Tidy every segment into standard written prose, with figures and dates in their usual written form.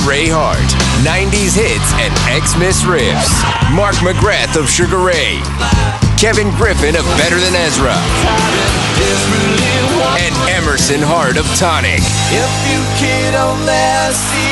Ray Hart, 90s hits and X-Miss riffs. Mark McGrath of Sugar Ray. Kevin Griffin of Better Than Ezra. And Emerson Hart of Tonic.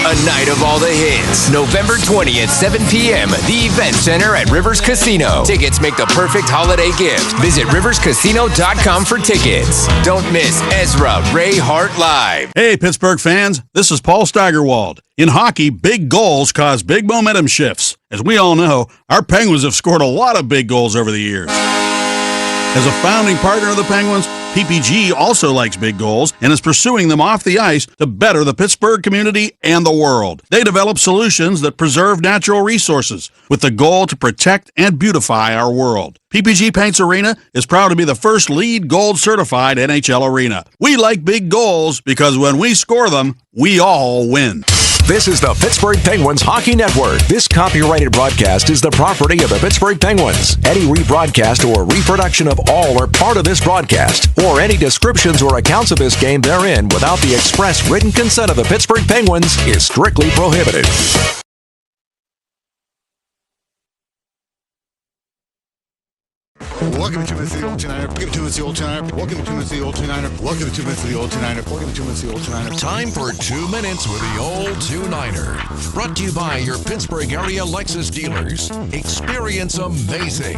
A night of all the hits. November 20th, 7 p.m. The Event Center at Rivers Casino. Tickets make the perfect holiday gift. Visit riverscasino.com for tickets. Don't miss Ezra Ray Hart Live. Hey, Pittsburgh fans. This is Paul Steigerwald. In hockey, big goals cause big momentum shifts. As we all know, our Penguins have scored a lot of big goals over the years. As a founding partner of the Penguins, PPG also likes big goals and is pursuing them off the ice to better the Pittsburgh community and the world. They develop solutions that preserve natural resources with the goal to protect and beautify our world. PPG Paints Arena is proud to be the first LEED Gold certified NHL arena. We like big goals because when we score them, we all win. This is the Pittsburgh Penguins Hockey Network. This copyrighted broadcast is the property of the Pittsburgh Penguins. Any rebroadcast or reproduction of all or part of this broadcast, or any descriptions or accounts of this game therein without the express written consent of the Pittsburgh Penguins is strictly prohibited. Welcome to 2 Minutes of the Old 2-Niner. Welcome to 2 Minutes of the Old 2-Niner. Welcome to 2 Minutes of the Old 2-Niner. Welcome to 2 Minutes of the Old 2-Niner. Welcome to 2 Minutes of the Old 2-Niner. Time for 2 Minutes with the Old 2-Niner. Brought to you by your Pittsburgh area Lexus dealers. Experience amazing.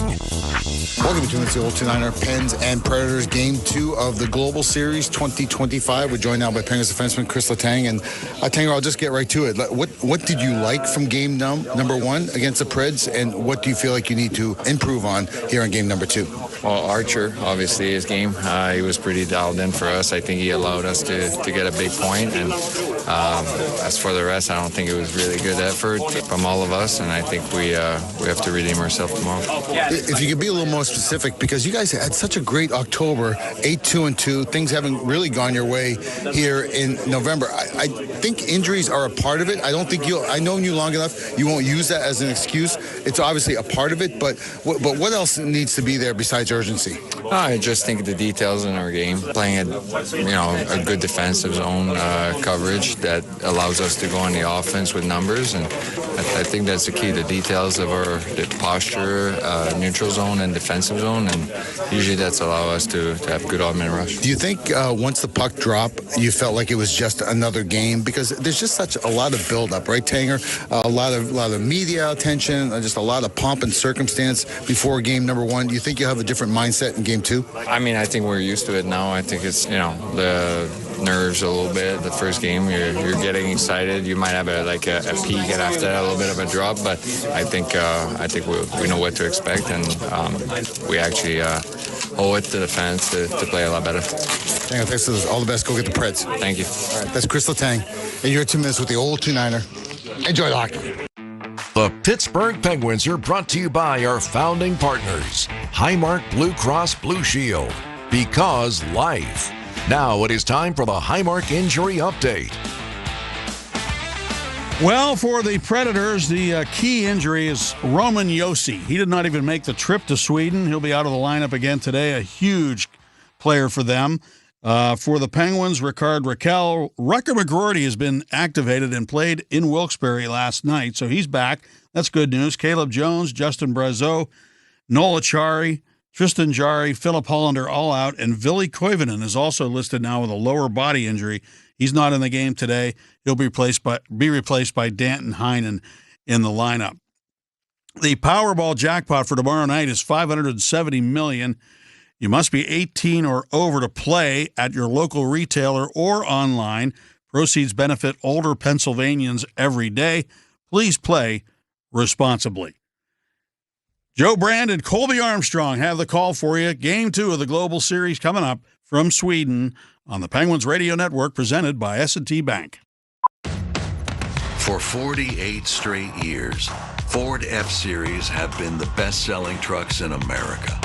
Welcome to 2 Minutes of the Old 2-Niner. Pens and Predators, Game 2 of the Global Series 2025. We're joined now by Penguins defenseman Chris Letang. And Tanger, I'll just get right to it. What did you like from game number 1 against the Preds, and what do you feel like you need to improve on here in game number 2? Well, Archer, obviously, his game, he was pretty dialed in for us. I think he allowed us to get a big point. And as for the rest, I don't think it was really good effort from all of us. And I think we have to redeem ourselves tomorrow. If you could be a little more specific, because you guys had such a great October, 8-2-2. Things haven't really gone your way here in November. I think injuries are a part of it. I don't think I know you long enough. You won't use that as an excuse. It's obviously a part of it. But what else needs to be there besides urgency? I just think the details in our game, playing a good defensive zone coverage that allows us to go on the offense with numbers, and I think that's the key. The details of the posture, neutral zone and defensive zone, and usually that's allow us to have good odd man rush. Do you think once the puck dropped, you felt like it was just another game? Because there's just such a lot of buildup, right, Tanger? A lot of media attention, just a lot of pomp and circumstance before game number 1. Do you think you'll have a different mindset in game 2? I mean, I think we're used to it now. I think it's, the nerves a little bit. The first game, you're getting excited. You might have a peak, and after that, a little bit of a drop. But I think we know what to expect, and we actually owe it to the fans to play a lot better. Thanks. All the best. Go get the Preds. Thank you. All right, that's Chris Letang, and you're 2 Minutes with the Old 2-Niner. Enjoy the hockey. The Pittsburgh Penguins are brought to you by our founding partners, Highmark Blue Cross Blue Shield, because life. Now it is time for the Highmark Injury Update. Well, for the Predators, the key injury is Roman Josi. He did not even make the trip to Sweden. He'll be out of the lineup again today, a huge player for them. For the Penguins, Rickard Rakell, Rucker McGroarty has been activated and played in Wilkes-Barre last night, so he's back. That's good news. Caleb Jones, Justin Brazeau, Noel Acciari, Tristan Jarry, Philip Hollander all out, and Ville Koivunen is also listed now with a lower body injury. He's not in the game today. He'll be replaced by Danton Heinen in the lineup. The Powerball jackpot for tomorrow night is $570 million. You must be 18 or over to play at your local retailer or online. Proceeds benefit older Pennsylvanians every day. Please play responsibly. Joe Brand and Colby Armstrong have the call for you. Game 2 of the Global Series coming up from Sweden on the Penguins Radio Network, presented by S&T Bank. For 48 straight years, Ford F-Series have been the best-selling trucks in America.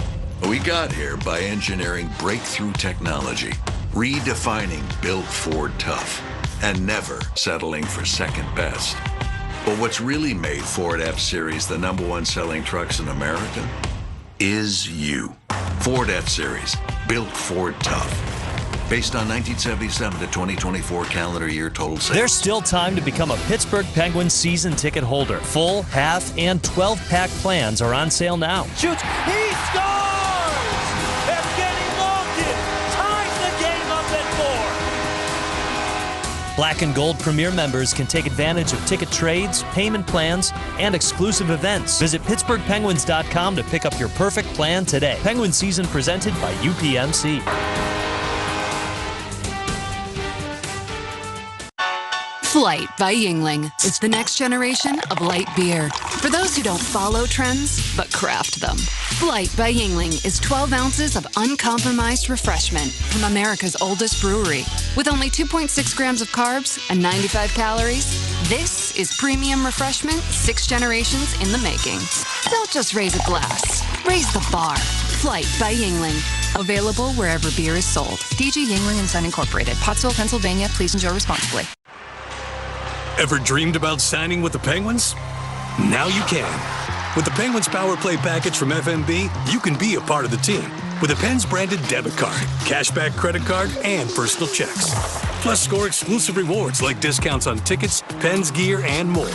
We got here by engineering breakthrough technology, redefining Built Ford Tough, and never settling for second best. But what's really made Ford F-Series the #1 selling trucks in America is you. Ford F-Series, Built Ford Tough. based on 1977 to 2024 calendar year total sales. There's still time to become a Pittsburgh Penguins season ticket holder. Full, half, and 12-pack plans are on sale now. Shoots. He scores! Evgeny Malkin ties the game up at 4. Black and Gold Premier members can take advantage of ticket trades, payment plans, and exclusive events. Visit PittsburghPenguins.com to pick up your perfect plan today. Penguin season presented by UPMC. Flight by Yuengling is the next generation of light beer. For those who don't follow trends, but craft them. Flight by Yuengling is 12 ounces of uncompromised refreshment from America's oldest brewery. With only 2.6 grams of carbs and 95 calories, this is premium refreshment 6 generations in the making. Don't just raise a glass, raise the bar. Flight by Yuengling. Available wherever beer is sold. DG Yuengling & Son Incorporated, Pottsville, Pennsylvania. Please enjoy responsibly. Ever dreamed about signing with the Penguins? Now you can. With the Penguins Power Play package from FMB, you can be a part of the team with a Pens-branded debit card, cashback credit card, and personal checks. Plus, score exclusive rewards like discounts on tickets, Pens gear, and more.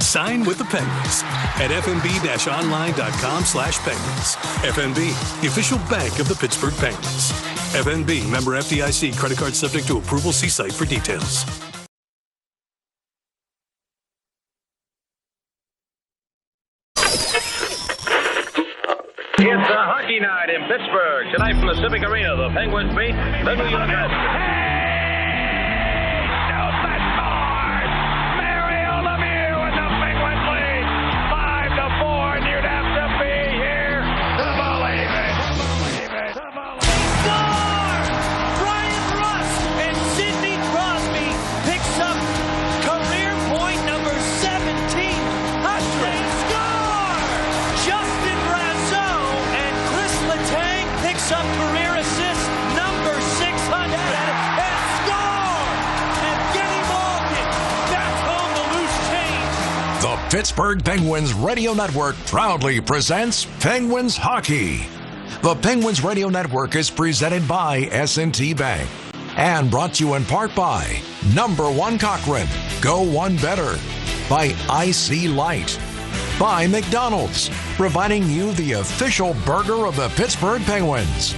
Sign with the Penguins at fmb-online.com/penguins. FMB, the official bank of the Pittsburgh Penguins. FMB, member FDIC, credit card subject to approval. See site for details. It's a hockey night in Pittsburgh. Tonight from the Civic Arena, the Penguins beat the New York Reds. Up career assist number 600 and score! Evgeny Malkin backs home the loose change. The Pittsburgh Penguins Radio Network proudly presents Penguins Hockey. The Penguins Radio Network is presented by S&T Bank and brought to you in part by Number One Cochrane, Go One Better, by IC Light, by McDonald's, providing you the official burger of the Pittsburgh Penguins.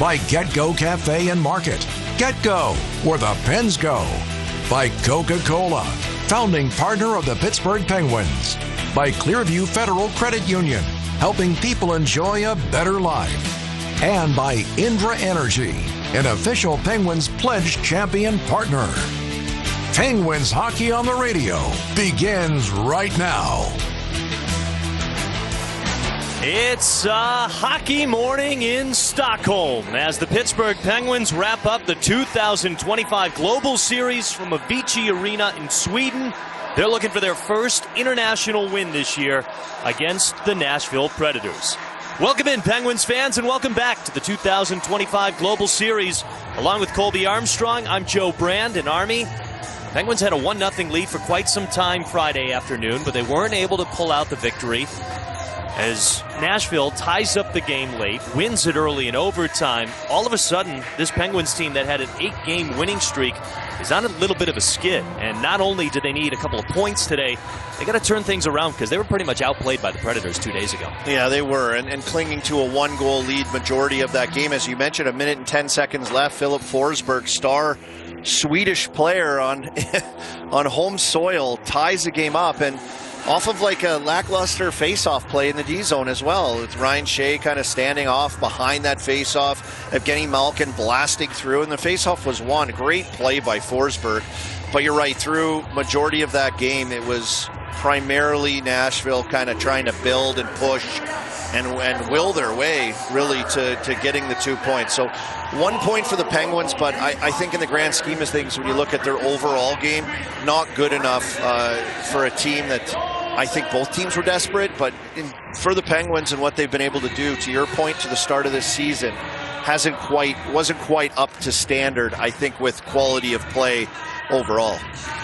By Get Go Cafe and Market. Get Go, where the Pens go. By Coca-Cola, founding partner of the Pittsburgh Penguins. By Clearview Federal Credit Union, helping people enjoy a better life. And by Indra Energy, an official Penguins Pledge champion partner. Penguins Hockey on the Radio begins right now. It's a hockey morning in Stockholm as the Pittsburgh Penguins wrap up the 2025 Global Series from Avicii Arena in Sweden. They're looking for their first international win this year against the Nashville Predators. Welcome in, Penguins fans, and welcome back to the 2025 Global Series. Along with Colby Armstrong, I'm Joe Brand, and Army. Penguins had a 1-0 lead for quite some time Friday afternoon, but they weren't able to pull out the victory as Nashville ties up the game late, wins it early in overtime. All of a sudden, this Penguins team that had an 8-game winning streak is on a little bit of a skid. And not only do they need a couple of points today, they got to turn things around because they were pretty much outplayed by the Predators 2 days ago. Yeah, they were, and clinging to a 1-goal lead majority of that game. As you mentioned, 1 minute and 10 seconds left. Filip Forsberg, star Swedish player on home soil, ties the game up, and off of like a lackluster face-off play in the D-zone as well, with Ryan Shea kind of standing off behind that face-off, Evgeny Malkin blasting through, and the face-off was won. Great play by Forsberg. But you're right, through majority of that game, it was primarily Nashville kind of trying to build and push and will their way, really, to getting the 2 points. So 1 point for the Penguins, but I think in the grand scheme of things, when you look at their overall game, not good enough for a team that I think both teams were desperate, but for the Penguins and what they've been able to do, to your point, to the start of this season, wasn't quite up to standard, I think, with quality of play overall.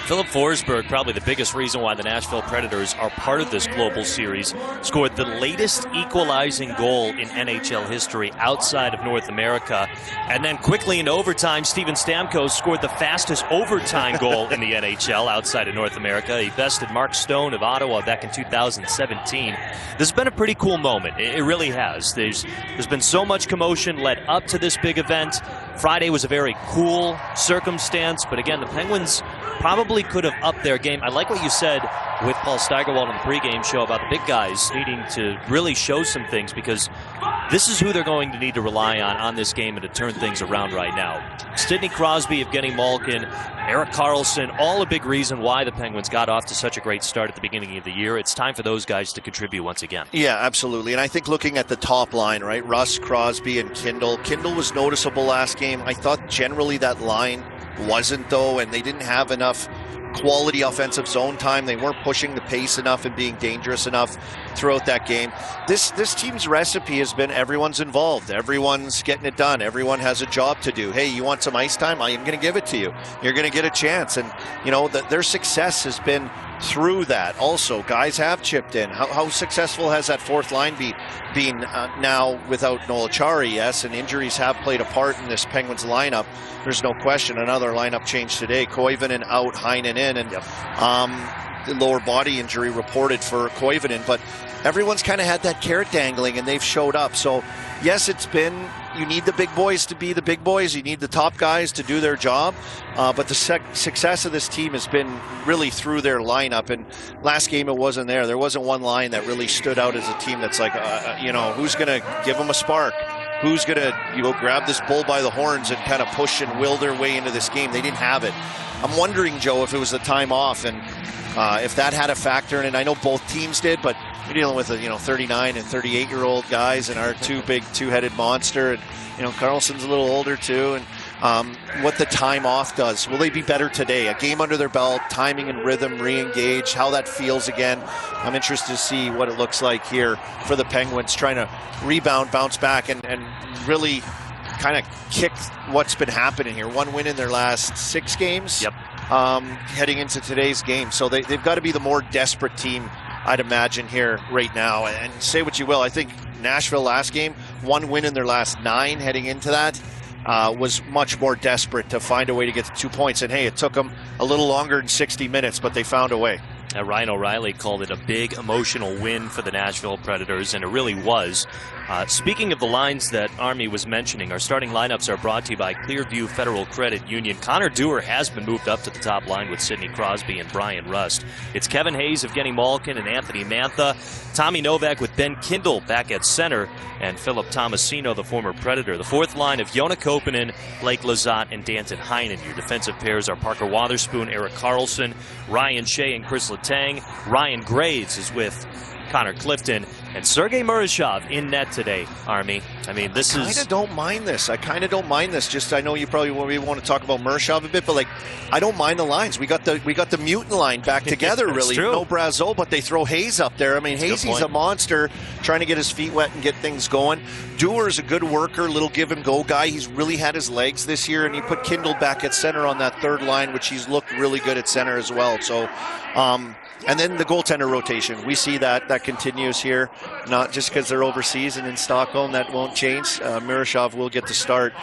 Philip Forsberg, probably the biggest reason why the Nashville Predators are part of this global series, scored the latest equalizing goal in NHL history outside of North America. And then quickly in overtime, Steven Stamkos scored the fastest overtime goal in the NHL outside of North America. He bested Mark Stone of Ottawa back in 2017. This has been a pretty cool moment. It really has. There's been so much commotion led up to this big event. Friday was a very cool circumstance, but again, the Penguins probably could have upped their game. I like what you said with Paul Steigerwald on the pregame show about the big guys needing to really show some things, because this is who they're going to need to rely on this game and to turn things around right now. Sidney Crosby, Evgeny Malkin, Erik Karlsson, all a big reason why the Penguins got off to such a great start at the beginning of the year. It's time for those guys to contribute once again. Yeah, absolutely. And I think looking at the top line, right, Russ, Crosby, and Kindle. Kindle was noticeable last game. I thought generally that line wasn't, though, and they didn't have enough quality offensive zone time. They weren't pushing the pace enough and being dangerous enough throughout that game. This team's recipe has been everyone's involved. Everyone's getting it done. Everyone has a job to do. Hey, you want some ice time? I am going to give it to you. You're going to get a chance. And, you know, their success has been through that. Also, guys have chipped in. How successful has that fourth line been now without Noel Acciari? Yes, and injuries have played a part in this Penguins lineup. There's no question. Another lineup change today. Koivunen out, Heinen in, and the lower body injury reported for Koivunen. But everyone's kind of had that carrot dangling, and they've showed up. So, yes, it's been, you need the big boys to be the big boys. You need the top guys to do their job. But the success of this team has been really through their lineup. And last game it wasn't there. There wasn't one line that really stood out as a team that's like, who's going to give them a spark? Who's going to, grab this bull by the horns and kind of push and will their way into this game? They didn't have it. I'm wondering, Joe, if it was the time off and if that had a factor in it. I know both teams did, but you're dealing with 39 and 38-year-old guys and our two-headed monster. And, Karlsson's a little older too. And what the time off does. Will they be better today? A game under their belt, timing and rhythm, re-engage, how that feels again. I'm interested to see what it looks like here for the Penguins, trying to rebound, bounce back, and really kind of kick what's been happening here. One win in their last 6 games. Yep. Heading into today's game. So they've got to be the more desperate team, I'd imagine, here right now. And say what you will, I think Nashville last game, 1 win in their last 9 heading into that. Was much more desperate to find a way to get to 2 points. And hey, it took them a little longer than 60 minutes, but they found a way. Ryan O'Reilly called it a big emotional win for the Nashville Predators, and it really was. Speaking of the lines that Army was mentioning, our starting lineups are brought to you by Clearview Federal Credit Union. Connor Dewar has been moved up to the top line with Sidney Crosby and Brian Rust. It's Kevin Hayes, Evgeny Malkin, and Anthony Mantha. Tommy Novak with Ben Kindle back at center, and Philip Tomasino, the former Predator. The fourth line of Joona Koppanen, Blake Lizotte, and Danton Heinen. Your defensive pairs are Parker Wotherspoon, Erik Karlsson, Ryan Shea, and Chris Letang. Ryan Graves is with Connor Clifton, and Sergei Murashov in net today, Army. I mean, this is... I kind of don't mind this. Just, I know you probably want to talk about Murashov a bit, but, I don't mind the lines. We got the mutant line back together, really. True. No Brazeau, but they throw Hayes up there. I mean, Hayes' a monster, trying to get his feet wet and get things going. Dewar's a good worker, little give-and-go guy. He's really had his legs this year, and he put Kindle back at center on that third line, which he's looked really good at center as well. So, and then the goaltender rotation. We see that continues here, not just because they're overseas and in Stockholm. That won't change. Murashov will get the start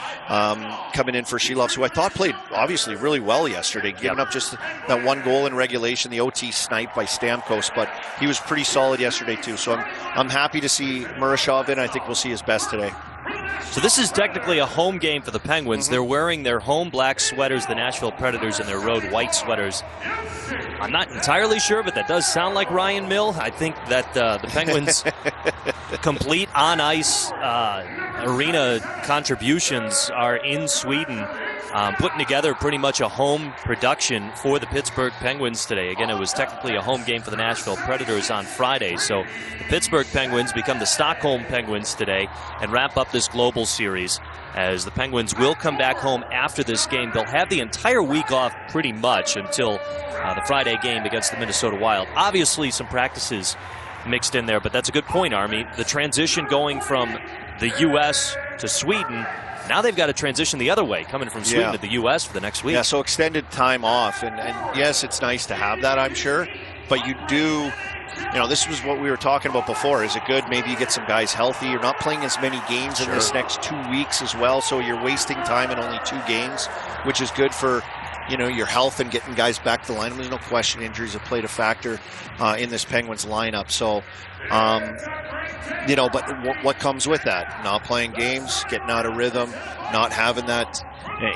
coming in for Shilovs, who I thought played obviously really well yesterday, giving up just that 1 goal in regulation, the OT snipe by Stamkos, but he was pretty solid yesterday too. So I'm happy to see Murashov in. I think we'll see his best today. So this is technically a home game for the Penguins. Mm-hmm. They're wearing their home black sweaters, the Nashville Predators, and their road white sweaters. I'm not entirely sure, but that does sound like Ryan Mill. I think that the Penguins' complete on-ice arena contributions are in Sweden, putting together pretty much a home production for the Pittsburgh Penguins today. Again, it was technically a home game for the Nashville Predators on Friday. So the Pittsburgh Penguins become the Stockholm Penguins today and wrap up this global series, as the Penguins will come back home after this game. They'll have the entire week off pretty much until the Friday game against the Minnesota Wild. Obviously, some practices mixed in there, but that's a good point, Army. The transition going from the U.S. to Sweden Now they've got to transition the other way, coming from Sweden to the U.S. for the next week. Yeah, so extended time off. And yes, it's nice to have that, I'm sure. But you do, this was what we were talking about before. Is it good? Maybe you get some guys healthy. You're not playing as many games in this next 2 weeks as well. So you're wasting time in only 2 games, which is good for your health and getting guys back to the lineup. There's no question injuries have played a factor in this Penguins lineup. So, but what comes with that? Not playing games, getting out of rhythm, not having that.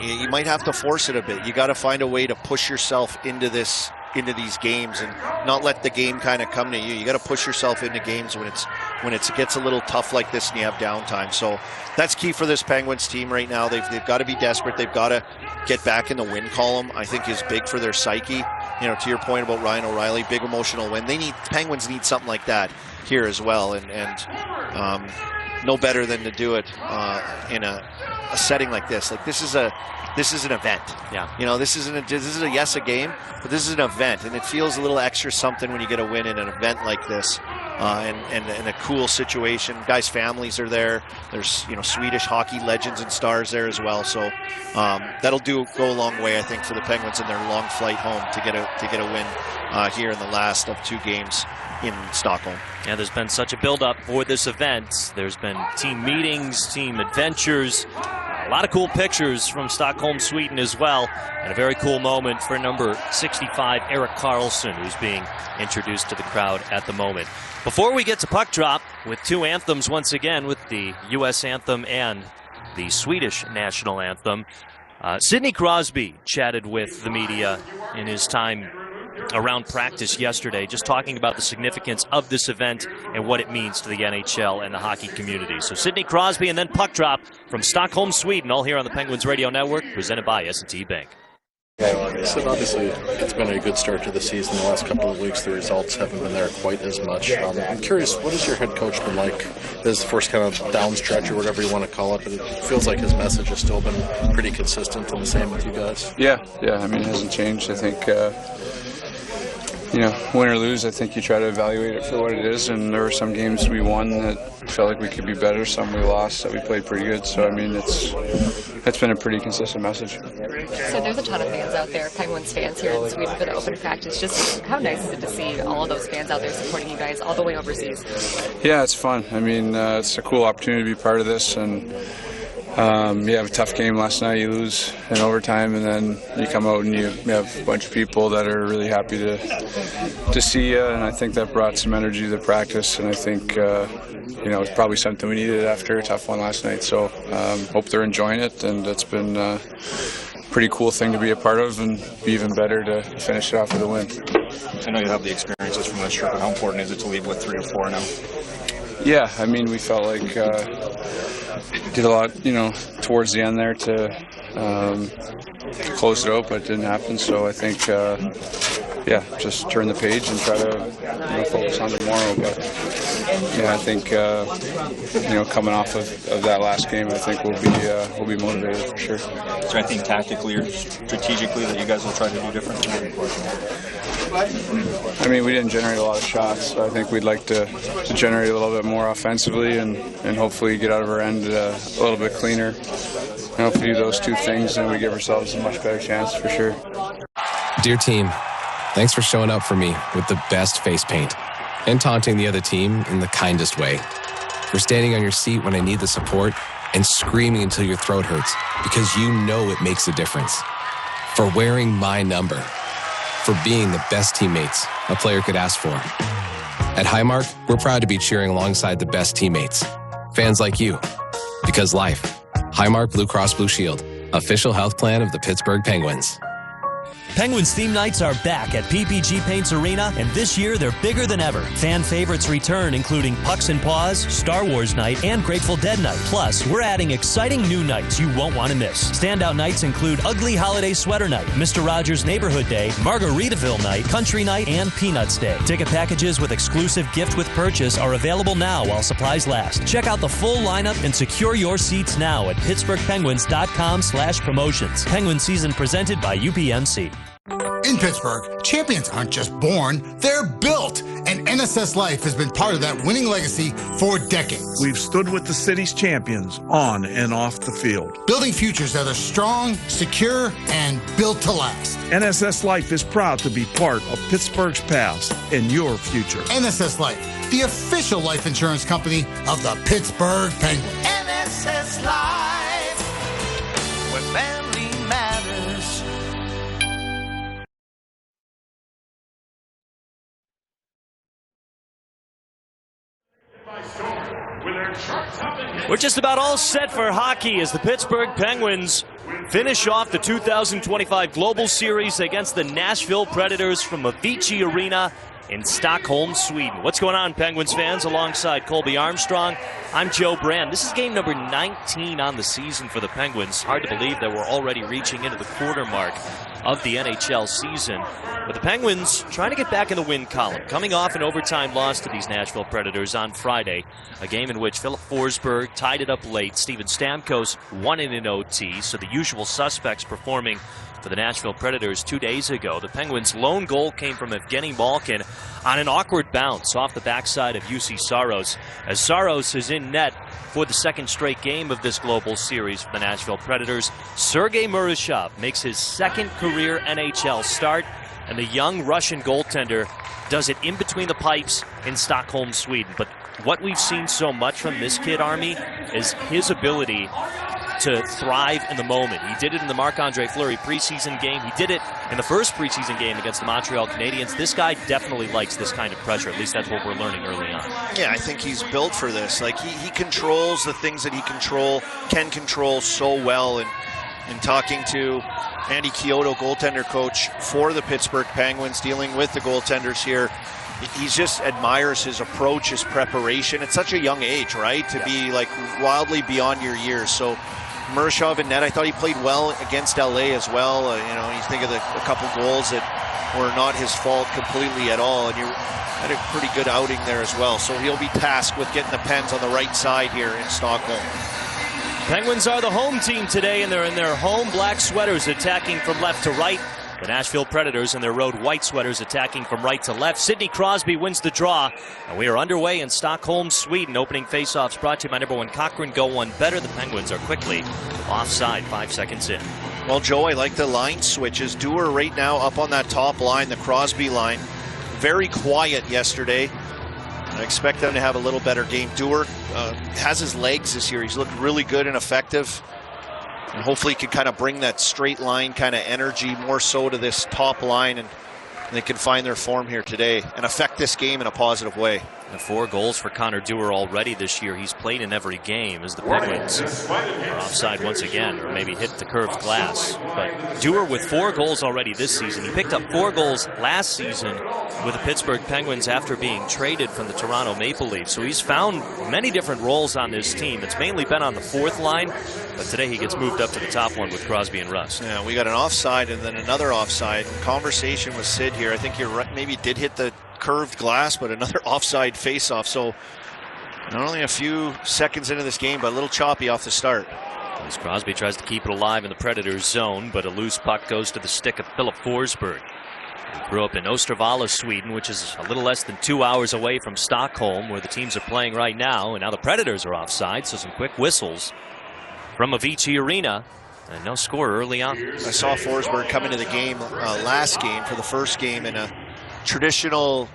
You might have to force it a bit. You got to find a way to push yourself into these games and not let the game kind of come to you. You got to push yourself into games when it gets a little tough like this and you have downtime. So that's key for this Penguins team right now. They've got to be desperate. They've got to get back in the win column. I think is big for their psyche. To your point about Ryan O'Reilly, big emotional win. Penguins need something like that here as well, and no better than to do it in a setting like this. Like this is an event. Yeah. This is a game, but this is an event, and it feels a little extra something when you get a win in an event like this, and a cool situation. Guys' families are there. There's Swedish hockey legends and stars there as well. So that'll go a long way, I think, for the Penguins in their long flight home to get a win here in the last of 2 games in Stockholm. Yeah, there's been such a build-up for this event. There's been team meetings, team adventures, a lot of cool pictures from Stockholm, Sweden as well, and a very cool moment for number 65, Erik Karlsson, who's being introduced to the crowd at the moment. Before we get to puck drop, with 2 anthems once again, with the U.S. anthem and the Swedish national anthem, Sidney Crosby chatted with the media in his time around practice yesterday, just talking about the significance of this event and what it means to the NHL and the hockey community. So Sidney Crosby and then puck drop from Stockholm, Sweden, all here on the Penguins Radio Network, presented by S&T Bank. So obviously, it's been a good start to the season. The last couple of weeks, the results haven't been there quite as much. I'm curious, what has your head coach been like this first kind of down stretch or whatever you want to call it? But it feels like his message has still been pretty consistent and the same with you guys. Yeah. I mean, it hasn't changed. I think win or lose, I think you try to evaluate it for what it is, and there were some games we won that felt like we could be better, some we lost that we played pretty good. So, I mean, it's been a pretty consistent message. So there's a ton of fans out there, Penguins fans here in Sweden for the open practice. Just how nice is it to see all of those fans out there supporting you guys all the way overseas? Yeah, it's fun. I mean, it's a cool opportunity to be part of this, and you have a tough game last night, you lose in overtime, and then you come out and you have a bunch of people that are really happy to see you, and I think that brought some energy to the practice, and I think it's probably something we needed after a tough one last night. So hope they're enjoying it, and it's been a pretty cool thing to be a part of, and be even better to finish it off with a win. I know you have the experiences from this trip, but how important is it to leave with 3 or 4 now? Yeah, I mean, we felt like did a lot, towards the end there to close it out, but it didn't happen. So I think, just turn the page and try to focus on tomorrow. But I think coming off of that last game, I think we'll be motivated for sure. Is there anything tactically or strategically that you guys will try to do differently? I mean, we didn't generate a lot of shots, so I think we'd like to generate a little bit more offensively and hopefully get out of our end a little bit cleaner. And if we do those 2 things, then we give ourselves a much better chance for sure. Dear team, thanks for showing up for me with the best face paint and taunting the other team in the kindest way. For standing on your seat when I need the support and screaming until your throat hurts because you know it makes a difference. For wearing my number. For being the best teammates a player could ask for. At Highmark, we're proud to be cheering alongside the best teammates. Fans like you. Because life. Highmark Blue Cross Blue Shield. Official health plan of the Pittsburgh Penguins. Penguins theme nights are back at PPG Paints Arena, and this year they're bigger than ever. Fan favorites return, including Pucks and Paws, Star Wars Night, and Grateful Dead Night. Plus, we're adding exciting new nights you won't want to miss. Standout nights include Ugly Holiday Sweater Night, Mr. Rogers Neighborhood Day, Margaritaville Night, Country Night, and Peanuts Day. Ticket packages with exclusive gift with purchase are available now while supplies last. Check out the full lineup and secure your seats now at PittsburghPenguins.com/promotions. Penguin season presented by UPMC. In Pittsburgh, champions aren't just born, they're built. And NSS Life has been part of that winning legacy for decades. We've stood with the city's champions on and off the field, building futures that are strong, secure, and built to last. NSS Life is proud to be part of Pittsburgh's past and your future. NSS Life, the official life insurance company of the Pittsburgh Penguins. NSS Life, where family matters. We're just about all set for hockey as the Pittsburgh Penguins finish off the 2025 Global Series against the Nashville Predators from Avicii Arena in Stockholm, Sweden. What's going on, Penguins fans? Alongside Colby Armstrong, I'm Joe Brand. This is game number 19 on the season for the Penguins. Hard to believe that we're already reaching into the quarter mark of the NHL season. But the Penguins trying to get back in the win column, coming off an overtime loss to these Nashville Predators on Friday, a game in which Philip Forsberg tied it up late. Steven Stamkos won it in OT, so the usual suspects performing for the Nashville Predators 2 days ago. The Penguins' lone goal came from Evgeny Malkin on an awkward bounce off the backside of UC Saros, as Saros is in net for the second straight game of this global series for the Nashville Predators. Sergei Murashov makes his second career NHL start, and the young Russian goaltender does it in between the pipes in Stockholm, Sweden. But what we've seen so much from this kid, Army, is his ability to thrive in the moment. He did it in the Marc-Andre Fleury preseason game. He did it in the first preseason game against the Montreal Canadiens. This guy definitely likes this kind of pressure. At least that's what we're learning early on. Yeah, I think he's built for this. Like, he controls the things that he can control so well. And in talking to Andy Chiodo, goaltender coach for the Pittsburgh Penguins, dealing with the goaltenders here, he just admires his approach, his preparation. At such a young age, right? To be like wildly beyond your years. So Murashov in net, I thought he played well against LA as well. You think of a couple goals that were not his fault completely at all, and you had a pretty good outing there as well. So he'll be tasked with getting the Pens on the right side here in Stockholm. Penguins are the home team today, and they're in their home black sweaters attacking from left to right. The Nashville Predators in their road white sweaters attacking from right to left. Sidney Crosby wins the draw, and we are underway in Stockholm, Sweden. Opening faceoffs brought to you by number one Cochrane. Go one better. The Penguins are quickly offside 5 seconds in. Well, Joe, I like the line switches. Dewar right now up on that top line, the Crosby line. Very quiet yesterday. I expect them to have a little better game. Dewar has his legs this year. He's looked really good and effective. And hopefully he can kind of bring that straight line kind of energy more so to this top line, and they can find their form here today and affect this game in a positive way. And 4 goals for Connor Dewar already this year. He's played in every game as the Penguins are offside once again, or maybe hit the curved glass. But Dewar with 4 goals already this season. He picked up 4 goals last season with the Pittsburgh Penguins after being traded from the Toronto Maple Leafs. So he's found many different roles on this team. It's mainly been on the 4th line, but today he gets moved up to the top one with Crosby and Rust. Yeah, we got an offside and then another offside. Conversation with Sid here. I think you're right. Maybe did hit the curved glass, but another offside face-off. So not only a few seconds into this game, but a little choppy off the start. As Crosby tries to keep it alive in the Predators' zone, but a loose puck goes to the stick of Philip Forsberg. He grew up in Östervalla, Sweden, which is a little less than 2 hours away from Stockholm, where the teams are playing right now. And now the Predators are offside, so some quick whistles from Avicii Arena. And no score early on. I saw Forsberg come into the game last game for the first game in a traditional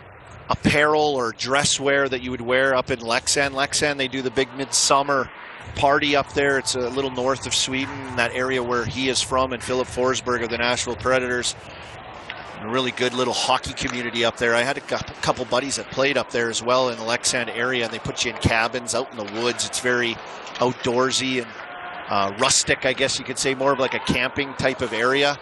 apparel or dress wear that you would wear up in Leksand. Leksand, they do the big midsummer party up there. It's a little north of Sweden, that area where he is from, and Philip Forsberg of the Nashville Predators. A really good little hockey community up there. I had a couple buddies that played up there as well in the Leksand area, and they put you in cabins out in the woods. It's very outdoorsy and rustic, I guess you could say, more of like a camping type of area.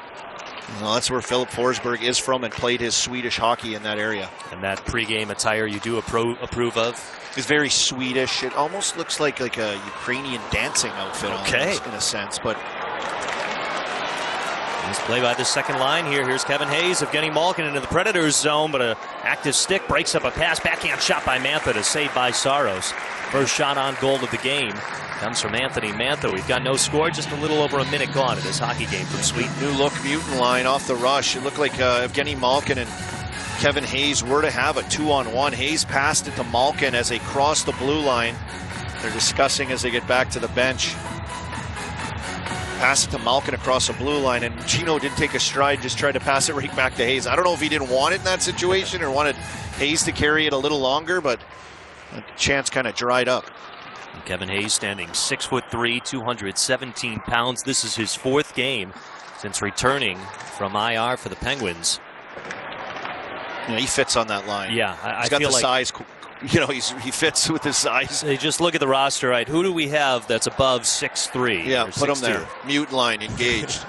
Well, that's where Philip Forsberg is from and played his Swedish hockey in that area. And that pregame attire you do approve of? It's very Swedish. It almost looks like a Ukrainian dancing outfit, okay, almost, in a sense. But Nice play by the second line here. Here's Kevin Hayes of getting Malkin into the Predators zone, but an active stick breaks up a pass. Backhand shot by Mantha to save by Saros. First shot on goal of the game comes from Anthony Mantha. We've got no score, just a little over a minute gone in this hockey game from Sweden. New look mutant line off the rush. It looked like Evgeny Malkin and Kevin Hayes were to have a 2-on-1. Hayes passed it to Malkin as they crossed the blue line. They're discussing as they get back to the bench. Pass it to Malkin across the blue line, and Gino didn't take a stride, just tried to pass it right back to Hayes. I don't know if he didn't want it in that situation or wanted Hayes to carry it a little longer, but the chance kind of dried up. And Kevin Hayes standing 6'3", 217 pounds. This is his 4th game since returning from IR for the Penguins. Yeah, he fits on that line. Yeah, he's got the size. You know, he fits with his size. They just look at the roster, right? Who do we have that's above 6'3"? Yeah, put him there. Mute line engaged.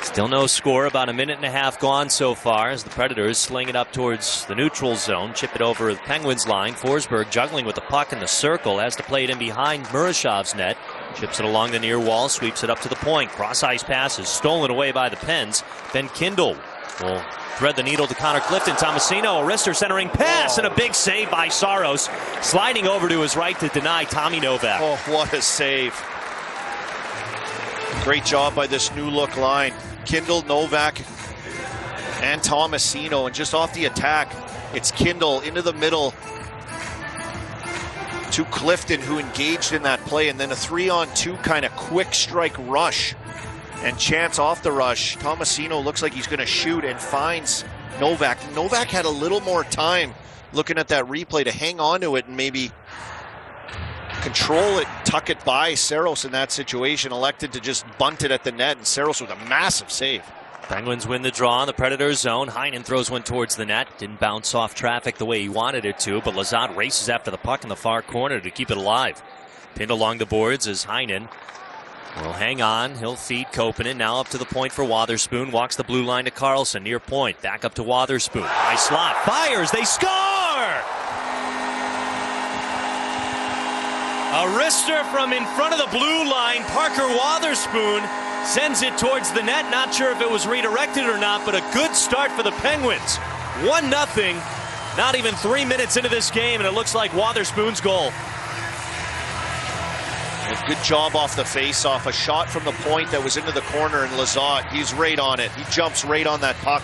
Still no score. About a minute and a half gone so far as the Predators sling it up towards the neutral zone. Chip it over the Penguins line. Forsberg juggling with the puck in the circle. Has to play it in behind Murashov's net. Chips it along the near wall. Sweeps it up to the point. Cross-ice passes. Stolen away by the Pens. Ben Kindle will thread the needle to Connor Clifton. Tomasino, a wrister centering pass, and a big save by Saros. Sliding over to his right to deny Tommy Novak. Oh, what a save. Great job by this new look line. Kindle, Novak, and Tomasino. And just off the attack, it's Kindle into the middle to Clifton, who engaged in that play. And then a 3-on-2 kind of quick strike rush. And chance off the rush. Tomasino looks like he's going to shoot and finds Novak. Novak had a little more time looking at that replay to hang on to it and maybe control it, tuck it by Saros in that situation. Elected to just bunt it at the net, and Saros with a massive save. Penguins win the draw in the Predators zone. Heinen throws one towards the net. Didn't bounce off traffic the way he wanted it to, but Lazat races after the puck in the far corner to keep it alive. Pinned along the boards as Heinen will hang on. He'll feed Koppanen. Now up to the point for Wotherspoon. Walks the blue line to Karlsson. Near point. Back up to Wotherspoon. High slot. Fires. They score! A wrister from in front of the blue line. Parker Wotherspoon sends it towards the net. Not sure if it was redirected or not, but a good start for the Penguins. 1-0. Not even 3 minutes into this game, and it looks like Wotherspoon's goal. A good job off the face-off. A shot from the point that was into the corner, and Lazat, he's right on it. He jumps right on that puck,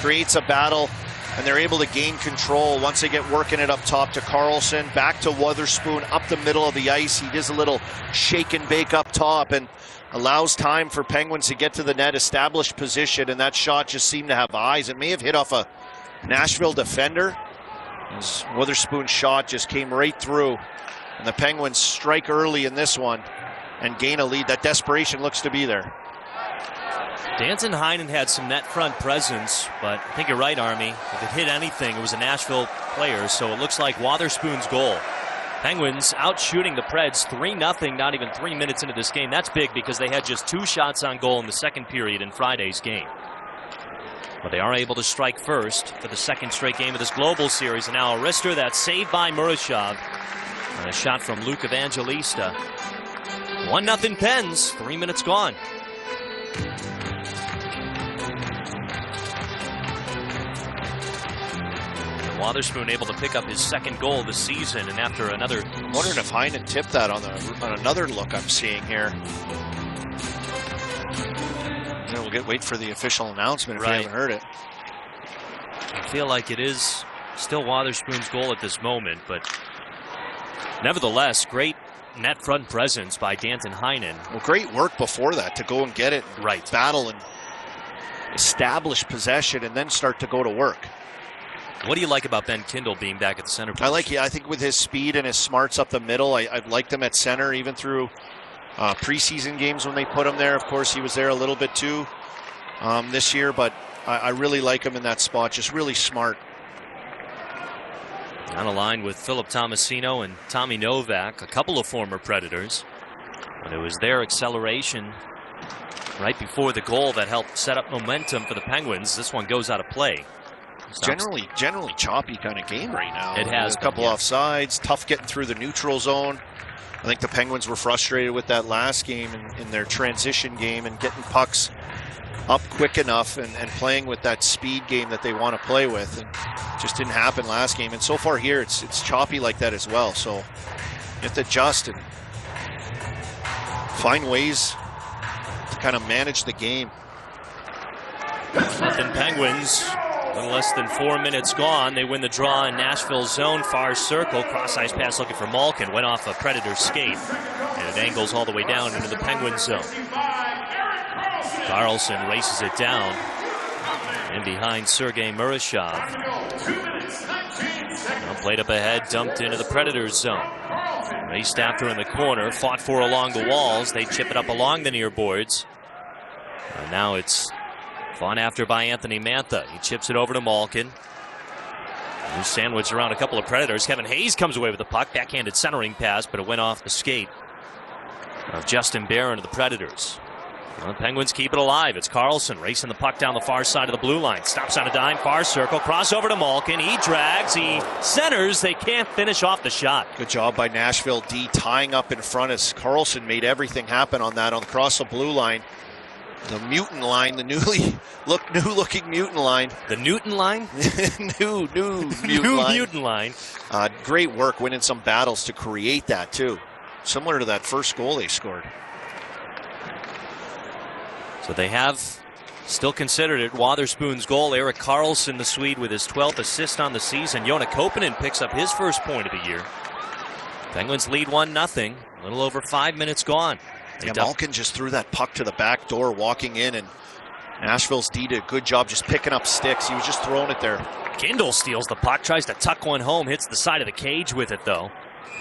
creates a battle, and they're able to gain control once they get working it up top to Karlsson. Back to Wotherspoon, up the middle of the ice. He does a little shake and bake up top and allows time for Penguins to get to the net, establish position, and that shot just seemed to have eyes. It may have hit off a Nashville defender. As Wotherspoon's shot just came right through. And the Penguins strike early in this one and gain a lead. That desperation looks to be there. Danton Heinen had some net front presence, but I think you're right, Army. If it hit anything, it was a Nashville player, so it looks like Wotherspoon's goal. Penguins out shooting the Preds 3-0, not even 3 minutes into this game. That's big because they had just 2 shots on goal in the second period in Friday's game. But they are able to strike first for the second straight game of this global series. And now a wrister that's saved by Murashov. And a shot from Luke Evangelista. 1-0 Pens, 3 minutes gone. Wotherspoon able to pick up his second goal of the season, and after another... I'm wondering if Heinen tipped that on another look I'm seeing here. Yeah, we'll wait for the official announcement if we haven't heard it. I feel like it is still Wotherspoon's goal at this moment, but nevertheless, great net front presence by Danton Heinen. Well, great work before that to go and get it, battle and establish possession, and then start to go to work. What do you like about Ben Kindle being back at the center position? I think with his speed and his smarts up the middle, I've liked him at center even through preseason games when they put him there. Of course, he was there a little bit too this year, but I really like him in that spot. Just really smart. On a line with Philip Tomasino and Tommy Novak, a couple of former Predators. And it was their acceleration right before the goal that helped set up momentum for the Penguins. This one goes out of play. It's generally choppy kind of game right now. It has a couple offsides, tough getting through the neutral zone. I think the Penguins were frustrated with that last game in their transition game and getting pucks up quick enough and playing with that speed game that they want to play with. And it just didn't happen last game. And so far here, it's choppy like that as well. So you have to adjust and find ways to kind of manage the game. Nothing Penguins. A little less than 4 minutes gone. They win the draw in Nashville's zone, far circle. Cross-ice pass looking for Malkin. Went off a Predator's skate. And it angles all the way down into the Penguin zone. Carlson races it down. And behind Sergei Murashov. Now played up ahead, dumped into the Predators zone. Raced after in the corner, fought for along the walls. They chip it up along the near boards. And now it's fought after by Anthony Mantha. He chips it over to Malkin. Who's sandwiched around a couple of Predators. Kevin Hayes comes away with the puck. Backhanded centering pass, but it went off the skate of Justin Barron of the Predators. Well, the Penguins keep it alive. It's Carlson racing the puck down the far side of the blue line. Stops on a dime, far circle. Cross over to Malkin. He drags. He centers. They can't finish off the shot. Good job by Nashville D tying up in front as Carlson made everything happen on that on across the blue line. The mutant line, the new-looking mutant line. The Newton line? new mutant line. Great work winning some battles to create that, too. Similar to that first goal they scored. So they have still considered it Wotherspoon's goal. Erik Karlsson, the Swede, with his 12th assist on the season. Joona Koppanen picks up his first point of the year. Penguins lead 1-0. A little over 5 minutes gone. Yeah, Malkin just threw that puck to the back door walking in, and Nashville's D did a good job just picking up sticks. He was just throwing it there. Kindle steals the puck, tries to tuck one home, hits the side of the cage with it, though.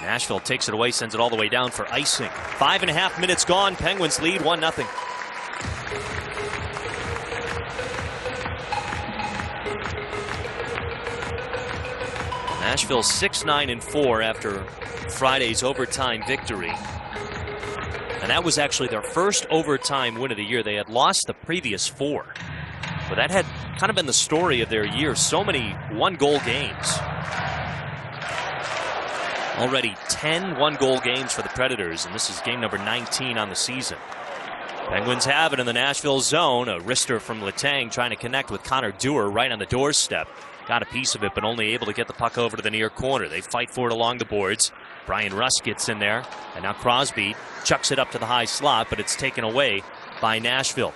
Nashville takes it away, sends it all the way down for icing. 5.5 minutes gone. Penguins lead 1-0. Nashville 6-9-4 after Friday's overtime victory. And that was actually their first overtime win of the year. They had lost the previous 4. But that had kind of been the story of their year. So many one-goal games. Already 10 one-goal games for the Predators, and this is game number 19 on the season. Penguins have it in the Nashville zone. A wrister from Letang trying to connect with Connor Dewar right on the doorstep. Got a piece of it, but only able to get the puck over to the near corner. They fight for it along the boards. Brian Rust gets in there, and now Crosby chucks it up to the high slot, but it's taken away by Nashville.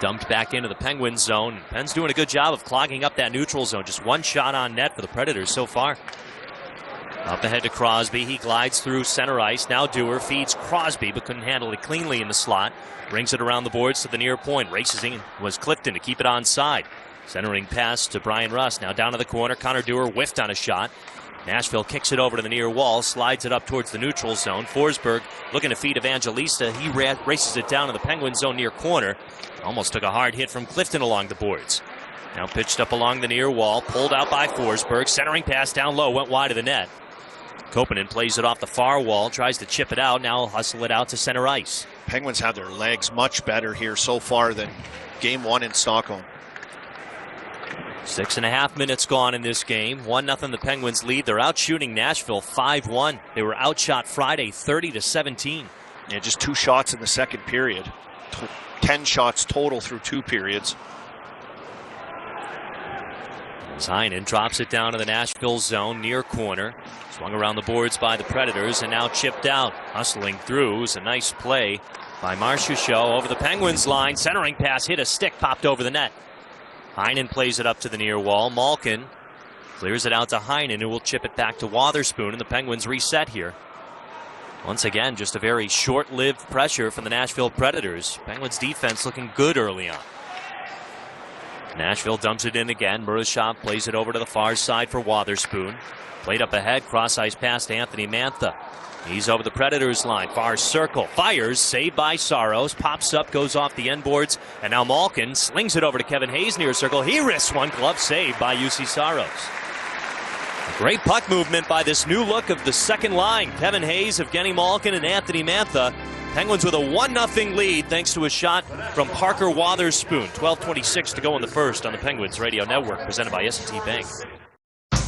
Dumped back into the Penguins zone. Penn's doing a good job of clogging up that neutral zone. Just one shot on net for the Predators so far. Up ahead to Crosby. He glides through center ice. Now Dewar feeds Crosby, but couldn't handle it cleanly in the slot. Brings it around the boards to the near point. Races in was Clifton to keep it onside. Centering pass to Brian Rust. Now down to the corner. Connor Dewar whiffed on a shot. Nashville kicks it over to the near wall. Slides it up towards the neutral zone. Forsberg looking to feed Evangelista. He races it down to the Penguin zone near corner. Almost took a hard hit from Clifton along the boards. Now pitched up along the near wall. Pulled out by Forsberg. Centering pass down low. Went wide of the net. Koppanen plays it off the far wall, tries to chip it out, now hustle it out to center ice. Penguins have their legs much better here so far than game 1 in Stockholm. 6.5 minutes gone in this game. 1-0 the Penguins lead. They're out shooting Nashville 5-1. They were outshot Friday 30-17. Yeah, just 2 shots in the second period. 10 shots total through 2 periods. Heinen drops it down to the Nashville zone, near corner. Swung around the boards by the Predators and now chipped out. Hustling through was a nice play by Marchessault over the Penguins line. Centering pass hit a stick, popped over the net. Heinen plays it up to the near wall. Malkin clears it out to Heinen, who will chip it back to Wotherspoon, and the Penguins reset here. Once again, just a very short-lived pressure from the Nashville Predators. Penguins defense looking good early on. Nashville dumps it in again. Murashov plays it over to the far side for Wotherspoon. Played up ahead, cross-ice pass to Anthony Mantha. He's over the Predators line, far circle, fires, saved by Saros, pops up, goes off the end boards, and now Malkin slings it over to Kevin Hayes near circle. He risks one, glove saved by UC Saros. A great puck movement by this new look of the second line. Kevin Hayes, Evgeny Malkin, and Anthony Mantha Penguins with a 1-0 lead thanks to a shot from Parker Wotherspoon. 12:26 to go in the first on the Penguins Radio Network, presented by S&T Bank.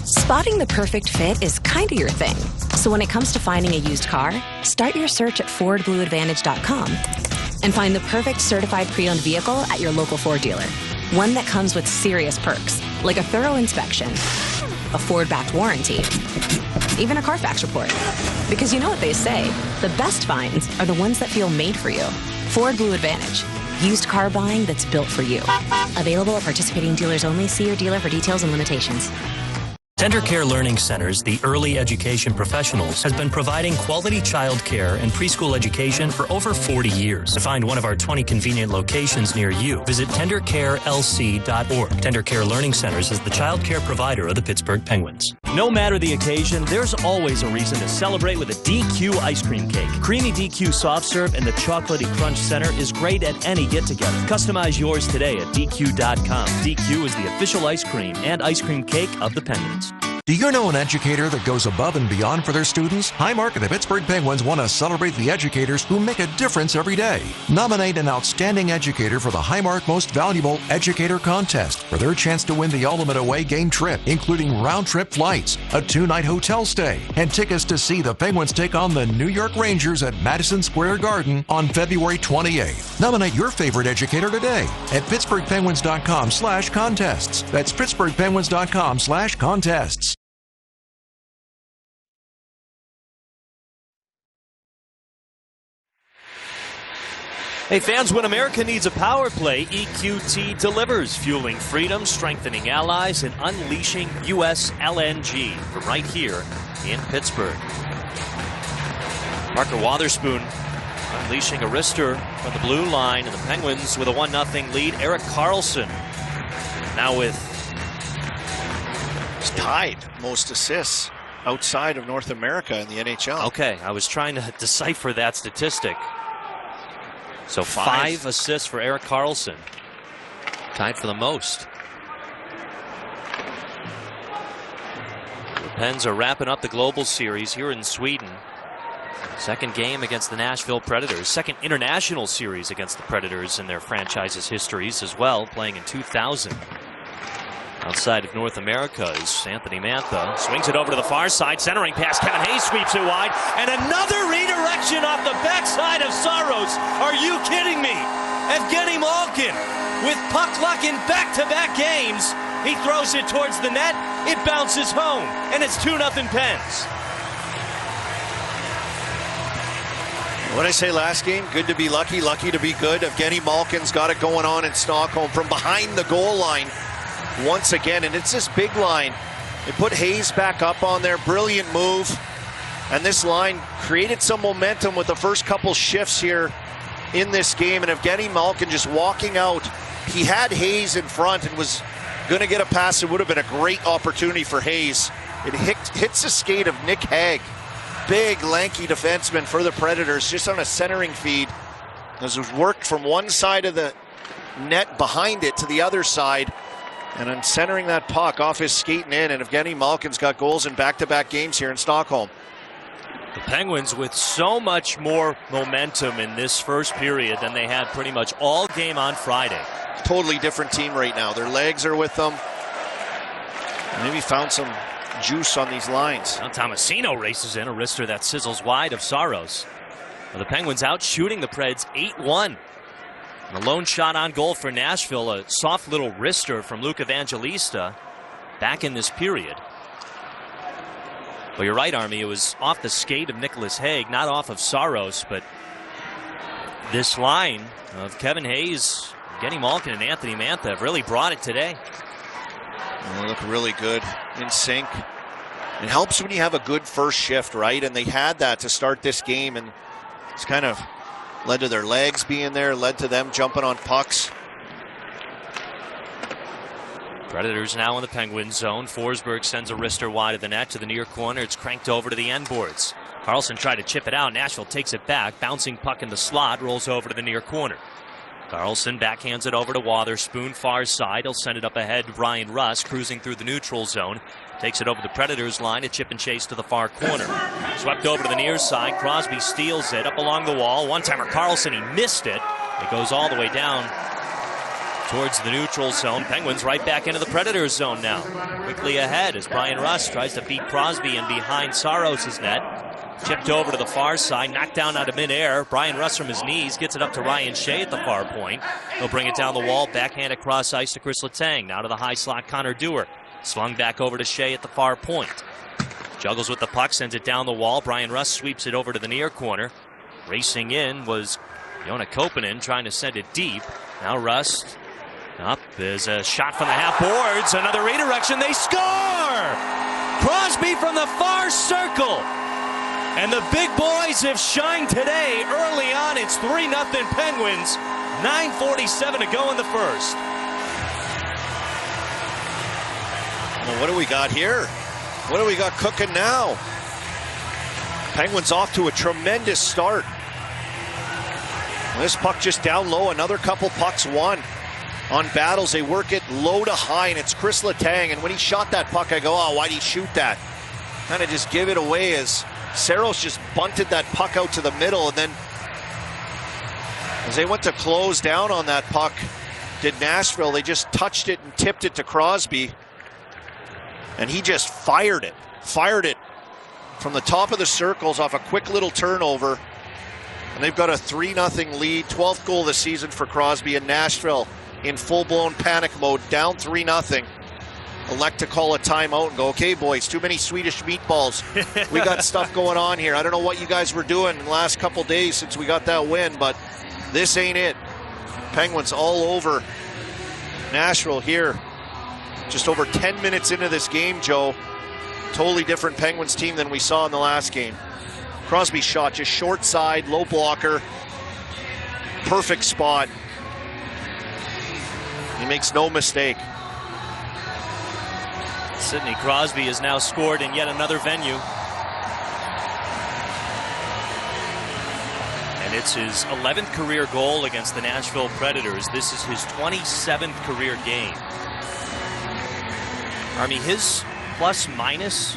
Spotting the perfect fit is kind of your thing. So when it comes to finding a used car, start your search at FordBlueAdvantage.com and find the perfect certified pre-owned vehicle at your local Ford dealer. One that comes with serious perks, like a thorough inspection, a Ford-backed warranty, even a Carfax report. Because you know what they say, the best finds are the ones that feel made for you. Ford Blue Advantage. Used car buying that's built for you. Available at participating dealers only. See your dealer for details and limitations. Tender Care Learning Centers, the early education professionals, has been providing quality child care and preschool education for over 40 years. To find one of our 20 convenient locations near you, visit tendercarelc.org. Tender Care Learning Centers is the child care provider of the Pittsburgh Penguins. No matter the occasion, there's always a reason to celebrate with a DQ ice cream cake. Creamy DQ soft serve and the chocolatey crunch center is great at any get-together. Customize yours today at DQ.com. DQ is the official ice cream and ice cream cake of the Penguins. Do you know an educator that goes above and beyond for their students? Highmark and the Pittsburgh Penguins want to celebrate the educators who make a difference every day. Nominate an outstanding educator for the Highmark Most Valuable Educator Contest for their chance to win the ultimate away game trip, including round-trip flights, a 2-night hotel stay, and tickets to see the Penguins take on the New York Rangers at Madison Square Garden on February 28th. Nominate your favorite educator today at PittsburghPenguins.com/contests. That's PittsburghPenguins.com/contests. Hey fans, when America needs a power play, EQT delivers, fueling freedom, strengthening allies, and unleashing U.S. LNG from right here in Pittsburgh. Parker Wotherspoon unleashing a wrister from the blue line, and the Penguins with a 1-0 lead. Erik Karlsson now with... He's tied most assists outside of North America in the NHL. Okay, I was trying to decipher that statistic. So 5 assists for Erik Karlsson. Tied for the most. The Pens are wrapping up the Global Series here in Sweden. Second game against the Nashville Predators. Second international series against the Predators in their franchise's histories as well, playing in 2000. Outside of North America is Anthony Mantha. Swings it over to the far side. Centering pass. Kevin Hayes sweeps it wide. And another redirection off the backside of Saros. Are you kidding me? Evgeny Malkin with puck luck in back-to-back games. He throws it towards the net. It bounces home. And it's 2-0 Pens. What did I say last game? Good to be lucky, lucky to be good. Evgeny Malkin's got it going on in Stockholm from behind the goal line. Once again, and it's this big line. They put Hayes back up on there. Brilliant move. And this line created some momentum with the first couple shifts here in this game. And Evgeny Malkin just walking out. He had Hayes in front and was going to get a pass. It would have been a great opportunity for Hayes. It hits the skate of Nick Hague. Big, lanky defenseman for the Predators, just on a centering feed. As it worked from one side of the net behind it to the other side. And I'm centering that puck off his skating in, and Evgeny Malkin's got goals in back-to-back games here in Stockholm. The Penguins with so much more momentum in this first period than they had pretty much all game on Friday. Totally different team right now. Their legs are with them. Maybe found some juice on these lines. Now Tomasino races in, a wrister that sizzles wide of Saros. Well, the Penguins out shooting the Preds 8-1. The lone shot on goal for Nashville, a soft little wrister from Luke Evangelista back in this period. But you're right, Army, it was off the skate of Nicholas Hague, not off of Saros, but this line of Kevin Hayes, Evgeny Malkin, and Anthony Mantha have really brought it today. They look really good, in sync. It helps when you have a good first shift, right? And they had that to start this game, and it's kind of led to their legs being there, led to them jumping on pucks. Predators now in the Penguin zone. Forsberg sends a wrister wide of the net to the near corner. It's cranked over to the end boards. Karlsson tried to chip it out. Nashville takes it back. Bouncing puck in the slot, rolls over to the near corner. Karlsson backhands it over to Wotherspoon, far side. He'll send it up ahead. Ryan Russ cruising through the neutral zone. Takes it over the Predators line, a chip and chase to the far corner. Swept over to the near side. Crosby steals it up along the wall. One-timer Carlson, he missed it. It goes all the way down towards the neutral zone. Penguins right back into the Predators zone now. Quickly ahead as Brian Rust tries to beat Crosby in behind Saros' net. Chipped over to the far side, knocked down out of midair. Brian Rust from his knees gets it up to Ryan Shea at the far point. He'll bring it down the wall, backhand across ice to Chris Letang. Now to the high slot, Connor Dewar. Swung back over to Shea at the far point. Juggles with the puck, sends it down the wall. Brian Rust sweeps it over to the near corner. Racing in was Joona Koppanen trying to send it deep. Now Rust up. There's a shot from the half boards. Another redirection. They score! Crosby from the far circle. And the big boys have shined today. Early on, it's 3-0 Penguins. 9:47 to go in the first. Well, what do we got here? What do we got cooking now? Penguins off to a tremendous start. This puck just down low. Another couple pucks won. On battles, they work it low to high, and it's Chris Letang. And when he shot that puck, I go, oh, why'd he shoot that? Kind of just give it away as Saros just bunted that puck out to the middle. And then as they went to close down on that puck, did Nashville, they just touched it and tipped it to Crosby. And he just fired it from the top of the circles off a quick little turnover. And they've got a 3-0 lead, 12th goal of the season for Crosby, and Nashville in full-blown panic mode, down 3-0. Elect to call a timeout and go, okay, boys, too many Swedish meatballs. We got stuff going on here. I don't know what you guys were doing in the last couple days since we got that win, but this ain't it. Penguins all over Nashville here. Just over 10 minutes into this game, Joe. Totally different Penguins team than we saw in the last game. Crosby's shot, just short side, low blocker. Perfect spot. He makes no mistake. Sidney Crosby has now scored in yet another venue. And it's his 11th career goal against the Nashville Predators. This is his 27th career game. Army, his plus-minus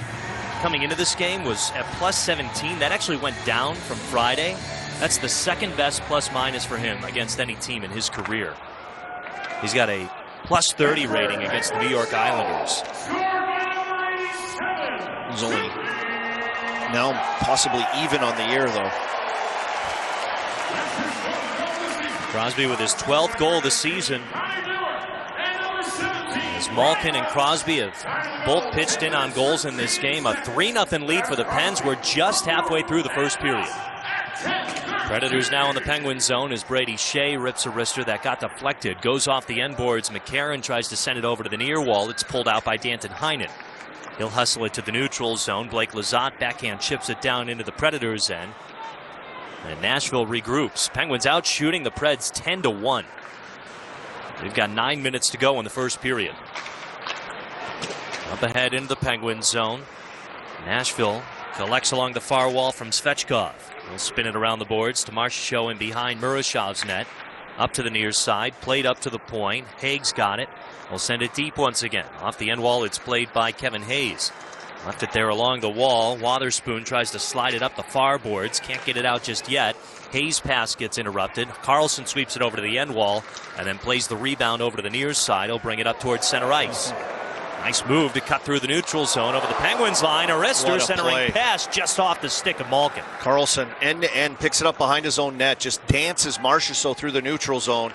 coming into this game was at +17. That actually went down from Friday. That's the second best plus-minus for him against any team in his career. He's got a +30 rating against the New York Islanders. He's only now possibly even on the year, though. Crosby with his 12th goal of the season. As Malkin and Crosby have both pitched in on goals in this game. A 3-0 lead for the Pens. We're just halfway through the first period. Predators now in the Penguin zone as Brady Shea rips a wrister that got deflected. Goes off the end boards. McCarron tries to send it over to the near wall. It's pulled out by Danton Heinen. He'll hustle it to the neutral zone. Blake Lizotte backhand chips it down into the Predators' end. And Nashville regroups. Penguins out shooting the Preds 10-1. They've got 9 minutes to go in the first period. Up ahead into the Penguin zone. Nashville collects along the far wall from Svechkov. He'll spin it around the boards to Marchessault in behind Murashov's net. Up to the near side, played up to the point. Hague's got it. We'll send it deep once again. Off the end wall, it's played by Kevin Hayes. Left it there along the wall. Wotherspoon tries to slide it up the far boards. Can't get it out just yet. Hayes' pass gets interrupted. Carlson sweeps it over to the end wall and then plays the rebound over to the near side. He'll bring it up towards center ice. Nice move to cut through the neutral zone over the Penguins line. A wrister centering pass just off the stick of Malkin. Carlson end to end picks it up behind his own net. Just dances Marchessault through the neutral zone.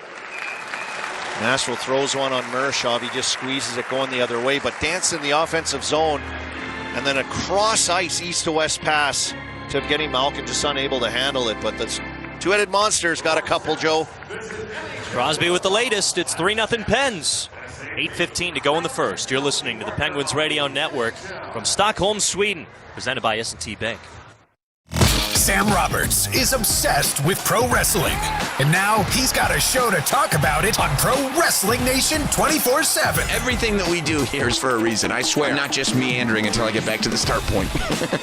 Nashville throws one on Murashov. He just squeezes it going the other way, but dances in the offensive zone. And then a cross ice east to west pass to Evgeny Malkin, just unable to handle it. But the two-headed monster's got a couple, Joe. Crosby with the latest. It's 3-0 Pens. 8:15 to go in the first. You're listening to the Penguins Radio Network from Stockholm, Sweden. Presented by S&T Bank. Sam Roberts is obsessed with pro wrestling, and now he's got a show to talk about it on Pro Wrestling Nation 24/7. Everything that we do here is for a reason, I swear. I'm not just meandering until I get back to the start point.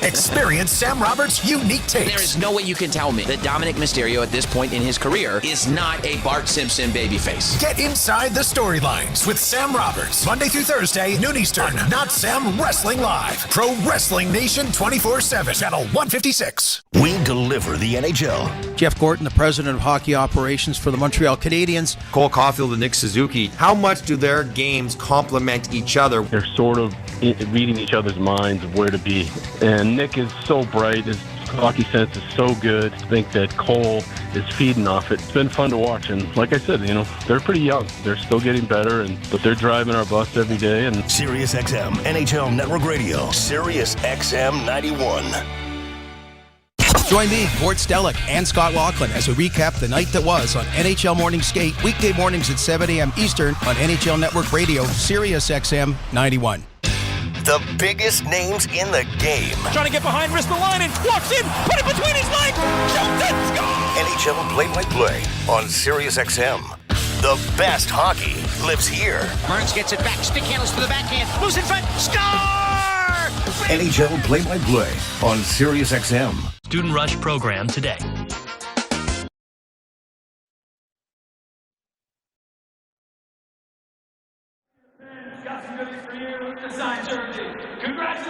Experience Sam Roberts' unique takes. There is no way you can tell me that Dominic Mysterio at this point in his career is not a Bart Simpson babyface. Get inside the storylines with Sam Roberts, Monday through Thursday, noon Eastern. Not Sam Wrestling Live. Pro Wrestling Nation 24/7, channel 156. We deliver the NHL. Jeff Gorton, the president of hockey operations for the Montreal Canadiens. Cole Caulfield and Nick Suzuki. How much do their games complement each other? They're sort of reading each other's minds of where to be. And Nick is so bright. His hockey sense is so good. I think that Cole is feeding off it. It's been fun to watch. And like I said, they're pretty young. They're still getting better, but they're driving our bus every day. And Sirius XM, NHL Network Radio, Sirius XM 91. Join me, Gord Stellick, and Scott Laughlin as we recap the night that was on NHL Morning Skate, weekday mornings at 7 a.m. Eastern on NHL Network Radio, Sirius XM 91. The biggest names in the game. Trying to get behind Ristolainen, walks in, put it between his legs, shoots it, score! NHL play-by-play on Sirius XM. The best hockey lives here. Burns gets it back, stick handles to the backhand, moves in front, score! NHL play-by-play on Sirius XM. Student Rush program today.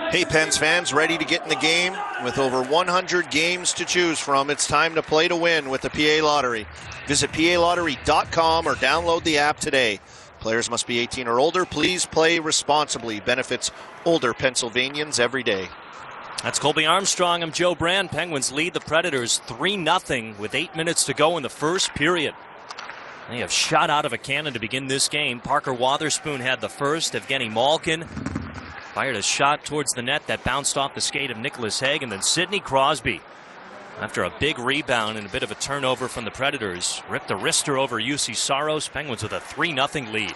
Hey, Pens fans, ready to get in the game? With over 100 games to choose from, it's time to play to win with the PA Lottery. Visit PALottery.com or download the app today. Players must be 18 or older. Please play responsibly. Benefits older Pennsylvanians every day. That's Colby Armstrong. I'm Joe Brand. Penguins lead the Predators 3-0 with 8 minutes to go in the first period. They have shot out of a cannon to begin this game. Parker Wotherspoon had the first. Evgeny Malkin fired a shot towards the net that bounced off the skate of Nicholas Hague, and then Sidney Crosby, after a big rebound and a bit of a turnover from the Predators, ripped a wrister over UC Saros. Penguins with a 3-0 lead.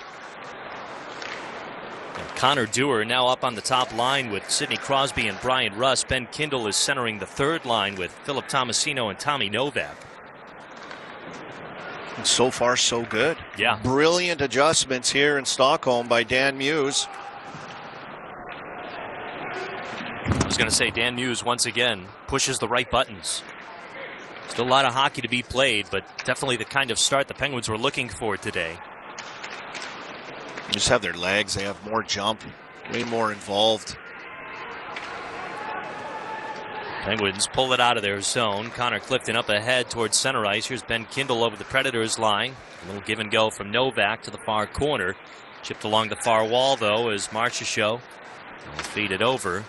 And Connor Dewar now up on the top line with Sidney Crosby and Brian Russ. Ben Kindle is centering the third line with Philip Tomasino and Tommy Novak. And so far, so good. Yeah. Brilliant adjustments here in Stockholm by Dan Muse. I was going to say, Dan Muse once again pushes the right buttons. Still a lot of hockey to be played, but definitely the kind of start the Penguins were looking for today. They just have their legs. They have more jump, way more involved. Penguins pull it out of their zone. Connor Clifton up ahead towards center ice. Here's Ben Kindle over the Predators line. A little give and go from Novak to the far corner. Chipped along the far wall, though, as Marchessault will feed it over.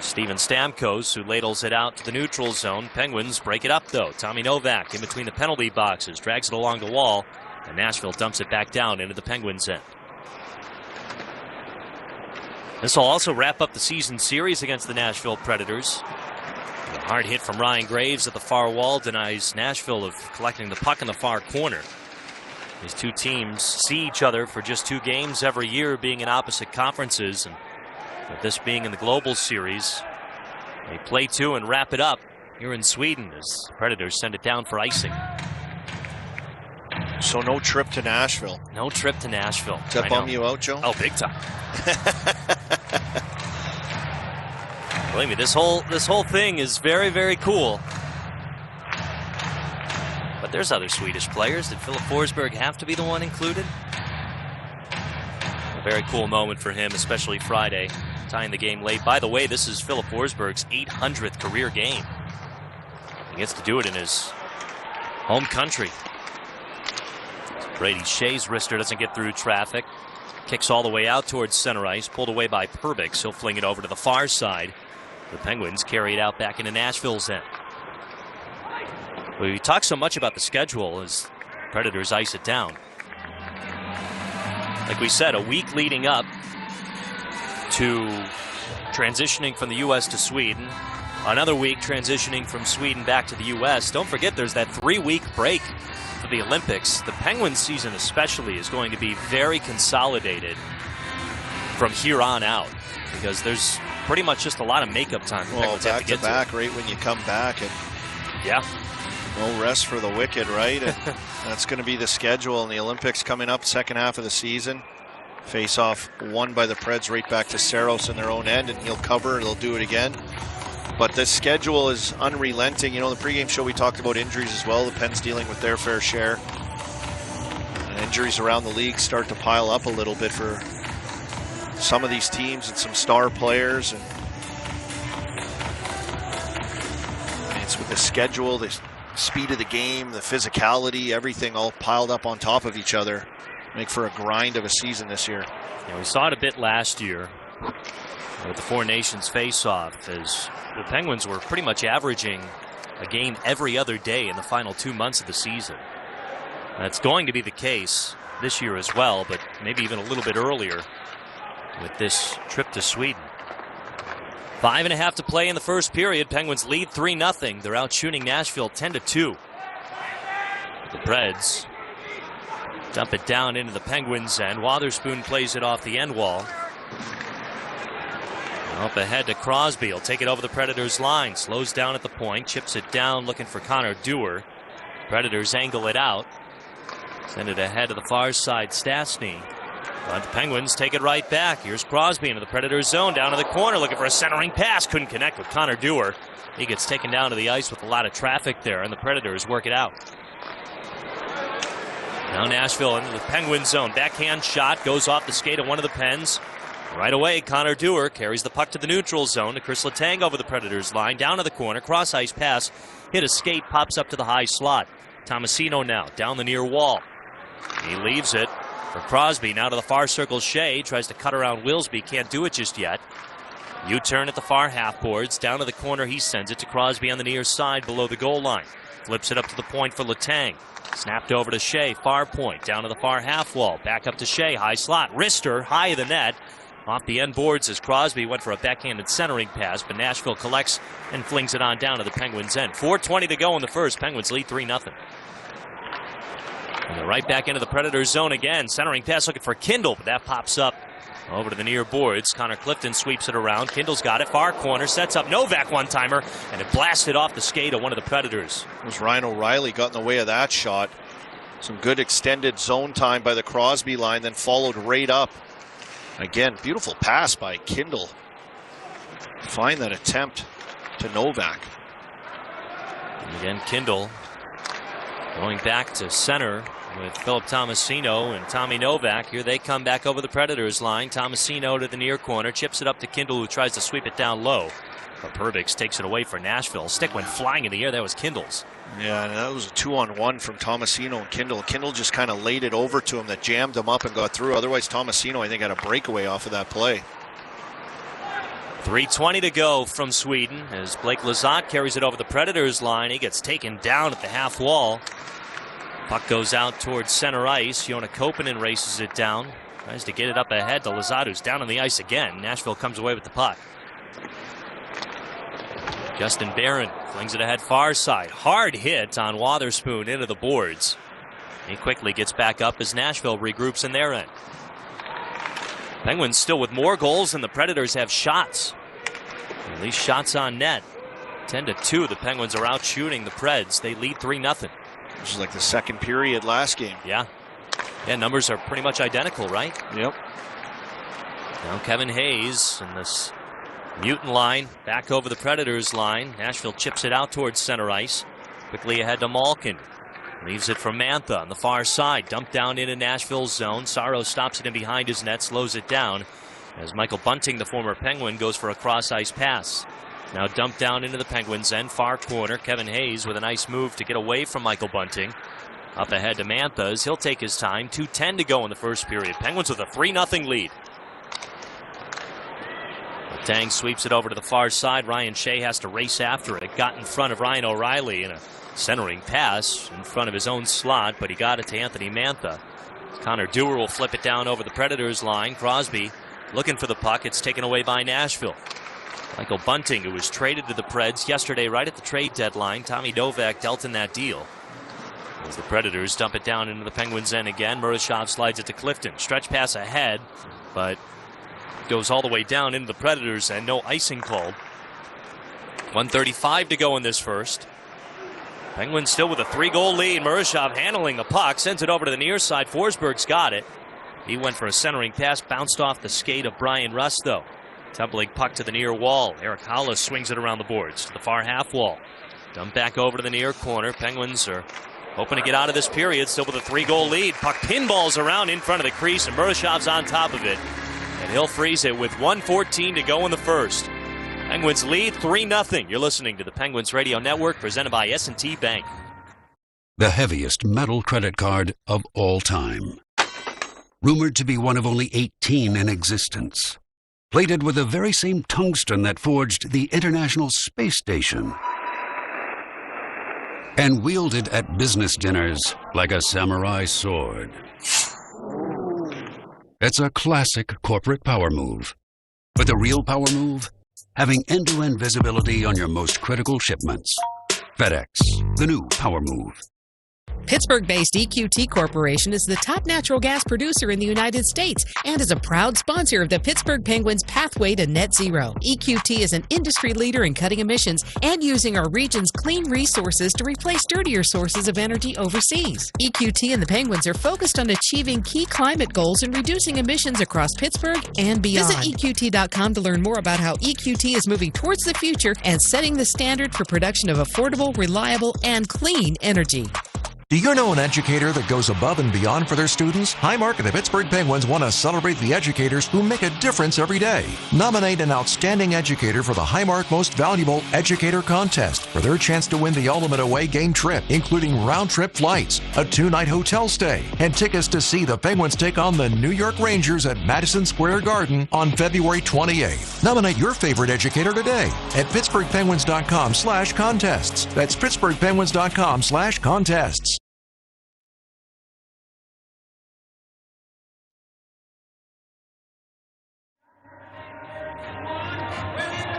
Steven Stamkos, who ladles it out to the neutral zone. Penguins break it up, though. Tommy Novak in between the penalty boxes, drags it along the wall, and Nashville dumps it back down into the Penguins' end. This will also wrap up the season series against the Nashville Predators. A hard hit from Ryan Graves at the far wall denies Nashville of collecting the puck in the far corner. These two teams see each other for just 2 games every year, being in opposite conferences, and with this being in the Global Series, they play 2 and wrap it up here in Sweden as the Predators send it down for icing. So no trip to Nashville. No trip to Nashville. Does that bum you out, Joe? Oh, big time. Believe me, this whole thing is very, very cool. But there's other Swedish players. Did Philip Forsberg have to be the one included? A very cool moment for him, especially Friday, tying the game late. By the way, this is Philip Forsberg's 800th career game. He gets to do it in his home country. Brady Shea's wrister doesn't get through traffic. Kicks all the way out towards center ice, pulled away by Perbix. He'll fling it over to the far side. The Penguins carry it out back into Nashville's end. We talk so much about the schedule as Predators ice it down. Like we said, a week leading up to transitioning from the U.S. to Sweden. Another week transitioning from Sweden back to the U.S. Don't forget there's that 3-week break for the Olympics. The Penguins season especially is going to be very consolidated from here on out, because there's pretty much just a lot of makeup time. Well, back to back, right when you come back, and yeah, no rest for the wicked, right? And that's going to be the schedule. And the Olympics coming up, second half of the season. Face-off won by the Preds right back to Saros in their own end, and he'll cover. They'll do it again. But the schedule is unrelenting. You know, the pregame show we talked about injuries as well. The Pens dealing with their fair share. And injuries around the league start to pile up a little bit for some of these teams and some star players. And it's with the schedule, the speed of the game, the physicality, everything all piled up on top of each other. Make for a grind of a season this year. Yeah, we saw it a bit last year with the Four Nations face-off, as the Penguins were pretty much averaging a game every other day in the final 2 months of the season. That's going to be the case this year as well, but maybe even a little bit earlier with this trip to Sweden. 5.5 to play in the first period. Penguins lead 3-0. They're out shooting Nashville 10-2. The Preds dump it down into the Penguins, and Wotherspoon plays it off the end wall. Up ahead to Crosby. He'll take it over the Predators' line. Slows down at the point. Chips it down looking for Connor Dewar. Predators angle it out. Send it ahead to the far side, Stastny. But the Penguins take it right back. Here's Crosby into the Predators' zone. Down to the corner looking for a centering pass. Couldn't connect with Connor Dewar. He gets taken down to the ice with a lot of traffic there, and the Predators work it out. Now Nashville into the Penguin zone. Backhand shot goes off the skate of one of the Pens. Right away, Connor Dewar carries the puck to the neutral zone to Chris Letang over the Predators' line. Down to the corner, cross-ice pass. Hit a skate, pops up to the high slot. Tomasino now down the near wall. He leaves it for Crosby. Now to the far circle, Shea tries to cut around Wilsby. Can't do it just yet. U-turn at the far half boards. Down to the corner, he sends it to Crosby on the near side below the goal line. Flips it up to the point for Letang. Snapped over to Shea, far point, down to the far half wall. Back up to Shea, high slot. Wrister, high of the net. Off the end boards as Crosby went for a backhanded centering pass, but Nashville collects and flings it on down to the Penguins' end. 4:20 to go in the first. Penguins lead 3-0. And they're right back into the Predators' zone again. Centering pass looking for Kindle, but that pops up over to the near boards. Connor Clifton sweeps it around. Kindle's got it. Far corner. Sets up Novak one-timer. And it blasted off the skate of one of the Predators. It was Ryan O'Reilly got in the way of that shot. Some good extended zone time by the Crosby line, then followed right up. Again, beautiful pass by Kindle. Find that attempt to Novak. And again, Kindle going back to center with Philip Tomasino and Tommy Novak. Here they come back over the Predators' line. Tomasino to the near corner. Chips it up to Kindle, who tries to sweep it down low. But Perbix takes it away for Nashville. Stick went flying in the air. That was Kindle's. Yeah, and that was a 2-on-1 from Tomasino and Kindle. Kindle just kind of laid it over to him, that jammed him up and got through. Otherwise, Tomasino, I think, had a breakaway off of that play. 3:20 to go from Sweden as Blake Lizotte carries it over the Predators' line. He gets taken down at the half wall. Puck goes out towards center ice. Joona Koppanen races it down. Tries to get it up ahead to Lizotte, who's down on the ice again. Nashville comes away with the puck. Justin Barron flings it ahead far side. Hard hit on Wotherspoon into the boards. He quickly gets back up as Nashville regroups in their end. Penguins still with more goals than the Predators have shots. At least shots on net. 10-2. The Penguins are out shooting the Preds. They lead 3-0. This is like the second period last game. Yeah. Yeah, numbers are pretty much identical, right? Yep. Now Kevin Hayes in this mutant line back over the Predators' line. Nashville chips it out towards center ice. Quickly ahead to Malkin. Leaves it for Mantha on the far side. Dumped down into Nashville's zone. Saros stops it in behind his net, slows it down. As Michael Bunting, the former Penguin, goes for a cross-ice pass. Now dumped down into the Penguins' end, far corner. Kevin Hayes with a nice move to get away from Michael Bunting. Up ahead to Mantha as he'll take his time. 2:10 to go in the first period. Penguins with a 3-0 lead. Tang sweeps it over to the far side. Ryan Shea has to race after it. It got in front of Ryan O'Reilly in a centering pass in front of his own slot, but he got it to Anthony Mantha. Connor Dewar will flip it down over the Predators' line. Crosby looking for the puck. It's taken away by Nashville. Michael Bunting, who was traded to the Preds yesterday right at the trade deadline. Tommy Novak dealt in that deal. As the Predators dump it down into the Penguins' end again, Murashov slides it to Clifton. Stretch pass ahead, but goes all the way down into the Predators, and no icing called. 1:35 to go in this first. Penguins still with a 3-goal lead. Murashov handling the puck, sends it over to the near side. Forsberg's got it. He went for a centering pass, bounced off the skate of Brian Rust, though. Tumbling puck to the near wall. Eric Hollis swings it around the boards to the far half wall. Dumped back over to the near corner. Penguins are hoping to get out of this period, still with a 3-goal lead. Puck pinballs around in front of the crease, and Murashov's on top of it. And he'll freeze it with 1:14 to go in the first. Penguins lead 3-0. You're listening to the Penguins Radio Network, presented by S&T Bank. The heaviest metal credit card of all time. Rumored to be one of only 18 in existence. Plated with the very same tungsten that forged the International Space Station. And wielded at business dinners like a samurai sword. It's a classic corporate power move. But the real power move? Having end-to-end visibility on your most critical shipments. FedEx, the new power move. Pittsburgh-based EQT Corporation is the top natural gas producer in the United States and is a proud sponsor of the Pittsburgh Penguins' pathway to net zero. EQT is an industry leader in cutting emissions and using our region's clean resources to replace dirtier sources of energy overseas. EQT and the Penguins are focused on achieving key climate goals and reducing emissions across Pittsburgh and beyond. Visit EQT.com to learn more about how EQT is moving towards the future and setting the standard for production of affordable, reliable, and clean energy. Do you know an educator that goes above and beyond for their students? Highmark and the Pittsburgh Penguins want to celebrate the educators who make a difference every day. Nominate an outstanding educator for the Highmark Most Valuable Educator Contest for their chance to win the ultimate away game trip, including round-trip flights, a 2-night hotel stay, and tickets to see the Penguins take on the New York Rangers at Madison Square Garden on February 28th. Nominate your favorite educator today at PittsburghPenguins.com/contests. That's PittsburghPenguins.com/contests.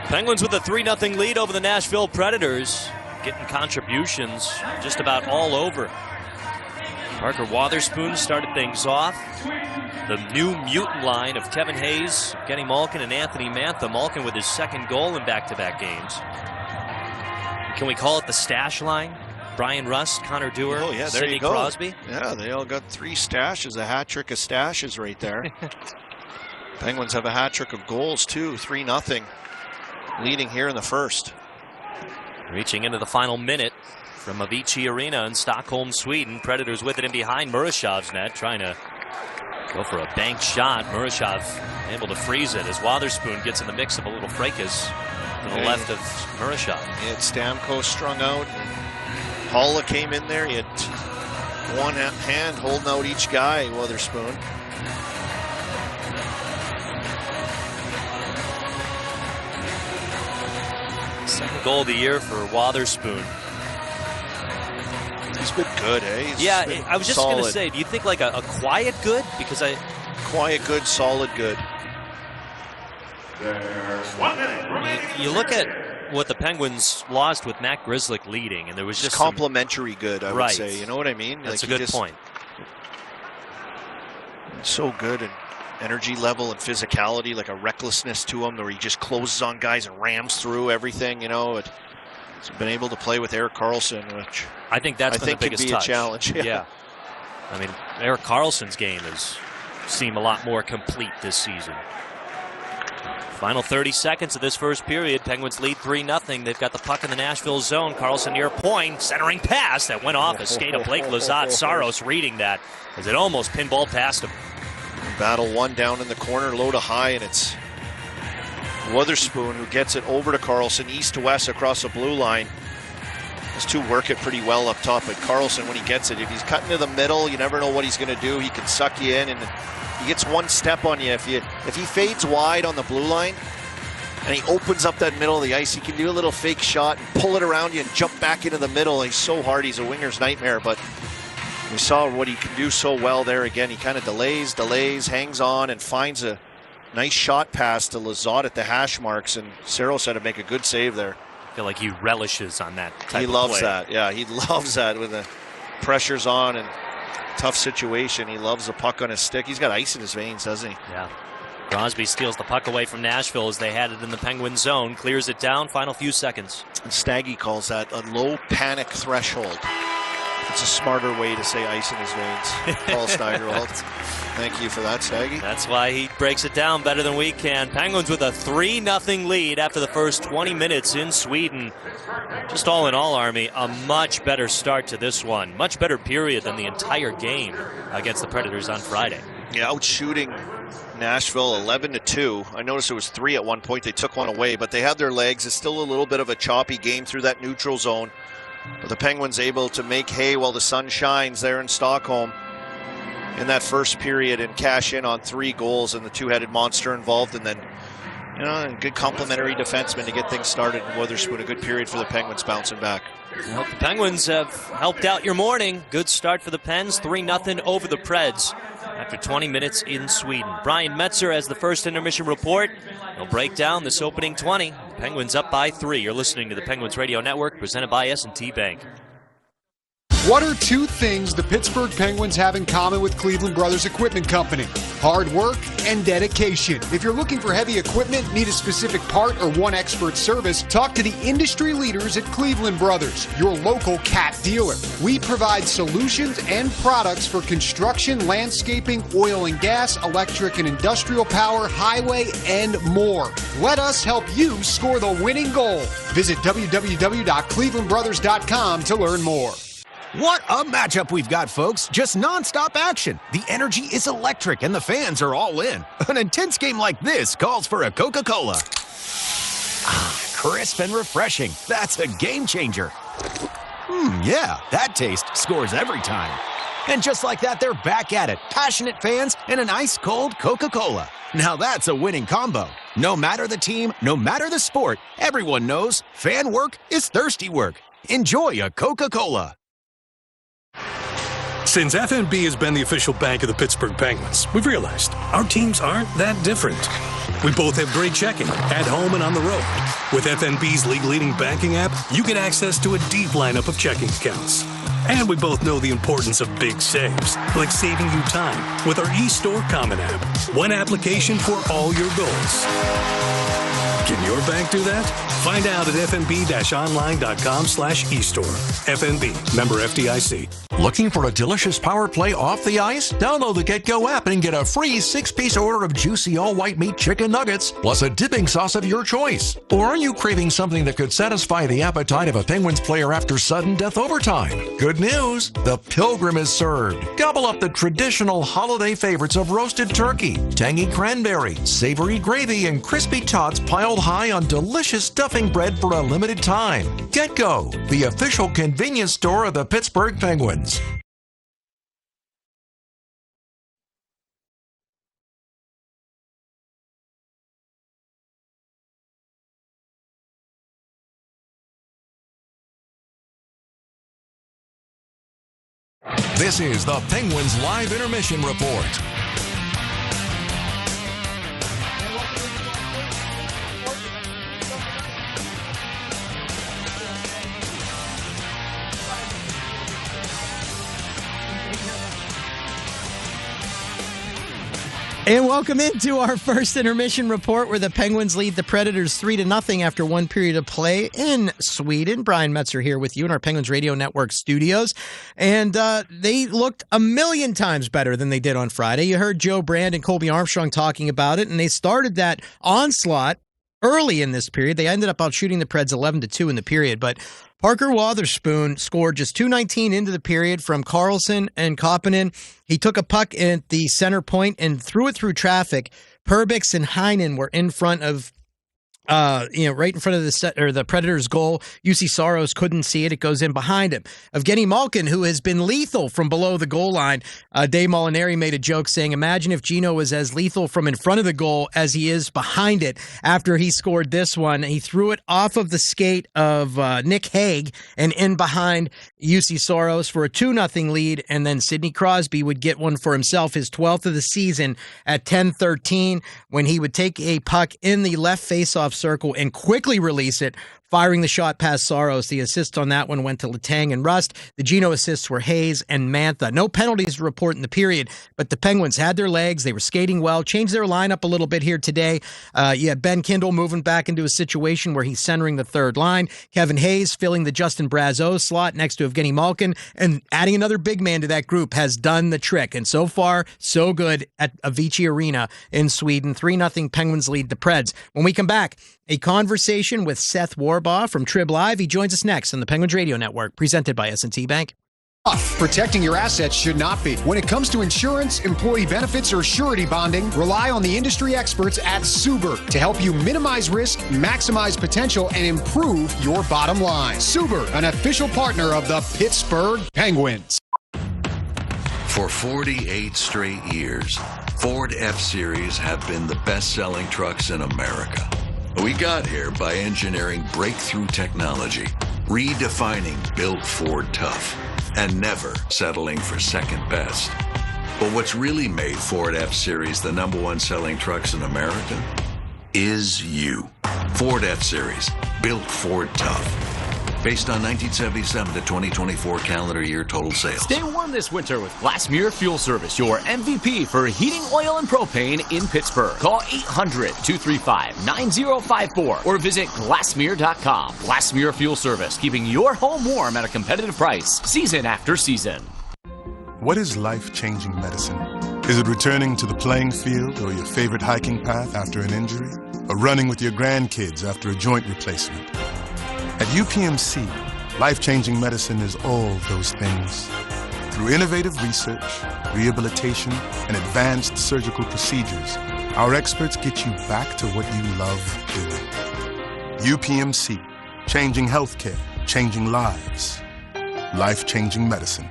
Penguins with a 3-0 lead over the Nashville Predators, getting contributions just about all over. Parker Wotherspoon started things off. The new mutant line of Kevin Hayes, Kenny Malkin, and Anthony Mantha. Malkin with his second goal in back-to-back games. Can we call it the stash line? Brian Rust, Connor Dewar, oh, yeah, there Sidney you go. Crosby. Yeah, they all got 3 stashes, a hat trick of stashes right there. Penguins have a hat trick of goals too, 3-0. Leading here in the first. Reaching into the final minute from Avicii Arena in Stockholm, Sweden. Predators with it in behind Murashov's net, trying to go for a bank shot. Murashov able to freeze it as Wotherspoon gets in the mix of a little fracas to the left of Murashov. He had Stamkos strung out. Haula came in there. He had one hand holding out each guy, Wotherspoon. Second goal of the year for Wotherspoon. He's been good, eh? Yeah, I was just going to say, do you think like a quiet good? Because quiet good, solid good. You look at what the Penguins lost with Matt Grzelcyk leading, and there was just complimentary good, I would say. You know what I mean? That's like a good point. So good and energy level and physicality, like a recklessness to him, where he just closes on guys and rams through everything. You know, he's been able to play with Erik Karlsson, which I think that's been the biggest could be touch. A challenge. Yeah. I mean, Erik Karlsson's game has seemed a lot more complete this season. Final 30 seconds of this first period. Penguins lead 3-0. They've got the puck in the Nashville zone. Karlsson near point, centering pass that went off a skate of Blake Lizotte. Saros reading that as it almost pinballed past him. Battle one down in the corner, low to high, and it's Wotherspoon who gets it over to Karlsson, east to west across the blue line. Those two work it pretty well up top, but Karlsson, when he gets it, if he's cutting to the middle, you never know what he's going to do. He can suck you in, and he gets one step on you. If he fades wide on the blue line and he opens up that middle of the ice, he can do a little fake shot and pull it around you and jump back into the middle. He's so hard, he's a winger's nightmare, but we saw what he can do so well there. Again, he kind of delays, hangs on, and finds a nice shot pass to Lizotte at the hash marks, and Saros had to make a good save there. I feel like he relishes on that type He of loves play. that. Yeah, he loves that when the pressure's on and tough situation. He loves the puck on his stick. He's got ice in his veins, doesn't he? Yeah. Crosby steals the puck away from Nashville as they had it in the Penguin zone. Clears it down. Final few seconds. And Staggy calls that a low panic threshold. It's a smarter way to say ice in his veins. Paul Steigerwald. Thank you for that, Staggy. That's why he breaks it down better than we can. Penguins with a 3-0 lead after the first 20 minutes in Sweden. Just all in all, Army, a much better start to this one. Much better period than the entire game against the Predators on Friday. Yeah, out shooting Nashville 11-2. I noticed it was 3 at one point. They took one away, but they had their legs. It's still a little bit of a choppy game through that neutral zone. But the Penguins able to make hay while the sun shines there in Stockholm in that first period and cash in on 3 goals and the two-headed monster involved. And then, you know, a good complimentary defenseman to get things started in Witherspoon. A good period for the Penguins bouncing back. Well, the Penguins have helped out your morning. Good start for the Pens, 3-0 over the Preds after 20 minutes in Sweden. Brian Metzer has the first intermission report. He'll break down this opening 20. Penguins up by 3. You're listening to the Penguins Radio Network, presented by S&T Bank. What are 2 things the Pittsburgh Penguins have in common with Cleveland Brothers Equipment Company? Hard work and dedication. If you're looking for heavy equipment, need a specific part, or want expert service, talk to the industry leaders at Cleveland Brothers, your local CAT dealer. We provide solutions and products for construction, landscaping, oil and gas, electric and industrial power, highway, and more. Let us help you score the winning goal. Visit www.clevelandbrothers.com to learn more. What a matchup we've got, folks. Just nonstop action. The energy is electric and the fans are all in. An intense game like this calls for a Coca-Cola. Crisp and refreshing. That's a game changer. Yeah, that taste scores every time. And just like that, they're back at it. Passionate fans and an ice-cold Coca-Cola. Now that's a winning combo. No matter the team, no matter the sport, everyone knows fan work is thirsty work. Enjoy a Coca-Cola. Since FNB has been the official bank of the Pittsburgh Penguins, we've realized our teams aren't that different. We both have great checking, at home and on the road. With FNB's league-leading banking app, you get access to a deep lineup of checking accounts. And we both know the importance of big saves, like saving you time with our eStore Common app. One application for all your goals. Can your bank do that? Find out at fnb-online.com/eStore. FNB, member FDIC. Looking for a delicious power play off the ice? Download the GetGo app and get a free 6-piece order of juicy all-white meat chicken nuggets, plus a dipping sauce of your choice. Or are you craving something that could satisfy the appetite of a Penguins player after sudden death overtime? Good news, the Pilgrim is served. Gobble up the traditional holiday favorites of roasted turkey, tangy cranberry, savory gravy, and crispy tots piled high on delicious stuffing bread for a limited time. GetGo, the official convenience store of the Pittsburgh Penguins. This is the Penguins Live Intermission Report. And welcome into our first intermission report where the Penguins lead the Predators 3-0 after one period of play in Sweden. Brian Metzer here with you in our Penguins Radio Network studios. And they looked a million times better than they did on Friday. You heard Joe Brand and Colby Armstrong talking about it, and they started that onslaught early in this period. They ended up outshooting the Preds 11-2 in the period, but Parker Wotherspoon scored just 2:19 into the period from Carlson and Kapanen. He took a puck at the center point and threw it through traffic. Perbix and Heinen were in front of right in front of the Predators' goal. UC Saros couldn't see it. It goes in behind him. Evgeny Malkin, who has been lethal from below the goal line. Dave Molinari made a joke saying, imagine if Gino was as lethal from in front of the goal as he is behind it. After he scored this one, he threw it off of the skate of Nick Hague and in behind UC Saros for a 2-0 lead, and then Sidney Crosby would get one for himself, his 12th of the season at 10:13, when he would take a puck in the left faceoff circle and quickly release it firing the shot past Saros. The assist on that one went to Letang and Rust. The Gino assists were Hayes and Mantha. No penalties to report in the period, but the Penguins had their legs. They were skating well, changed their lineup a little bit here today. You had Ben Kindle moving back into a situation where he's centering the third line. Kevin Hayes filling the Justin Brazeau slot next to Evgeny Malkin, and adding another big man to that group has done the trick. And so far, so good at Avicii Arena in Sweden. 3-0 Penguins lead the Preds. When we come back, a conversation with Seth Warbaugh from Trib Live. He joins us next on the Penguins Radio Network, presented by S&T Bank. Protecting your assets should not be. When it comes to insurance, employee benefits, or surety bonding, rely on the industry experts at PITTSBURGH to help you minimize risk, maximize potential, and improve your bottom line. PITTSBURGH, an official partner of the Pittsburgh Penguins. For 48 straight years, Ford F-Series have been the best-selling trucks in America. We got here by engineering breakthrough technology, redefining Built Ford Tough, and never settling for second best. But what's really made Ford F-Series the #1 selling trucks in America is you. Ford F-Series, Built Ford Tough. Based on 1977 to 2024 calendar year total sales. Stay warm this winter with Glassmere Fuel Service, your MVP for heating oil and propane in Pittsburgh. Call 800-235-9054 or visit glassmere.com. Glassmere Fuel Service, keeping your home warm at a competitive price, season after season. What is life-changing medicine? Is it returning to the playing field or your favorite hiking path after an injury? Or running with your grandkids after a joint replacement? At UPMC, life-changing medicine is all those things. Through innovative research, rehabilitation, and advanced surgical procedures, our experts get you back to what you love doing. UPMC, changing healthcare, changing lives. Life-changing medicine.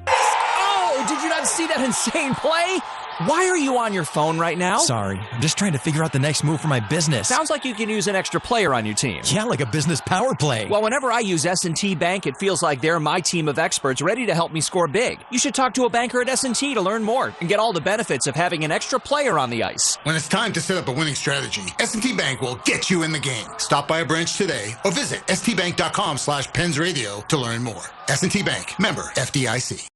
Oh, did you not see that insane play? Why are you on your phone right now? Sorry, I'm just trying to figure out the next move for my business. Sounds like you can use an extra player on your team. Yeah, like a business power play. Well, whenever I use S&T Bank, it feels like they're my team of experts ready to help me score big. You should talk to a banker at S&T to learn more and get all the benefits of having an extra player on the ice. When it's time to set up a winning strategy, S&T Bank will get you in the game. Stop by a branch today or visit stbank.com/PensRadio to learn more. S&T Bank, member FDIC.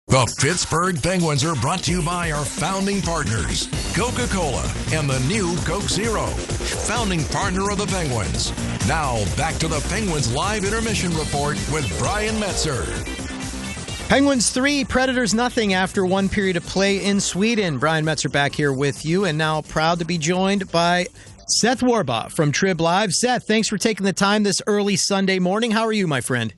The Pittsburgh Penguins are brought to you by our founding partners, Coca-Cola and the new Coke Zero, founding partner of the Penguins. Now, back to the Penguins Live Intermission Report with Brian Metzer. Penguins 3, Predators nothing after one period of play in Sweden. Brian Metzer back here with you, and now proud to be joined by Seth Warbaugh from Trib Live. Seth, thanks for taking the time this early Sunday morning. How are you, my friend?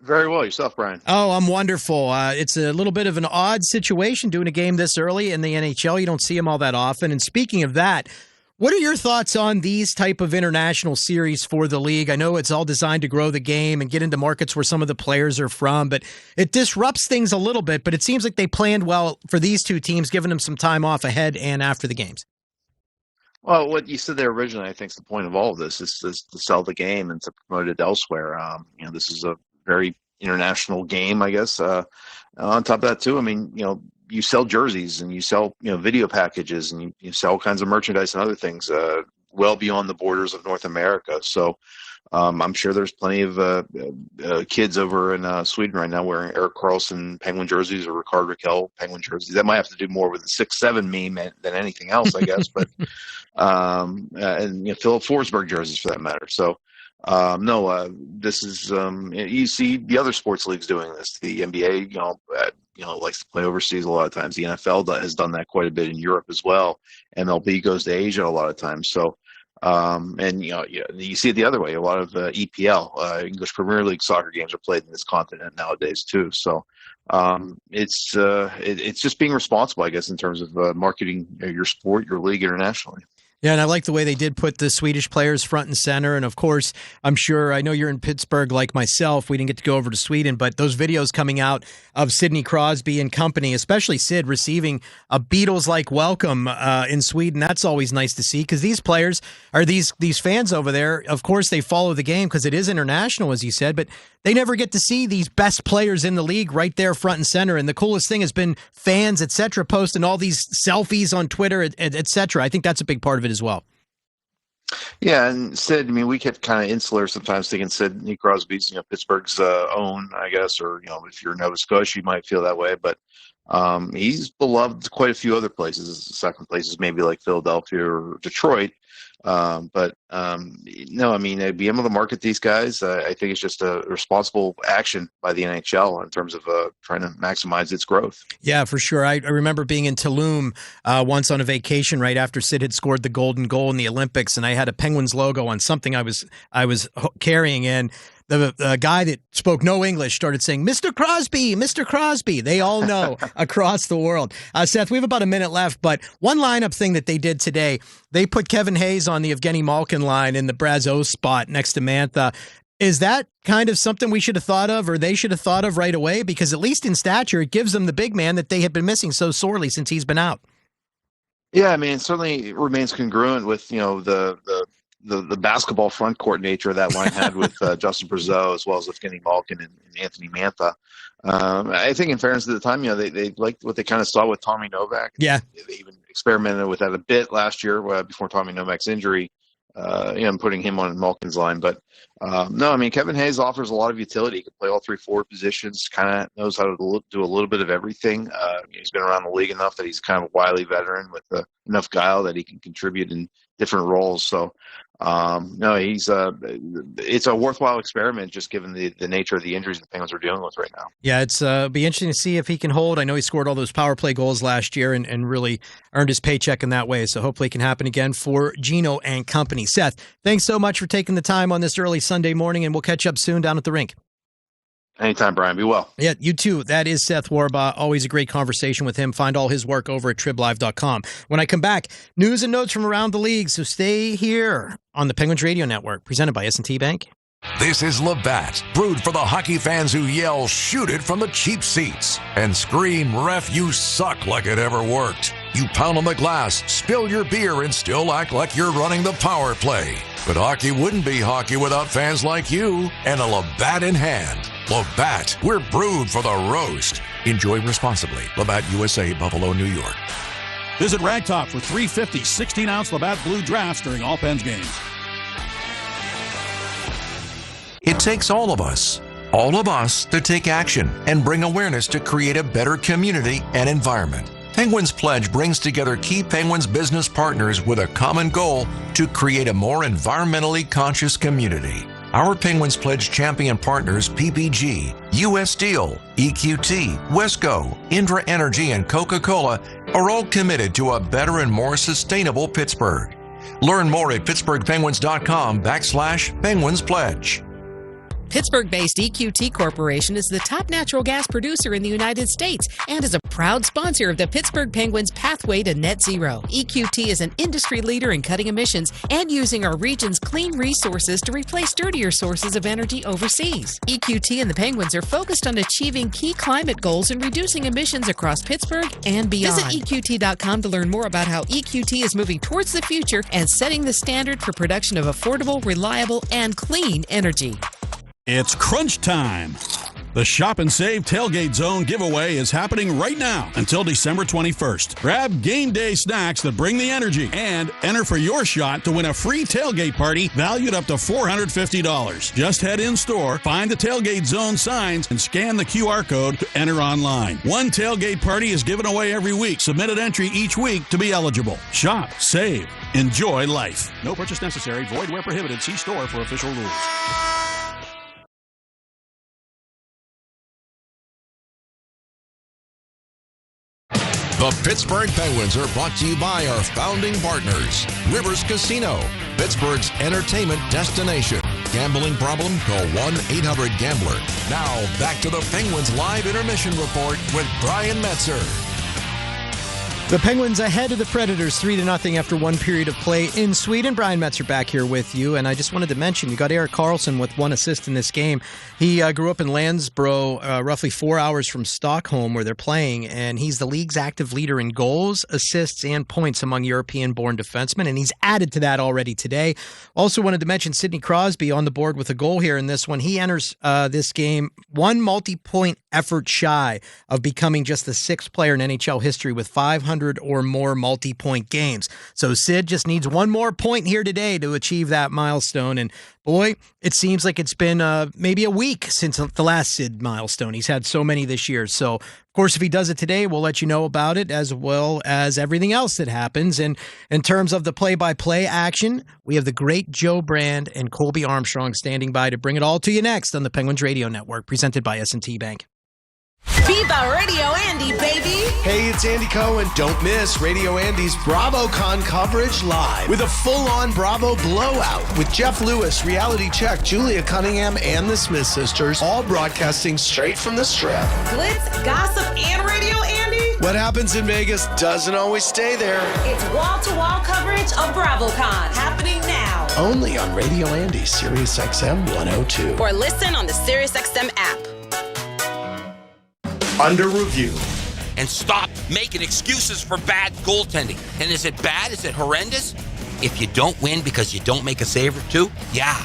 Very well. Yourself, Brian? Oh, I'm wonderful. It's a little bit of an odd situation doing a game this early in the NHL. You don't see them all that often. And speaking of that, what are your thoughts on these type of international series for the league? I know it's all designed to grow the game and get into markets where some of the players are from, but it disrupts things a little bit. But it seems like they planned well for these two teams, giving them some time off ahead and after the games. Well, what you said there originally, I think, is the point of all of this is to sell the game and to promote it elsewhere. This is a very international game, I guess. On top of that, too, I mean, you sell jerseys and you sell, video packages and you sell all kinds of merchandise and other things well beyond the borders of North America. So I'm sure there's plenty of kids over in Sweden right now wearing Erik Karlsson Penguin jerseys or Rickard Rakell Penguin jerseys. That might have to do more with the 6'7" meme than anything else, I guess. But and Philip Forsberg jerseys for that matter. So. This is you see the other sports leagues doing this. The NBA, likes to play overseas a lot of times. The NFL has done that quite a bit in Europe as well. MLB goes to Asia a lot of times. So, you see it the other way. A lot of EPL, English Premier League soccer games are played in this continent nowadays too. So, it's just being responsible, I guess, in terms of marketing your sport, your league internationally. Yeah, and I like the way they did put the Swedish players front and center. And, of course, I know you're in Pittsburgh like myself. We didn't get to go over to Sweden, but those videos coming out of Sidney Crosby and company, especially Sid, receiving a Beatles-like welcome in Sweden, that's always nice to see because these players are these fans over there. Of course, they follow the game because it is international, as you said, but they never get to see these best players in the league right there front and center. And the coolest thing has been fans, et cetera, posting all these selfies on Twitter, et cetera. I think that's a big part of it as well. Yeah, and Sid, I mean, we get kind of insular sometimes thinking Sidney Crosby's, Pittsburgh's own, I guess, or, if you're Nova Scotia, you might feel that way, but he's beloved quite a few other places. Second places, maybe like Philadelphia or Detroit. But no, I mean, being able to market these guys, I think it's just a responsible action by the NHL in terms of trying to maximize its growth. Yeah, for sure. I remember being in Tulum once on a vacation right after Sid had scored the golden goal in the Olympics, and I had a Penguins logo on something I was carrying in. The guy that spoke no English started saying, Mr. Crosby, Mr. Crosby. They all know across the world. Seth, we have about a minute left, but one lineup thing that they did today, they put Kevin Hayes on the Evgeny Malkin line in the Brazeau spot next to Mantha. Is that kind of something we should have thought of or they should have thought of right away? Because at least in stature, it gives them the big man that they have been missing so sorely since he's been out. Yeah, I mean, it certainly remains congruent with, the basketball front court nature of that line had with Justin Brazeau as well as Evgeny Malkin and Anthony Mantha. I think in fairness to the time, they liked what they kind of saw with Tommy Novak. Yeah. They even experimented with that a bit last year before Tommy Novak's injury, putting him on Malkin's line. But no, I mean, Kevin Hayes offers a lot of utility. He can play all 3 forward positions, kind of knows how to do a little bit of everything. He's been around the league enough that he's kind of a wily veteran with enough guile that he can contribute in different roles. So, no, it's a worthwhile experiment just given the nature of the injuries the Penguins are dealing with right now. Yeah, it's be interesting to see if he can hold. I know he scored all those power play goals last year and really earned his paycheck in that way. So hopefully it can happen again for Gino and company. Seth, thanks so much for taking the time on this early Sunday morning, and we'll catch up soon down at the rink. Anytime, Brian. Be well. Yeah, you too. That is Seth Warbaugh. Always a great conversation with him. Find all his work over at triblive.com. When I come back, news and notes from around the league. So stay here on the Penguins Radio Network, presented by S&T Bank. This is Labatt, brewed for the hockey fans who yell, shoot it from the cheap seats, and scream, ref, you suck, like it ever worked. You pound on the glass, spill your beer, and still act like you're running the power play. But hockey wouldn't be hockey without fans like you and a Labatt in hand. Labatt, we're brewed for the roast. Enjoy responsibly. Labatt USA, Buffalo, New York. Visit Ragtop for $3.50 16-ounce Labatt Blue drafts during all Pens games. It takes all of us to take action and bring awareness to create a better community and environment. Penguins Pledge brings together key Penguins business partners with a common goal to create a more environmentally conscious community. Our Penguins Pledge champion partners PPG, US Steel, EQT, Wesco, Indra Energy, and Coca-Cola are all committed to a better and more sustainable Pittsburgh. Learn more at pittsburghpenguins.com/Penguins Pledge. Pittsburgh-based EQT Corporation is the top natural gas producer in the United States and is a proud sponsor of the Pittsburgh Penguins' pathway to net zero. EQT is an industry leader in cutting emissions and using our region's clean resources to replace dirtier sources of energy overseas. EQT and the Penguins are focused on achieving key climate goals and reducing emissions across Pittsburgh and beyond. Visit EQT.com to learn more about how EQT is moving towards the future and setting the standard for production of affordable, reliable, and clean energy. It's crunch time. The Shop and Save Tailgate Zone giveaway is happening right now until December 21st. Grab game day snacks that bring the energy and enter for your shot to win a free tailgate party valued up to $450. Just head in store, find the Tailgate Zone signs, and scan the QR code to enter online. One tailgate party is given away every week. Submit an entry each week to be eligible. Shop, save, enjoy life. No purchase necessary. Void where prohibited. See store for official rules. The Pittsburgh Penguins are brought to you by our founding partners, Rivers Casino, Pittsburgh's entertainment destination. Gambling problem? Call 1-800-GAMBLER. Now, back to the Penguins Live Intermission Report with Brian Metzer. The Penguins ahead of the Predators 3-0 after one period of play in Sweden. Brian Metzer back here with you, and I just wanted to mention you got Erik Karlsson with 1 assist in this game. He grew up in Landsbro, roughly 4 hours from Stockholm where they're playing, and he's the league's active leader in goals, assists, and points among European-born defensemen, and he's added to that already today. Also wanted to mention Sidney Crosby on the board with a goal here in this one. He enters this game one multi-point effort shy of becoming just the 6th player in NHL history with 500 or more multi-point games. So Sid just needs one more point here today to achieve that milestone. And boy, it seems like it's been maybe a week since the last Sid milestone. He's had so many this year. So, of course, if he does it today, we'll let you know about it as well as everything else that happens. And in terms of the play-by-play action, we have the great Joe Brand and Colby Armstrong standing by to bring it all to you next on the Penguins Radio Network, presented by S&T Bank. Viva Radio Andy, baby! Hey, it's Andy Cohen. Don't miss Radio Andy's BravoCon coverage live with a full-on Bravo blowout with Jeff Lewis, Reality Check, Julia Cunningham, and the Smith Sisters, all broadcasting straight from the Strip. Glitz, gossip, and Radio Andy? What happens in Vegas doesn't always stay there. It's wall-to-wall coverage of BravoCon happening now. Only on Radio Andy, Sirius XM 102. Or listen on the Sirius XM app. Under review. And stop making excuses for bad goaltending. And is it bad? Is it horrendous? If you don't win because you don't make a save or two, yeah.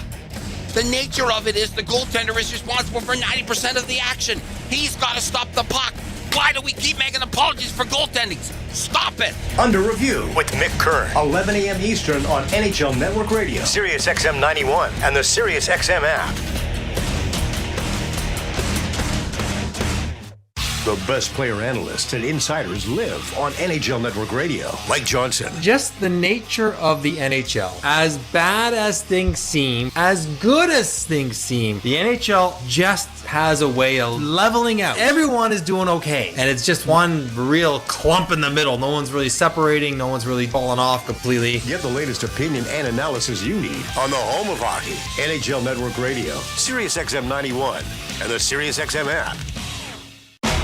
The nature of it is the goaltender is responsible for 90% of the action. He's got to stop the puck. Why do we keep making apologies for goaltending? Stop it. Under review with Mick Kern, 11 a.m. Eastern on NHL Network Radio, Sirius XM 91, and the Sirius XM app. The best player analysts and insiders live on NHL Network Radio. Mike Johnson. Just the nature of the NHL. As bad as things seem, as good as things seem, the NHL just has a way of leveling out. Everyone is doing okay. And it's just one real clump in the middle. No one's really separating. No one's really falling off completely. Get the latest opinion and analysis you need on the home of hockey. NHL Network Radio, Sirius XM 91, and the Sirius XM app.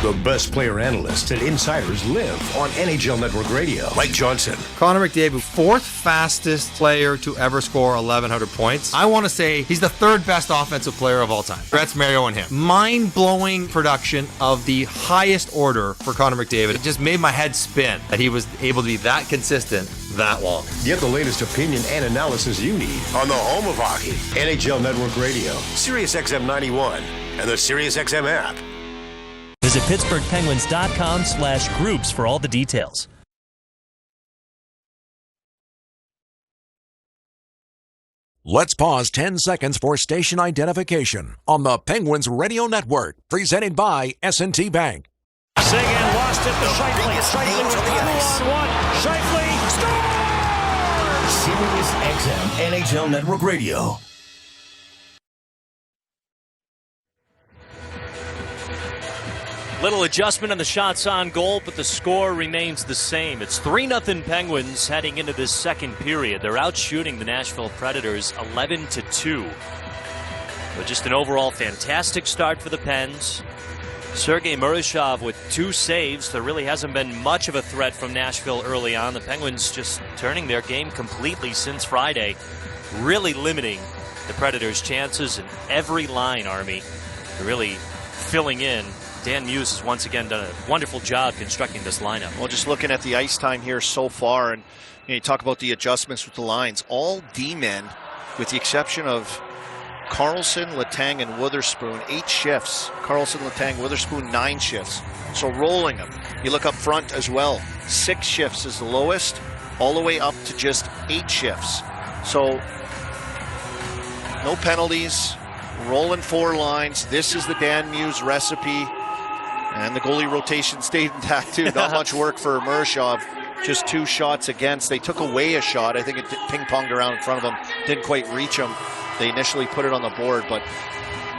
The best player analysts and insiders live on NHL Network Radio. Mike Johnson. Connor McDavid, 4th fastest player to ever score 1,100 points. I want to say he's the 3rd best offensive player of all time. That's Mario and him. Mind-blowing production of the highest order for Connor McDavid. It just made my head spin that he was able to be that consistent that long. Get the latest opinion and analysis you need on the home of hockey. NHL Network Radio, Sirius XM 91, and the Sirius XM app. Visit PittsburghPenguins.com/groups for all the details. Let's pause 10 seconds for station identification on the Penguins Radio Network, presented by S&T Bank. Seguin lost it to Scheifele. Scheifele with the ice. Scheifele scores! Sirius XM NHL Network Radio. Little adjustment on the shots on goal, but the score remains the same. It's 3-0 Penguins heading into this second period. They're out shooting the Nashville Predators 11-2. But just an overall fantastic start for the Pens. Sergei Murashov with 2 saves. There really hasn't been much of a threat from Nashville early on. The Penguins just turning their game completely since Friday, really limiting the Predators' chances in every line, Army. They're really filling in. Dan Muse has once again done a wonderful job constructing this lineup. Well, just looking at the ice time here so far, and you talk about the adjustments with the lines, all D-men, with the exception of Karlsson, Letang, and Witherspoon, 8 shifts. Karlsson, Letang, Witherspoon, 9 shifts. So rolling them. You look up front as well. 6 shifts is the lowest, all the way up to just 8 shifts. So no penalties, rolling 4 lines. This is the Dan Muse recipe. And the goalie rotation stayed intact too. Not much work for Murashov. Just 2 shots against. They took away a shot. I think it ping-ponged around in front of him. Didn't quite reach him. They initially put it on the board, but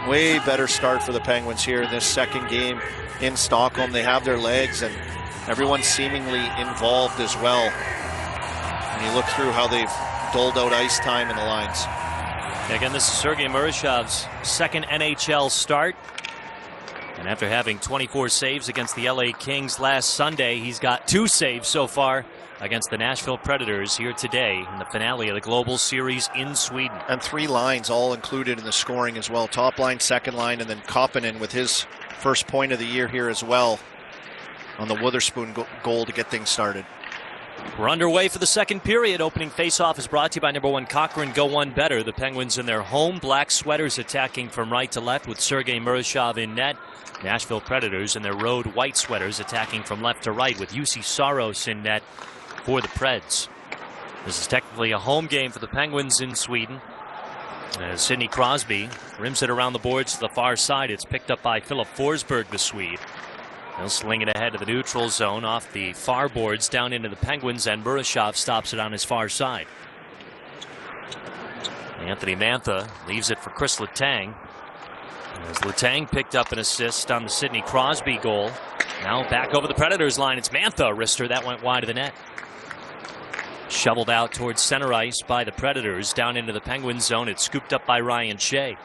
way better start for the Penguins here in this second game in Stockholm. They have their legs, and everyone's seemingly involved as well. And you look through how they've doled out ice time in the lines. Again, this is Sergei Murashov's second NHL start. And after having 24 saves against the LA Kings last Sunday, he's got 2 saves so far against the Nashville Predators here today in the finale of the Global Series in Sweden. And 3 lines all included in the scoring as well. Top line, second line, and then Koppinen with his first point of the year here as well on the Witherspoon goal to get things started. We're underway for the second period. Opening faceoff is brought to you by number 1 Cochrane. Go one better. The Penguins in their home black sweaters attacking from right to left with Sergei Murashov in net. Nashville Predators in their road white sweaters attacking from left to right with UC Saros in net for the Preds. This is technically a home game for the Penguins in Sweden. As Sidney Crosby rims it around the boards to the far side, it's picked up by Filip Forsberg, the Swede. He'll sling it ahead to the neutral zone off the far boards down into the Penguins, and Murashov stops it on his far side. Anthony Mantha leaves it for Chris Letang. As Letang picked up an assist on the Sidney Crosby goal. Now back over the Predators line. It's Mantha, wrister. That went wide of the net. Shoveled out towards center ice by the Predators. Down into the Penguins zone. It's scooped up by Ryan Shea.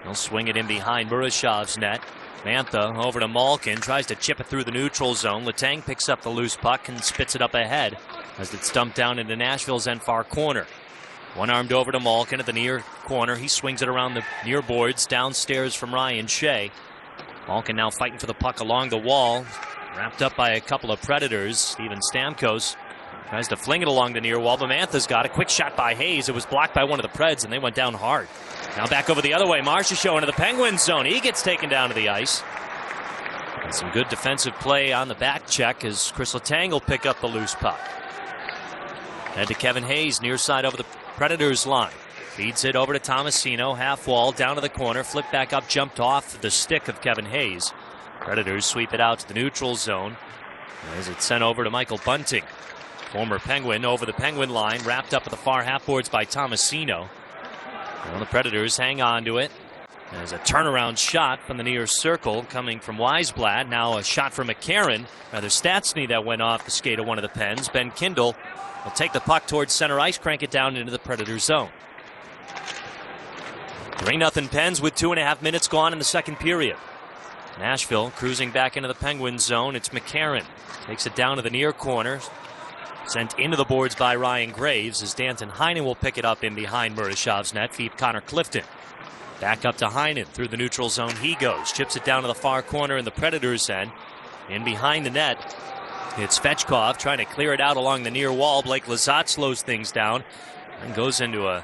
He'll swing it in behind Murashov's net. Mantha over to Malkin. Tries to chip it through the neutral zone. Letang picks up the loose puck and spits it up ahead as it's dumped down into Nashville's end far corner. One-armed over to Malkin at the near corner. He swings it around the near boards downstairs from Ryan Shea. Malkin now fighting for the puck along the wall. Wrapped up by a couple of Predators. Steven Stamkos tries to fling it along the near wall, but Mantha's got a quick shot by Hayes. It was blocked by one of the Preds, and they went down hard. Now back over the other way. Marchessault into the Penguins zone. He gets taken down to the ice. And some good defensive play on the back check as Chris Letang will pick up the loose puck. Head to Kevin Hayes, near side over the Predators line. Feeds it over to Tomasino, half wall, down to the corner, flipped back up, jumped off the stick of Kevin Hayes. Predators sweep it out to the neutral zone as it's sent over to Michael Bunting. Former Penguin over the Penguin line, wrapped up at the far half boards by Tomasino. Well, the Predators hang on to it. There's a turnaround shot from the near circle coming from Weisblad. Now a shot from McCarron. Rather Stastny that went off the skate of one of the Pens. Ben Kindle will take the puck towards center ice, crank it down into the Predator zone. 3-0 Pens with 2.5 minutes gone in the second period. Nashville cruising back into the Penguin zone. It's McCarron. Takes it down to the near corner. Sent into the boards by Ryan Graves as Danton Heinen will pick it up in behind Murashov's net. Feed Connor Clifton. Back up to Heinen. Through the neutral zone he goes. Chips it down to the far corner in the Predators' end. In behind the net, it's Svechkov trying to clear it out along the near wall. Blake Lizotte slows things down and goes into a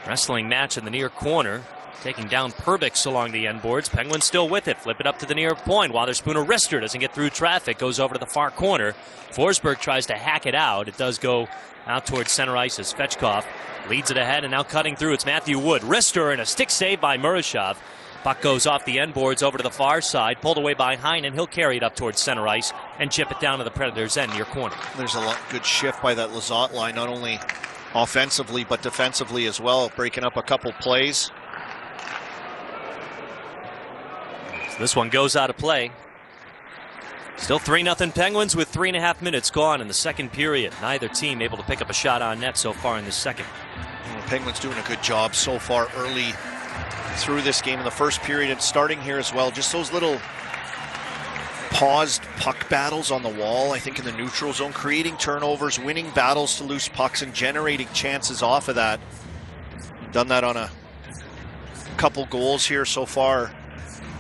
wrestling match in the near corner. Taking down Perbix along the end boards. Penguins still with it. Flip it up to the near point. Witherspoon wrister doesn't get through traffic. Goes over to the far corner. Forsberg tries to hack it out. It does go out towards center ice as Svechkov leads it ahead, and now cutting through it's Matthew Wood. Wrister and a stick save by Murashov. Puck goes off the end boards over to the far side. Pulled away by Heinen. He'll carry it up towards center ice and chip it down to the Predators' end near corner. There's a good shift by that Lizotte line, not only offensively but defensively as well, breaking up a couple plays. So this one goes out of play. Still 3-0 Penguins with 3.5 minutes gone in the second period. Neither team able to pick up a shot on net so far in the second. Well, the Penguins doing a good job so far early through this game in the first period and starting here as well. Just those little paused puck battles on the wall, I think in the neutral zone, creating turnovers, winning battles to loose pucks and generating chances off of that. Done that on a couple goals here so far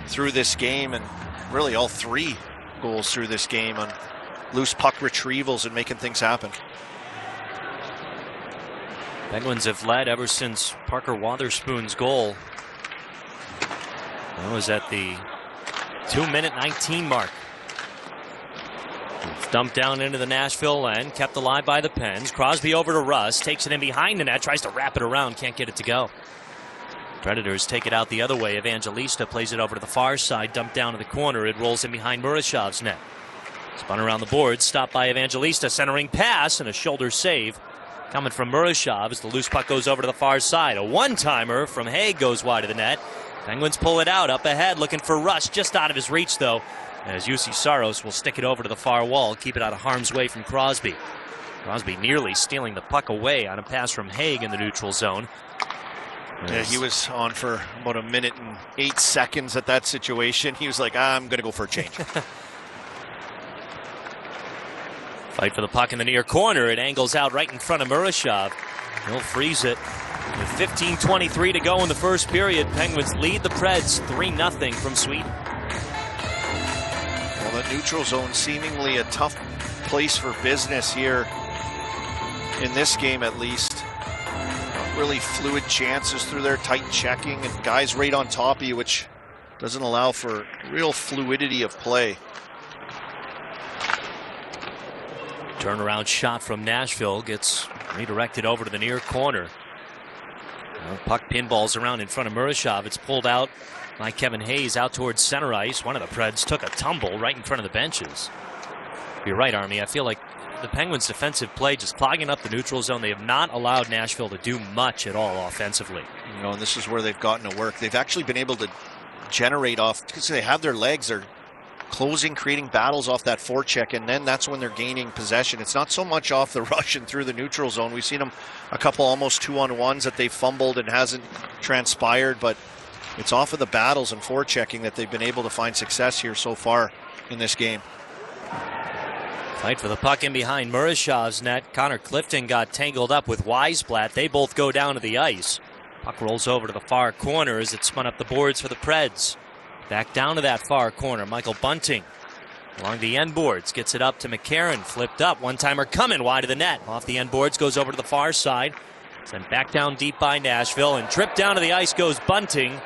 through this game, and really all 3 goals through this game on loose puck retrievals and making things happen. Penguins have led ever since Parker Wotherspoon's goal. That was at the 2-minute 19 mark. It's dumped down into the Nashville end, kept alive by the Pens. Crosby over to Russ, takes it in behind the net, tries to wrap it around, can't get it to go. Predators take it out the other way. Evangelista plays it over to the far side, dumped down to the corner. It rolls in behind Murashov's net. Spun around the boards, stopped by Evangelista, centering pass and a shoulder save coming from Murashov as the loose puck goes over to the far side. A one-timer from Haig goes wide of the net. Penguins pull it out, up ahead, looking for Russ, just out of his reach though, as UC Saros will stick it over to the far wall, keep it out of harm's way from Crosby. Crosby nearly stealing the puck away on a pass from Haig in the neutral zone. Yeah, he was on for about 1 minute and 8 seconds at that situation. He was like, I'm going to go for a change. Fight for the puck in the near corner. It angles out right in front of Murashov. He'll freeze it. With 15:23 to go in the first period, Penguins lead the Preds 3-0 from Sweden. Well, the neutral zone seemingly a tough place for business here in this game, at least. Not really fluid chances through their tight checking and guys right on top of you, which doesn't allow for real fluidity of play. Turnaround shot from Nashville gets redirected over to the near corner. Puck pinballs around in front of Murashov. It's pulled out by Kevin Hayes out towards center ice. One of the Preds took a tumble right in front of the benches. You're right, Army. I feel like the Penguins' defensive play just clogging up the neutral zone. They have not allowed Nashville to do much at all offensively. You know, and this is where they've gotten to work. They've actually been able to generate off, because they have their legs. They're closing, creating battles off that forecheck, and then that's when they're gaining possession. It's not so much off the rush and through the neutral zone. We've seen them a couple almost 2-on-1s that they fumbled and hasn't transpired, but it's off of the battles and forechecking that they've been able to find success here so far in this game. Fight for the puck in behind Murashov's net. Connor Clifton got tangled up with Weisblatt. They both go down to the ice. Puck rolls over to the far corner as it spun up the boards for the Preds. Back down to that far corner, Michael Bunting along the end boards, gets it up to McCarron, flipped up, one-timer coming wide of the net. Off the end boards, goes over to the far side, sent back down deep by Nashville, and tripped down to the ice goes Bunting. And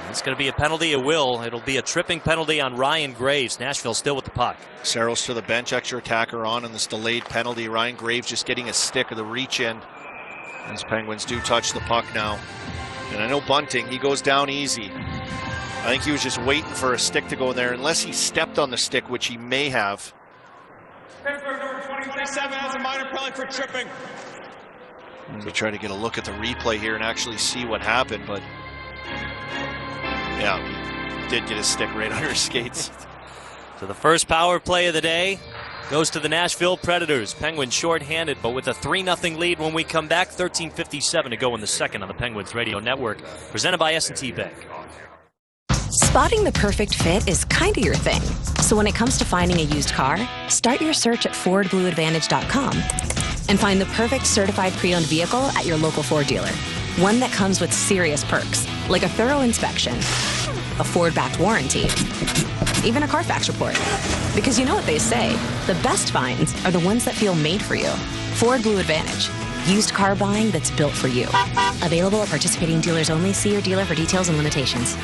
it's going to be a penalty, it will. It'll be a tripping penalty on Ryan Graves. Nashville still with the puck. Saros to the bench, extra attacker on this delayed penalty. Ryan Graves just getting a stick of the reach in. As Penguins do touch the puck now. And I know Bunting, he goes down easy. I think he was just waiting for a stick to go in there, unless he stepped on the stick, which he may have. Pittsburgh number 27 has a minor penalty for tripping. So try to get a look at the replay here and actually see what happened, but yeah, he did get his stick right under his skates. So the first power play of the day goes to the Nashville Predators. Penguins shorthanded, but with a 3-0 lead when we come back. 13:57 to go in the second on the Penguins Radio Network. Presented by S&T Bank. Spotting the perfect fit is kind of your thing. So when it comes to finding a used car, start your search at FordBlueAdvantage.com and find the perfect certified pre-owned vehicle at your local Ford dealer. One that comes with serious perks, like a thorough inspection, a Ford-backed warranty, even a Carfax report. Because you know what they say, the best finds are the ones that feel made for you. Ford Blue Advantage. Used car buying that's built for you. Available at participating dealers only. See your dealer for details and limitations.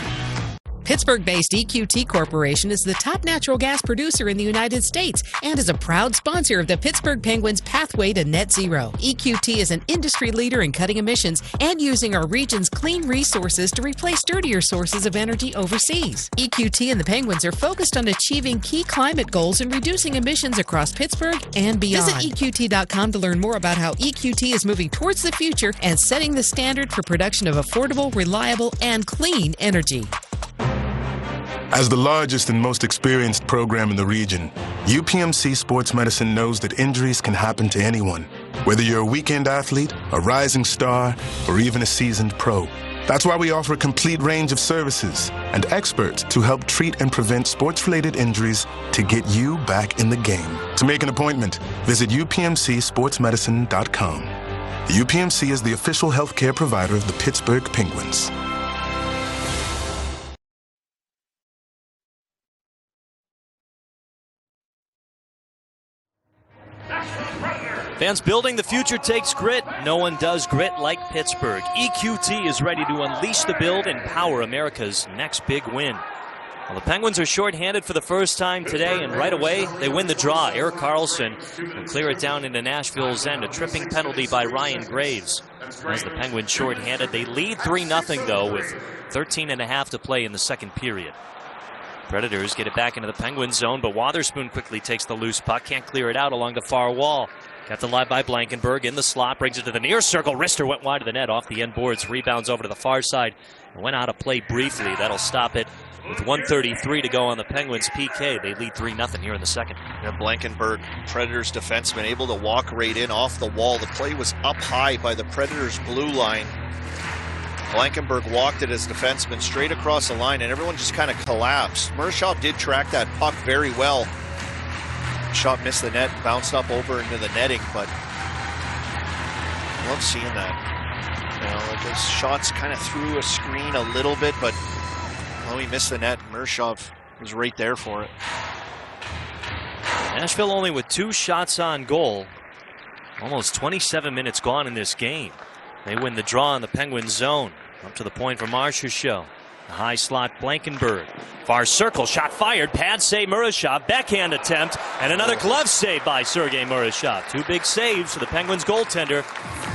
Pittsburgh-based EQT Corporation is the top natural gas producer in the United States and is a proud sponsor of the Pittsburgh Penguins' pathway to net zero. EQT is an industry leader in cutting emissions and using our region's clean resources to replace dirtier sources of energy overseas. EQT and the Penguins are focused on achieving key climate goals and reducing emissions across Pittsburgh and beyond. Visit EQT.com to learn more about how EQT is moving towards the future and setting the standard for production of affordable, reliable, and clean energy. As the largest and most experienced program in the region, UPMC Sports Medicine knows that injuries can happen to anyone, whether you're a weekend athlete, a rising star, or even a seasoned pro. That's why we offer a complete range of services and experts to help treat and prevent sports-related injuries to get you back in the game. To make an appointment, visit upmcsportsmedicine.com. The UPMC is the official healthcare provider of the Pittsburgh Penguins. Fans, building the future takes grit. No one does grit like Pittsburgh. EQT is ready to unleash the build and power America's next big win. Well, the Penguins are shorthanded for the first time today, and right away they win the draw. Erik Karlsson will clear it down into Nashville's end. A tripping penalty by Ryan Graves. As the Penguins shorthanded, they lead 3-0 though, with 13.5 to play in the second period. Predators get it back into the Penguins zone, but Wotherspoon quickly takes the loose puck, can't clear it out along the far wall. Got the live by Blankenberg in the slot, brings it to the near circle. Wrister went wide of the net off the end boards, rebounds over to the far side, and went out of play briefly. That'll stop it with 1:33 to go on the Penguins PK. They lead 3-0 here in the second. Yeah, Blankenberg, Predators defenseman, able to walk right in off the wall. The play was up high by the Predators blue line. Blankenberg walked it as defenseman straight across the line, and everyone just kind of collapsed. Murashov did track that puck very well. Shot missed the net, bounced up over into the netting, but I love seeing that. You know, like those shots kind of through a screen a little bit, but he missed the net. Murashov was right there for it. Nashville only with 2 shots on goal. Almost 27 minutes gone in this game. They win the draw in the Penguins zone. Up to the point for Marchessault. The high slot Blankenberg. Far circle, shot fired. Pad save Murashov. Backhand attempt. And another glove save by Sergei Murashov. 2 big saves for the Penguins goaltender.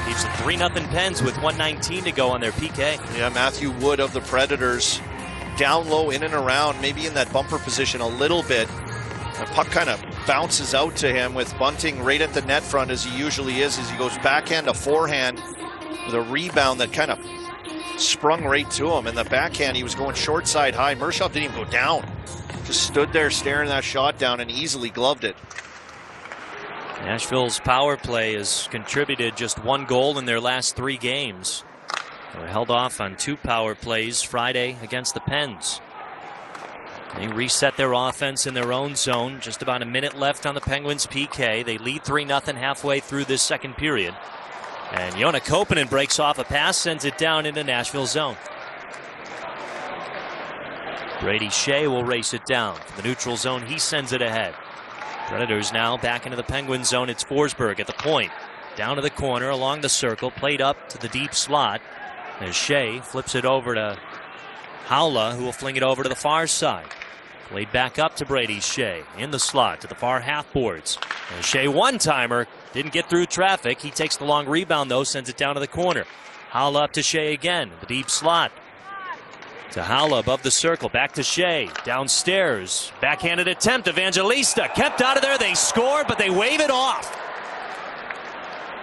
Keeps the 3-0 Pens with 1:19 to go on their PK. Yeah, Matthew Wood of the Predators. Down low, in and around, maybe in that bumper position a little bit. The puck kind of bounces out to him with Bunting right at the net front as he usually is, as he goes backhand to forehand with a rebound that kind of sprung right to him. And the backhand, he was going short side high. Murashov didn't even go down. Just stood there staring that shot down and easily gloved it. Nashville's power play has contributed just 1 goal in their last 3 games. They were held off on 2 power plays Friday against the Pens. They reset their offense in their own zone. Just about a minute left on the Penguins PK. They lead 3-0 halfway through this second period. And Joona Koppanen breaks off a pass, sends it down into Nashville zone. Brady Shea will race it down. From the neutral zone, he sends it ahead. Predators now back into the Penguin zone. It's Forsberg at the point. Down to the corner, along the circle, played up to the deep slot. As Shea flips it over to Haula, who will fling it over to the far side. Played back up to Brady Shea in the slot to the far half boards. And Shea one-timer, didn't get through traffic. He takes the long rebound though, sends it down to the corner. Haula up to Shea again, the deep slot. To Haula above the circle, back to Shea, downstairs. Backhanded attempt, Evangelista kept out of there. They score, but they wave it off.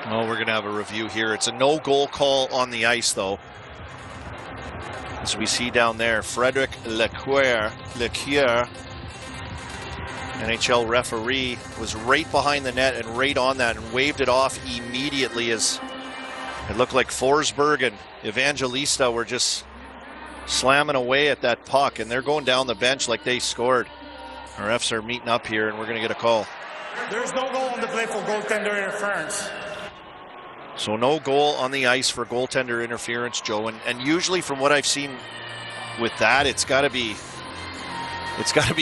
Oh, we're going to have a review here. It's a no-goal call on the ice, though. As we see down there, Frederic Leclerc, NHL referee, was right behind the net and right on that and waved it off immediately as it looked like Forsberg and Evangelista were just slamming away at that puck, and they're going down the bench like they scored. Our refs are meeting up here, and we're going to get a call. There's no goal on the play for goaltender interference. So no goal on the ice for goaltender interference, Joe. And usually from what I've seen with that, it's got to be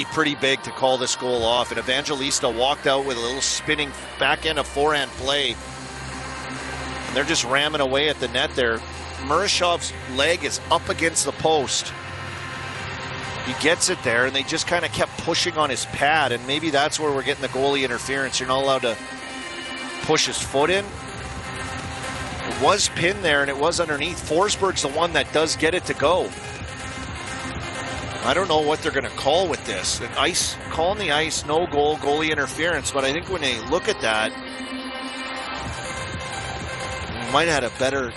pretty big to call this goal off. And Evangelista walked out with a little spinning backhand of forehand play. And they're just ramming away at the net there. Murashov's leg is up against the post. He gets it there, and they just kind of kept pushing on his pad. And maybe that's where we're getting the goalie interference. You're not allowed to push his foot in. It was pinned there, and it was underneath. Forsberg's the one that does get it to go. I don't know what they're going to call with this. An ice, calling the ice, no goal, goalie interference. But I think when they look at that, we might have had a better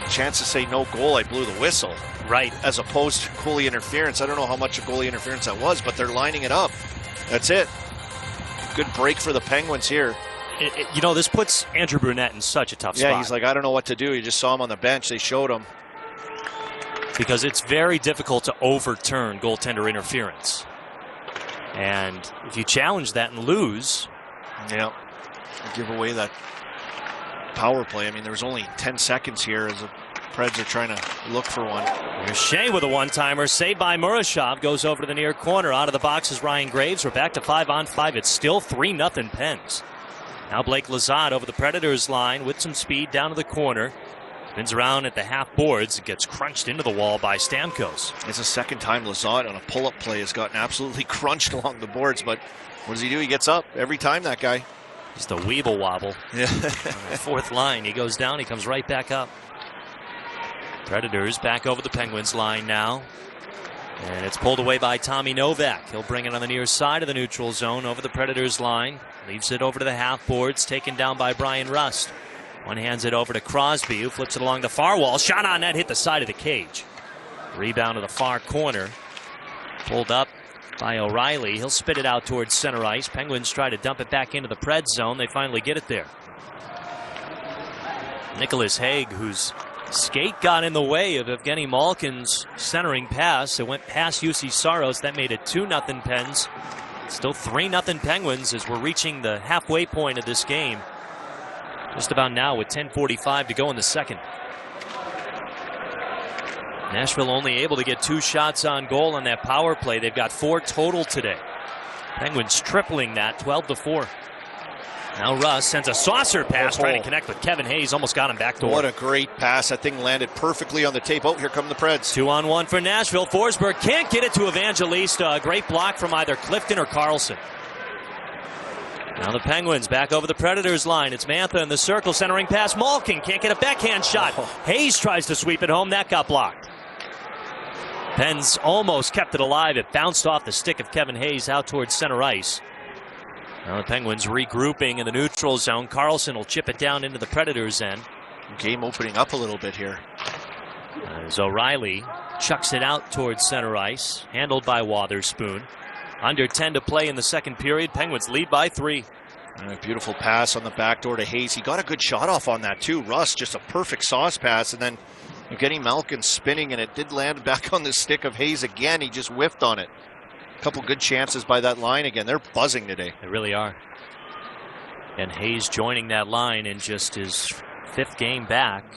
chance to say no goal. I blew the whistle. Right. As opposed to goalie interference. I don't know how much of goalie interference that was, but they're lining it up. That's it. Good break for the Penguins here. You know, this puts Andrew Brunette in such a tough spot. Yeah, he's like, I don't know what to do. You just saw him on the bench. They showed him. Because it's very difficult to overturn goaltender interference. And if you challenge that and lose... Yeah, give away that power play. I mean, there was only 10 seconds here as the Preds are trying to look for one. Here's Shea with a one-timer. Saved by Murashov. Goes over to the near corner. Out of the box is Ryan Graves. We're back to 5-on-5. It's still 3-0 Pens. Now Blake Lizotte over the Predators line with some speed down to the corner. Spins around at the half boards. It gets crunched into the wall by Stamkos. It's the second time Lizotte on a pull-up play has gotten absolutely crunched along the boards. But what does he do? He gets up every time, that guy. Just a weeble wobble. Yeah. Fourth line. He goes down. He comes right back up. Predators back over the Penguins line now. And it's pulled away by Tommy Novak. He'll bring it on the near side of the neutral zone over the Predators line. Leaves it over to the half boards, taken down by Brian Rust. One hands it over to Crosby, who flips it along the far wall. Shot on net, hit the side of the cage. Rebound to the far corner. Pulled up by O'Reilly. He'll spit it out towards center ice. Penguins try to dump it back into the Pred zone. They finally get it there. Nicholas Hague, who's Skate got in the way of Evgeny Malkin's centering pass. It went past UC Saros. That made it 2-0 Pens. Still 3-0 Penguins as we're reaching the halfway point of this game. Just about now with 10:45 to go in the second. Nashville only able to get 2 shots on goal on that power play. They've got 4 total today. Penguins tripling that, 12-4. Now Russ sends a saucer pass, trying to connect with Kevin Hayes. Almost got him backdoor. What a great pass. That thing landed perfectly on the tape. Oh, here come the Preds. 2-on-1 for Nashville. Forsberg can't get it to Evangelista. A great block from either Clifton or Carlson. Now the Penguins back over the Predators line. It's Mantha in the circle, centering pass. Malkin can't get a backhand shot. Hayes tries to sweep it home. That got blocked. Pens almost kept it alive. It bounced off the stick of Kevin Hayes out towards center ice. Now the Penguins regrouping in the neutral zone. Carlson will chip it down into the Predators' end. Game opening up a little bit here. As O'Reilly chucks it out towards center ice, handled by Wotherspoon. Under 10 to play in the second period. Penguins lead by 3. A beautiful pass on the backdoor to Hayes. He got a good shot off on that too. Russ, just a perfect sauce pass, and then getting Malkin spinning, and it did land back on the stick of Hayes again. He just whiffed on it. A couple good chances by that line again. They're buzzing today. They really are. And Hayes joining that line in just his 4th game back.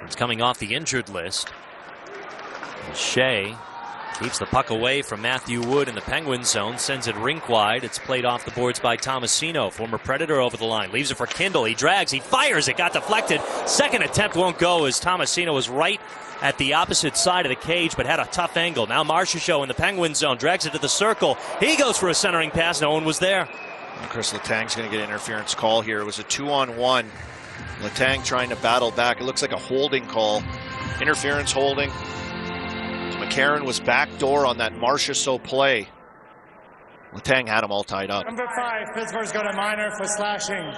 He's coming off the injured list. And Shea keeps the puck away from Matthew Wood in the Penguins zone, sends it rink wide. It's played off the boards by Tomasino, former Predator, over the line. Leaves it for Kindle. He drags, he fires, it got deflected. Second attempt won't go as Tomasino was right at the opposite side of the cage, but had a tough angle. Now Marchessault in the Penguins zone, drags it to the circle. He goes for a centering pass, no one was there. And Chris Letang's going to get an interference call here. It was a 2-on-1. Letang trying to battle back. It looks like a holding call. Interference holding. McCarron was backdoor on that Marchessault play. Letang had him all tied up. Number 5, Pittsburgh's got a minor for slashing.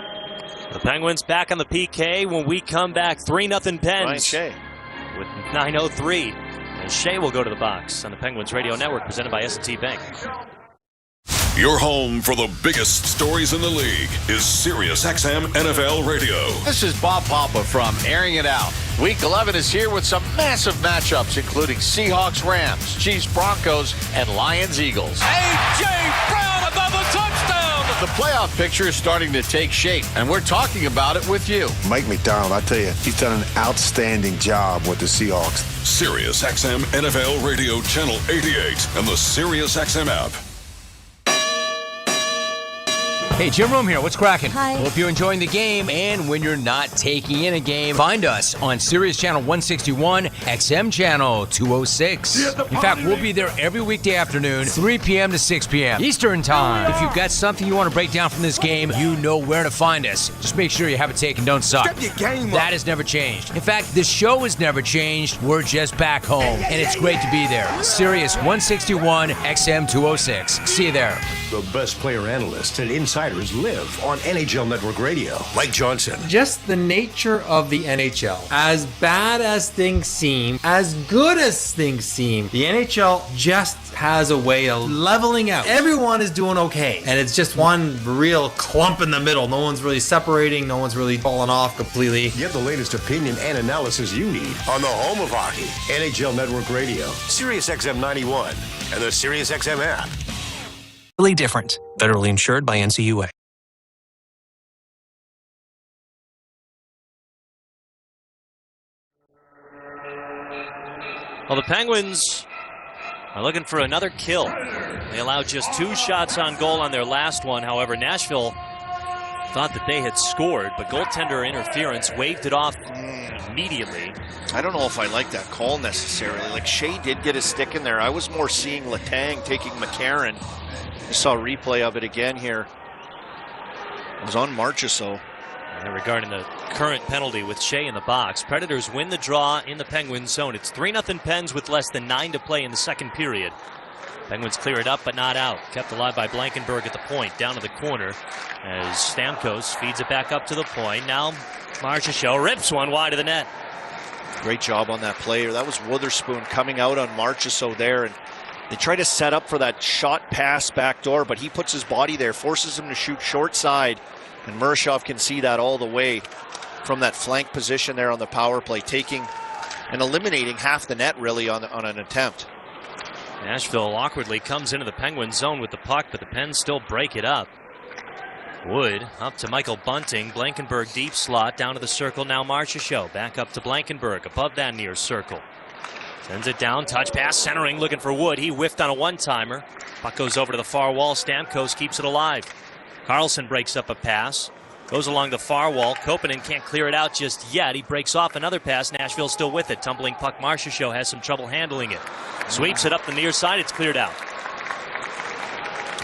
The Penguins back on the PK when we come back. 3-0 Pens. Ryan Shea with 9:03. And Shea will go to the box on the Penguins Radio Network, presented by S&T Bank. Your home for the biggest stories in the league is SiriusXM NFL Radio. This is Bob Papa from Airing It Out. Week 11 is here with some massive matchups, including Seahawks, Rams, Chiefs, Broncos, and Lions, Eagles. A.J. Brown, another touchdown! The playoff picture is starting to take shape, and we're talking about it with you. Mike McDonald, I tell you, he's done an outstanding job with the Seahawks. SiriusXM NFL Radio Channel 88 and the SiriusXM app. Hey, Jim Rome here. What's cracking? Hi. Hope you're enjoying the game. And when you're not taking in a game, find us on Sirius Channel 161, XM Channel 206. In fact, we'll be there every weekday afternoon, 3 p.m. to 6 p.m. Eastern Time. If you've got something you want to break down from this game, you know where to find us. Just make sure you have it taken, don't suck. Step your game up. That has never changed. In fact, the show has never changed. We're just back home. And it's great to be there. Sirius 161, XM 206. See you there. The best player analysts and insiders live on NHL Network Radio. Mike Johnson. Just the nature of the NHL. As bad as things seem, as good as things seem, the NHL just has a way of leveling out. Everyone is doing okay, and it's just one real clump in the middle. No one's really separating. No one's really falling off completely. Get the latest opinion and analysis you need on the home of hockey, NHL Network Radio, SiriusXM 91, and the SiriusXM app. Really different. Federally insured by NCUA. Well, the Penguins are looking for another kill. They allowed just 2 shots on goal on their last one. However, Nashville thought that they had scored, but goaltender interference waved it off immediately. I don't know if I like that call necessarily. Like, Shea did get his stick in there. I was more seeing Letang taking McCarron. I saw a replay of it again here. It was on Marchessault. Regarding the current penalty with Shea in the box, Predators win the draw in the Penguins zone. It's 3-0 Pens with less than 9 to play in the second period. Penguins clear it up, but not out. Kept alive by Blankenberg at the point, down to the corner, as Stamkos feeds it back up to the point. Now Marchessault rips one wide of the net. Great job on that play. That was Wotherspoon coming out on Marchessault there, and they try to set up for that shot pass backdoor, but he puts his body there, forces him to shoot short side, and Murshov can see that all the way. from that flank position there on the power play, taking and eliminating half the net really on an attempt. Nashville awkwardly comes into the Penguins zone with the puck, but the Pens still break it up. Wood up to Michael Bunting. Blankenburg deep slot down to the circle. Now Marchessault back up to Blankenburg above that near circle. Sends it down. Touch pass centering looking for Wood. He whiffed on a one-timer. Puck goes over to the far wall. Stamkos keeps it alive. Carlson breaks up a pass. Goes along the far wall. Koppanen can't clear it out just yet. He breaks off another pass. Nashville still with it. Tumbling puck. Marchessault has some trouble handling it. Sweeps it up the near side. It's cleared out.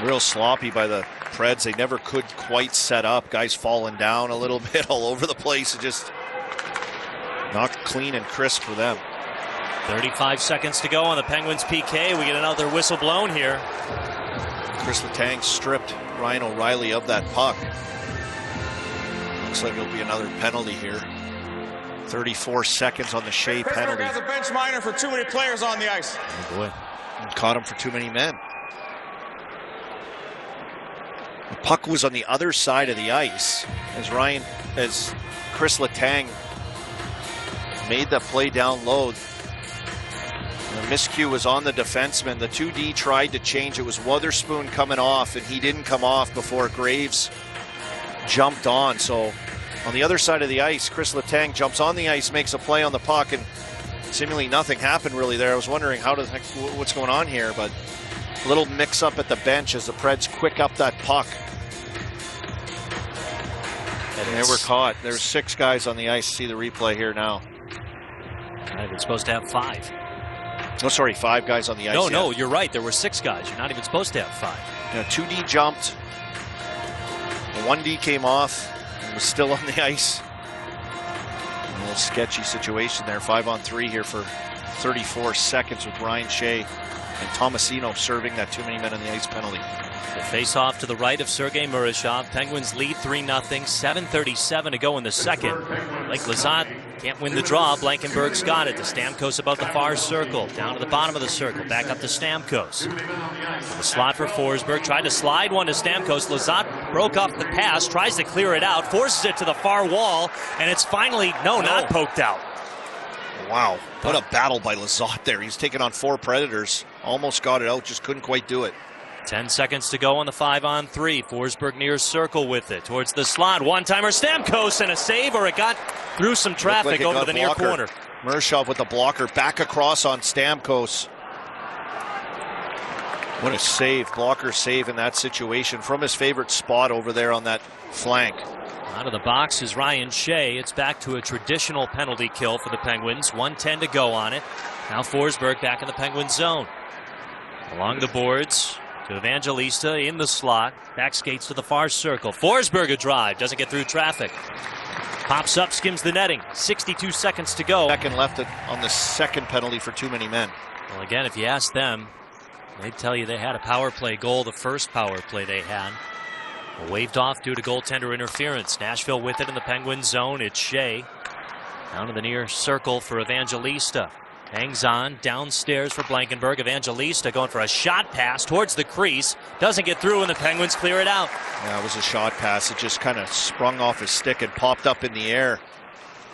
Real sloppy by the Preds. They never could quite set up. Guys falling down a little bit all over the place. It just not clean and crisp for them. 35 seconds to go on the Penguins PK. We get another whistle blown here. Chris Letang stripped Ryan O'Reilly of that puck. Looks like it'll be another penalty here. 34 seconds on the Shea penalty. Pittsburgh has a bench minor for too many players on the ice. Oh boy. And caught him for too many men. The puck was on the other side of the ice as Chris Letang made the play down low. The miscue was on the defenseman. The 2D tried to change. It was Wotherspoon coming off, and he didn't come off before Graves jumped on. So on the other side of the ice, Chris Letang jumps on the ice, makes a play on the puck, and seemingly nothing happened really there. I was wondering what's going on here, but a little mix-up at the bench as the Preds quick up that puck. And they were caught. There's 6 guys on the ice. See the replay here now. They're supposed to have 5. Oh, sorry, 5 guys on the ice. No, you're right. There were 6 guys. You're not even supposed to have 5. Yeah, 2D jumped. The 1D came off and was still on the ice. A little sketchy situation there. 5-on-3 here for 34 seconds with Ryan Shea and Tomasino serving that too many men on the ice penalty. The face-off to the right of Sergei Murashov. Penguins lead 3-0. 7:37 to go in the second. Blake Lizotte can't win the draw. Blankenburg's got it. To Stamkos about the far circle. Down to the bottom of the circle. Back up to Stamkos. The slot for Forsberg. Tried to slide one to Stamkos. Lizotte broke off the pass. Tries to clear it out. Forces it to the far wall. And it's finally, not poked out. Wow. What a battle by Lizotte there. He's taken on 4 Predators. Almost got it out. Just couldn't quite do it. 10 seconds to go on the 5-on-3. Forsberg near circle with it. Towards the slot. One-timer Stamkos and a save, or it got through some traffic over to the near corner. Murashov with the blocker. Back across on Stamkos. What a save. Blocker save in that situation from his favorite spot over there on that flank. Out of the box is Ryan Shea. It's back to a traditional penalty kill for the Penguins. 1:10 to go on it. Now Forsberg back in the Penguins zone. Along the boards. To Evangelista in the slot. Back skates to the far circle. Forsberg a drive. Doesn't get through traffic. Pops up, skims the netting. 62 seconds to go. Second left it on the second penalty for too many men. Well, again, if you ask them, they'd tell you they had a power play goal, the first power play they had. Waved off due to goaltender interference. Nashville with it in the Penguins zone. It's Shea. Down to the near circle for Evangelista. Hangs on downstairs for Blankenburg. Evangelista going for a shot pass towards the crease. Doesn't get through, and the Penguins clear it out. Yeah, it was a shot pass. It just kind of sprung off his stick and popped up in the air.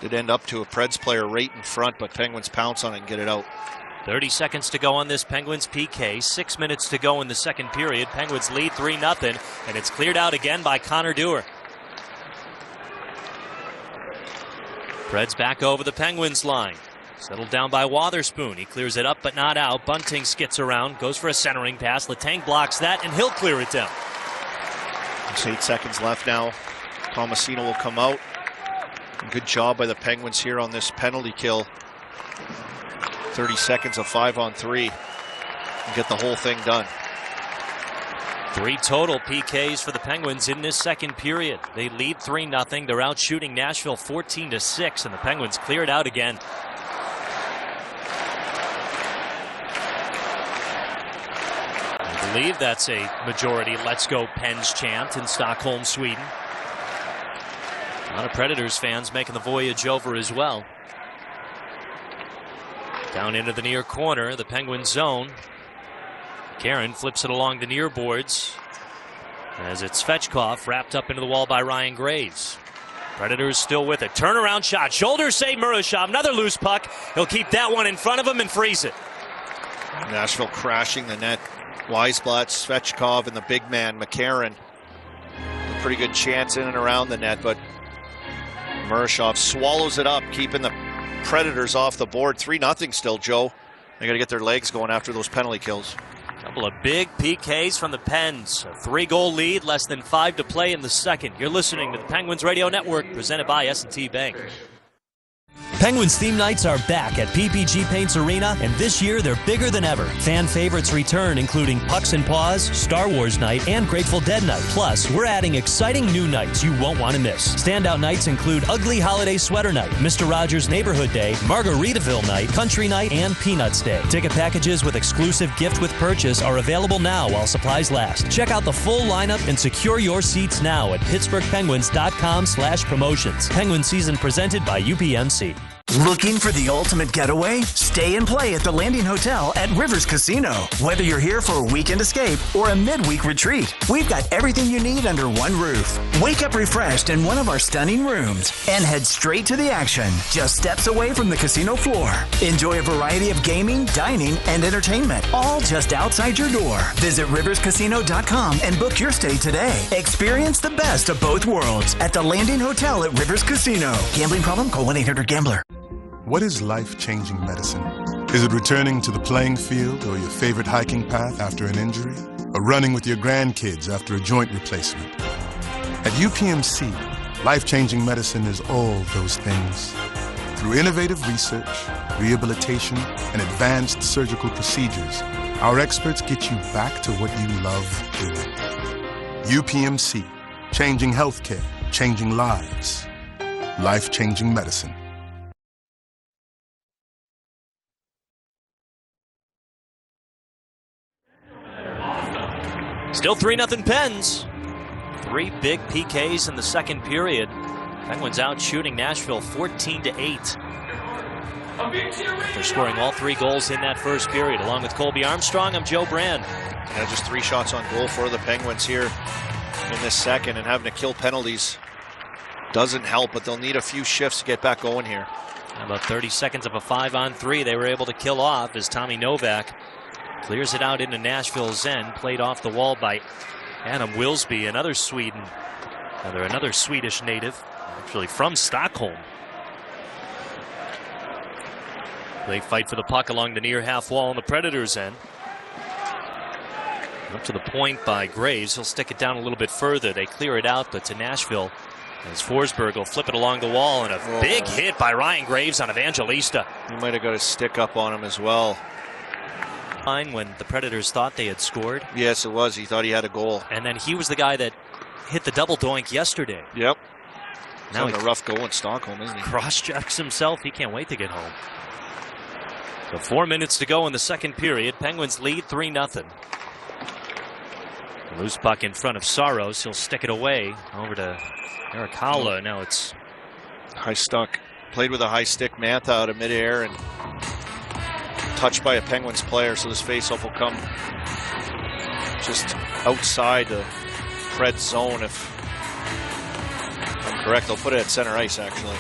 Did end up to a Preds player right in front, but Penguins pounce on it and get it out. 30 seconds to go on this Penguins PK. 6 minutes to go in the second period. Penguins lead 3-0, and it's cleared out again by Connor Dewar. Preds back over the Penguins line. Settled down by Wotherspoon. He clears it up, but not out. Bunting skits around, goes for a centering pass. Letang blocks that, and he'll clear it down. There's 8 seconds left now. Tomasino will come out. Good job by the Penguins here on this penalty kill. 30 seconds of 5-on-3. And get the whole thing done. 3 total PKs for the Penguins in this second period. They lead 3-0. They're out shooting Nashville 14-6, and the Penguins clear it out again. I believe that's a majority "Let's Go Pens" chant in Stockholm, Sweden. A lot of Predators fans making the voyage over as well. Down into the near corner, the Penguins zone. Karen flips it along the near boards as it's Svechkov wrapped up into the wall by Ryan Graves. Predators still with it. Turnaround shot. Shoulder save, Murashov. Another loose puck. He'll keep that one in front of him and freeze it. Nashville crashing the net. Weisblatt, Svechkov, and the big man, McCarron. A pretty good chance in and around the net, but Murashov swallows it up, keeping the Predators off the board. 3-0 still, Joe. They got to get their legs going after those penalty kills. Couple of big PKs from the Pens. A 3-goal lead, less than 5 to play in the second. You're listening to the Penguins Radio Network, presented by S&T Bank. Penguins theme nights are back at PPG Paints Arena, and this year they're bigger than ever. Fan favorites return, including Pucks and Paws, Star Wars Night, and Grateful Dead Night. Plus, we're adding exciting new nights you won't want to miss. Standout nights include Ugly Holiday Sweater Night, Mr. Rogers Neighborhood Day, Margaritaville Night, Country Night, and Peanuts Day. Ticket packages with exclusive gift with purchase are available now while supplies last. Check out the full lineup and secure your seats now at PittsburghPenguins.com/promotions. Penguin season presented by UPMC. Looking for the ultimate getaway? Stay and play at the Landing Hotel at Rivers Casino. Whether you're here for a weekend escape or a midweek retreat, we've got everything you need under one roof. Wake up refreshed in one of our stunning rooms and head straight to the action, just steps away from the casino floor. Enjoy a variety of gaming, dining, and entertainment, all just outside your door. Visit riverscasino.com and book your stay today. Experience the best of both worlds at the Landing Hotel at Rivers Casino. Gambling problem? Call 1-800-GAMBLER. What is life-changing medicine? Is it returning to the playing field or your favorite hiking path after an injury? Or running with your grandkids after a joint replacement? At UPMC, life-changing medicine is all those things. Through innovative research, rehabilitation, and advanced surgical procedures, our experts get you back to what you love doing. UPMC, changing healthcare, changing lives. Life-changing medicine. Still 3-0 Pens. 3 big PKs in the second period. Penguins out shooting Nashville 14-8. They're scoring all 3 goals in that first period. Along with Colby Armstrong, I'm Joe Brand. Yeah, just 3 shots on goal for the Penguins here in this second, and having to kill penalties doesn't help, but they'll need a few shifts to get back going here. About 30 seconds of a 5-on-3 they were able to kill off as Tommy Novak clears it out into Nashville's end, played off the wall by Adam Wilsby, another Sweden, another Swedish native, actually from Stockholm. They fight for the puck along the near half wall on the Predators' end. Up to the point by Graves. He'll stick it down a little bit further. They clear it out, but to Nashville as Forsberg will flip it along the wall, and a big hit by Ryan Graves on Evangelista. He might have got a stick up on him as well. When the Predators thought they had scored. Yes, it was. He thought he had a goal. And then he was the guy that hit the double doink yesterday. Yep. Now he's having a rough go in Stockholm, isn't he? Cross-checks himself. He can't wait to get home. So 4 minutes to go in the second period. Penguins lead 3-0. Loose puck in front of Saros. He'll stick it away over to Eric Haula. Now it's high stuck. Played with a high stick. Mantha out of midair and touched by a Penguins player, so this faceoff will come just outside the Pred zone. If I'm correct, they'll put it at center ice, actually.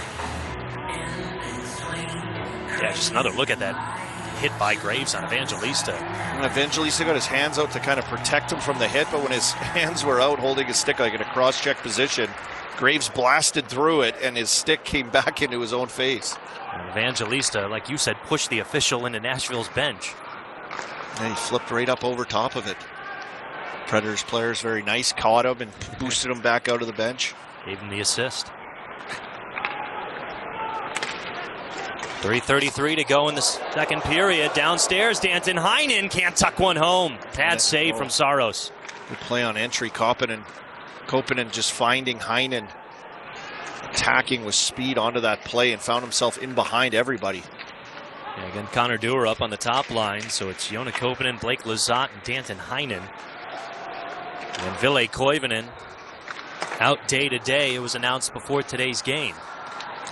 Yeah, just another look at that hit by Graves on Evangelista. Evangelista got his hands out to kind of protect him from the hit, but when his hands were out holding his stick like in a cross-check position, Graves blasted through it, and his stick came back into his own face. And Evangelista, like you said, pushed the official into Nashville's bench. And he flipped right up over top of it. Predators players very nice, caught him and boosted him back out of the bench. Gave him the assist. 3:33 to go in the second period. Downstairs, Danton Heinen can't tuck one home. Bad save from Saros. Good play on entry. Koppanen just finding Heinen, attacking with speed onto that play, and found himself in behind everybody. Yeah, again, Connor Dewar up on the top line, so it's Joona Koppanen, Blake Lizotte, and Danton Heinen. And Ville Koivunen out day to day. It was announced before today's game.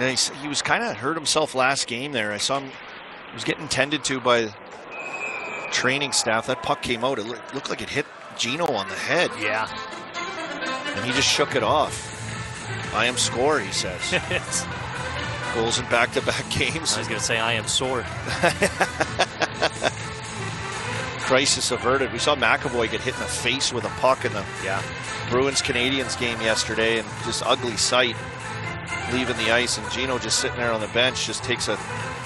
Yeah, he was kind of hurt himself last game there. I saw him, he was getting tended to by training staff. That puck came out. It looked like it hit Gino on the head. Yeah. And he just shook it off. I am score, he says. Goals in back-to-back games. I was going to say, I am sore. Crisis averted. We saw McAvoy get hit in the face with a puck in the Bruins-Canadiens game yesterday, and just ugly sight leaving the ice. And Gino just sitting there on the bench just takes a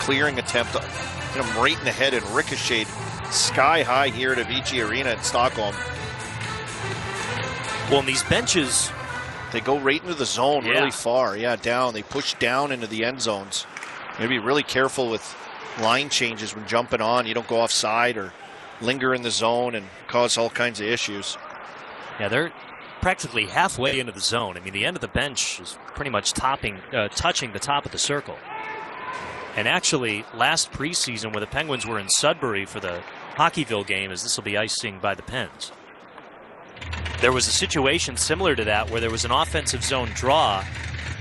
clearing attempt, hit him right in the head and ricocheted sky high here at Avicii Arena in Stockholm. Well, in these benches, they go right into the zone really far. Yeah, down. They push down into the end zones. You gotta be really careful with line changes when jumping on. You don't go offside or linger in the zone and cause all kinds of issues. Yeah, they're practically halfway into the zone. I mean, the end of the bench is pretty much touching the top of the circle. And actually, last preseason when the Penguins were in Sudbury for the Hockeyville game, as this will be icing by the Pens, there was a situation similar to that where there was an offensive zone draw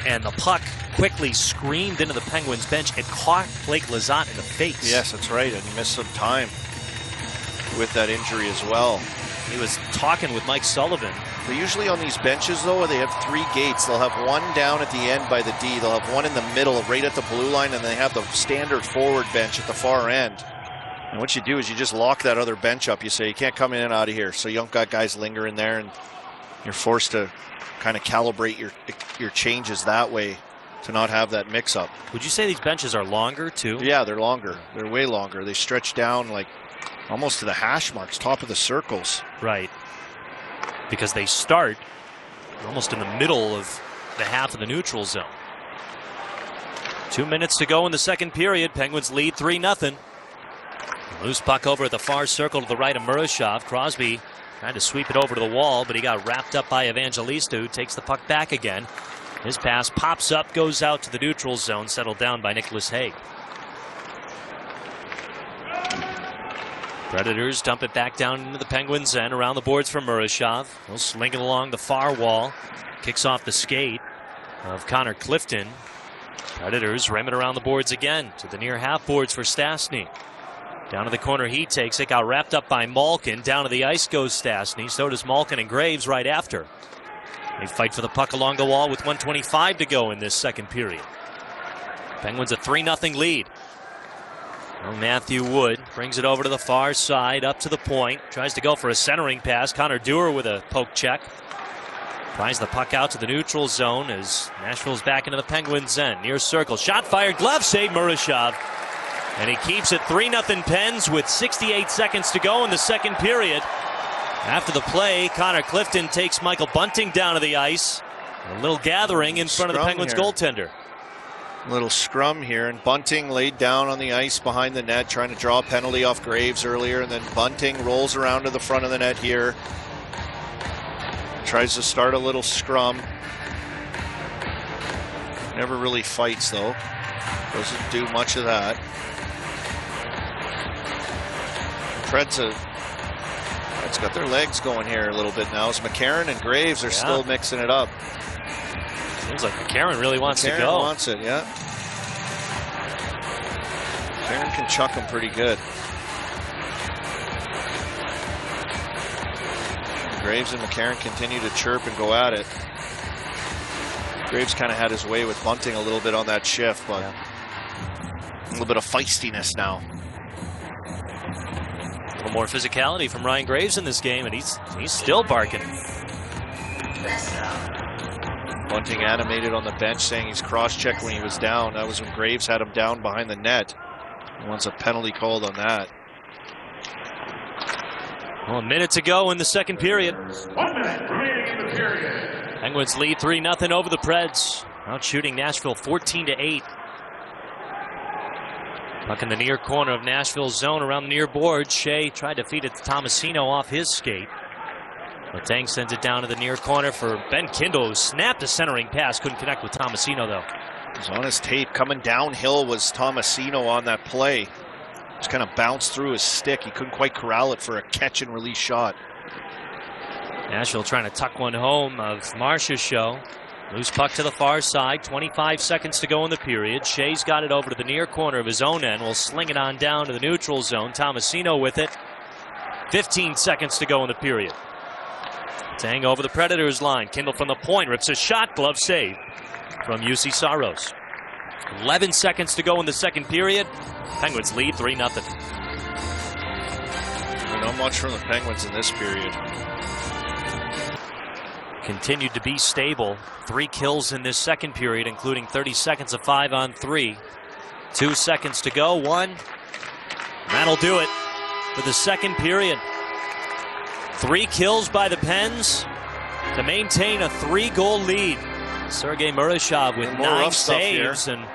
and the puck quickly screamed into the Penguins bench. It caught Blake Lizotte in the face. Yes, that's right, and he missed some time with that injury as well. He was talking with Mike Sullivan. But usually on these benches, though, they have 3 gates. They'll have one down at the end by the D. They'll have one in the middle, right at the blue line, and they have the standard forward bench at the far end. And what you do is you just lock that other bench up. You say, you can't come in and out of here. So you don't got guys lingering there, and you're forced to kind of calibrate your changes that way to not have that mix-up. Would you say these benches are longer, too? Yeah, they're longer. They're way longer. They stretch down like almost to the hash marks, top of the circles. Right. Because they start almost in the middle of the half of the neutral zone. 2 minutes to go in the second period. Penguins lead 3-0. Loose puck over at the far circle to the right of Murashov. Crosby trying to sweep it over to the wall, but he got wrapped up by Evangelista, who takes the puck back again. His pass pops up, goes out to the neutral zone, settled down by Nicholas Hague. Predators dump it back down into the Penguins' end, around the boards for Murashov. He'll sling it along the far wall. Kicks off the skate of Connor Clifton. Predators rim it around the boards again to the near half boards for Stastny. Down to the corner, he takes it. Got wrapped up by Malkin. Down to the ice goes Stastny. So does Malkin and Graves right after. They fight for the puck along the wall with 1:25 to go in this second period. Penguins a 3-0 lead. Well, Matthew Wood brings it over to the far side, up to the point. Tries to go for a centering pass. Connor Dewar with a poke check. Flies the puck out to the neutral zone as Nashville's back into the Penguins' end. Near circle. Shot fired. Glove save, Murashov. And he keeps it 3-0 Pens with 68 seconds to go in the second period. After the play, Connor Clifton takes Michael Bunting down to the ice. A little gathering in front of the Penguins goaltender. Little scrum here, and Bunting laid down on the ice behind the net, trying to draw a penalty off Graves earlier, and then Bunting rolls around to the front of the net here. Tries to start a little scrum. Never really fights, though. Doesn't do much of that. Preds got their legs going here a little bit now, as McCarron and Graves are still mixing it up. Seems like McCarron really wants to go. McCarron wants it, yeah. McCarron can chuck him pretty good. Graves and McCarron continue to chirp and go at it. Graves kind of had his way with Bunting a little bit on that shift, but a little bit of feistiness now. A little more physicality from Ryan Graves in this game, and he's still barking. Bunting animated on the bench, saying he's cross-checked when he was down. That was when Graves had him down behind the net. He wants a penalty called on that. Well, a minute to go in the second period. 1 minute remaining in the period. Penguins lead 3-0 over the Preds. Out shooting Nashville 14-8. Puck in the near corner of Nashville's zone around the near board. Shea tried to feed it to Tomasino off his skate. Letang sends it down to the near corner for Ben Kindle, who snapped a centering pass. Couldn't connect with Tomasino, though. It was on his tape. Coming downhill was Tomasino on that play. Just kind of bounced through his stick. He couldn't quite corral it for a catch and release shot. Nashville trying to tuck one home of Marcia's show. Loose puck to the far side. 25 seconds to go in the period. Shea's got it over to the near corner of his own end. Will sling it on down to the neutral zone. Tomasino with it. 15 seconds to go in the period. Tang over the Predators line. Kindle from the point, rips a shot, glove save from UC Saros. 11 seconds to go in the second period. Penguins lead 3-0. Not much from the Penguins in this period. Continued to be stable. 3 kills in this second period, including 30 seconds of 5-on-3. 2 seconds to go. 1. That'll do it for the second period. 3 kills by the Pens to maintain a 3-goal lead. Sergei Murashov with 9 saves and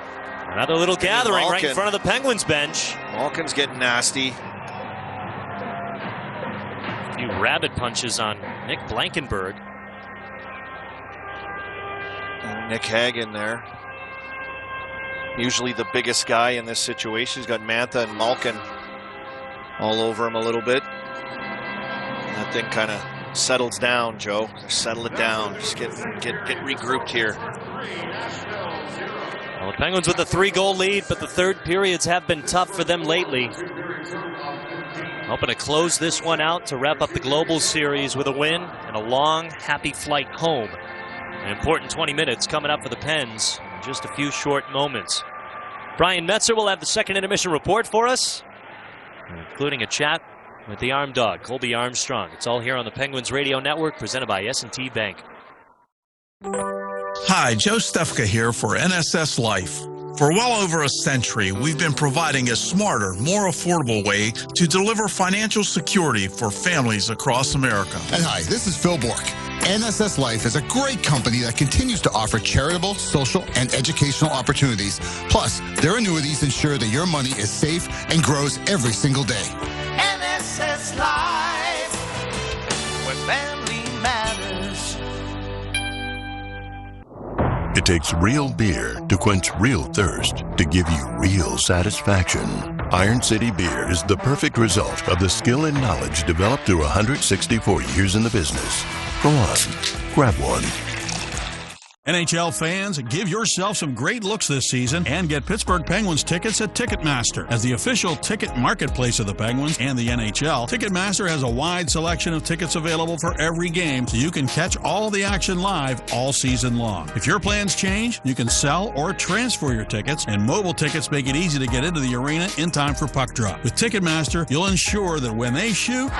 another little gathering right in front of the Penguins bench. Malkin's getting nasty. A few rabbit punches on Nick Blankenberg. And Nick Hagen there. Usually the biggest guy in this situation. He's got Mantha and Malkin all over him a little bit. That thing kind of settles down, Joe. Settle it down. Just get regrouped here. Well, the Penguins with a 3-goal lead, but the third periods have been tough for them lately. Hoping to close this one out to wrap up the Global Series with a win and a long, happy flight home. An important 20 minutes coming up for the Pens in just a few short moments. Brian Metzer will have the second intermission report for us, including a chat with the arm dog, Colby Armstrong. It's all here on the Penguins Radio Network, presented by S&T Bank. Hi, Joe Stefka here for NSS Life. For well over a century, we've been providing a smarter, more affordable way to deliver financial security for families across America. And hi, this is Phil Bork. NSS Life is a great company that continues to offer charitable, social, and educational opportunities. Plus, their annuities ensure that your money is safe and grows every single day. NSS Life, where family matters. It takes real beer to quench real thirst, to give you real satisfaction. Iron City Beer is the perfect result of the skill and knowledge developed through 164 years in the business. Go on, grab one. NHL fans, give yourself some great looks this season and get Pittsburgh Penguins tickets at Ticketmaster. As the official ticket marketplace of the Penguins and the NHL, Ticketmaster has a wide selection of tickets available for every game, so you can catch all the action live all season long. If your plans change, you can sell or transfer your tickets, and mobile tickets make it easy to get into the arena in time for puck drop. With Ticketmaster, you'll ensure that when they shoot,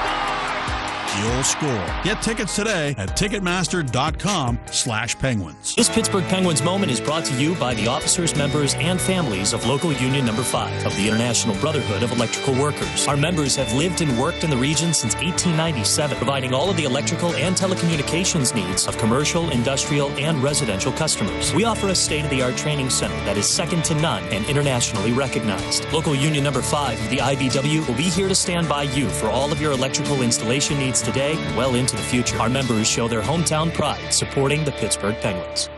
you'll score. Get tickets today at Ticketmaster.com/Penguins. This Pittsburgh Penguins moment is brought to you by the officers, members, and families of Local Union Number 5 of the International Brotherhood of Electrical Workers. Our members have lived and worked in the region since 1897, providing all of the electrical and telecommunications needs of commercial, industrial, and residential customers. We offer a state-of-the-art training center that is second to none and internationally recognized. Local Union Number 5 of the IBW will be here to stand by you for all of your electrical installation needs today and well into the future. Our members show their hometown pride supporting the Pittsburgh Penguins.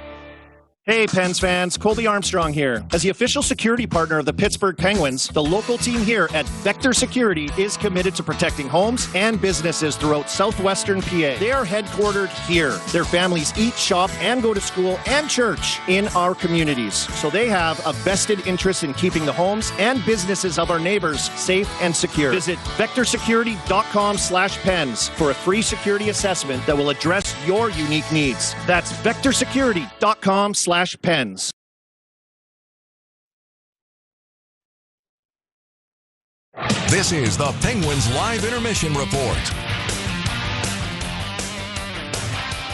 Hey, Pens fans, Colby Armstrong here. As the official security partner of the Pittsburgh Penguins, the local team here at Vector Security is committed to protecting homes and businesses throughout southwestern PA. They are headquartered here. Their families eat, shop, and go to school and church in our communities. So they have a vested interest in keeping the homes and businesses of our neighbors safe and secure. Visit vectorsecurity.com/pens for a free security assessment that will address your unique needs. That's vectorsecurity.com/pens. This is the Penguins Live Intermission Report.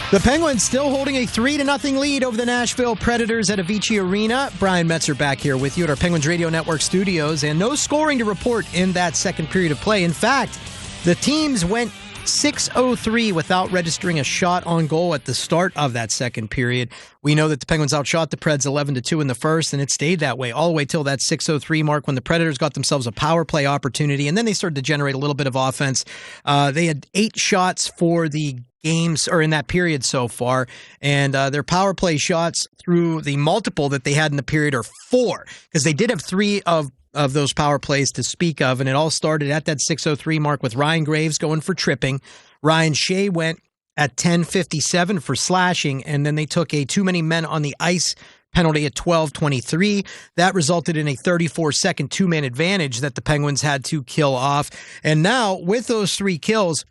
The Penguins still holding a 3-0 lead over the Nashville Predators at Avicii Arena. Brian Metzer back here with you at our Penguins Radio Network studios, and no scoring to report in that second period of play. In fact, the teams went 6-0-3 without registering a shot on goal at the start of that second period. We know that the Penguins outshot the Preds 11-2 in the first, and it stayed that way all the way till that 6-0-3 mark when the Predators got themselves a power play opportunity, and then they started to generate a little bit of offense. They had 8 shots for the games or in that period so far, and their power play shots through the multiple that they had in the period are 4, because they did have 3 of those power plays to speak of, and it all started at that 6:03 mark with Ryan Graves going for tripping. Ryan Shea went at 10:57 for slashing, and then they took a too many men on the ice penalty at 12:23. That resulted in a 34-second two-man advantage that the Penguins had to kill off. And now, with those 3 kills,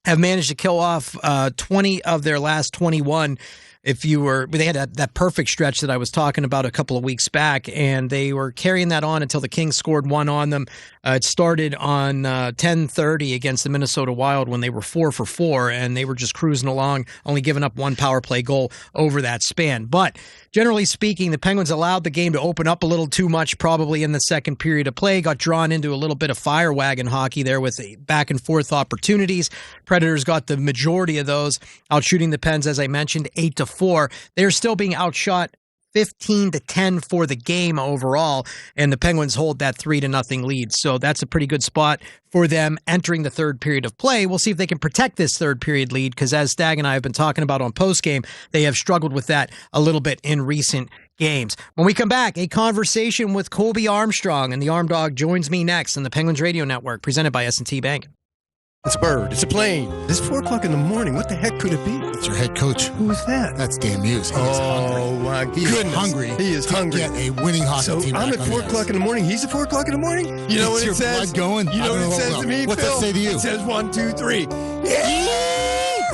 have managed to kill off 20 of their last 21. They had that perfect stretch that I was talking about a couple of weeks back, and they were carrying that on until the Kings scored one on them. It started on 10:30 against the Minnesota Wild when they were 4 for 4, and they were just cruising along, only giving up one power play goal over that span. But generally speaking, the Penguins allowed the game to open up a little too much probably in the second period of play, got drawn into a little bit of fire wagon hockey there with back and forth opportunities. Predators got the majority of those, outshooting the Pens, as I mentioned, 8-4. They're still being outshot 15-10 for the game overall, and the Penguins hold that 3-0 lead. So that's a pretty good spot for them entering the third period of play. We'll see if they can protect this third period lead, because as Stag and I have been talking about on postgame, they have struggled with that a little bit in recent games. When we come back, a conversation with Colby Armstrong, and the Arm Dog joins me next on the Penguins Radio Network, presented by S&T Bank. It's a bird. It's a plane. It's 4 o'clock in the morning. What the heck could it be? It's your head coach. Who is that? That's Dan Muse. He is hungry. Oh, my goodness. He is hungry. He is hungry. To get a winning hockey team. So I'm at 4 o'clock in the morning. He's at 4 o'clock in the morning? You know what it says? Blood going? You know what it says to me, What's Phil? that say to you? It says 1, 2, 3.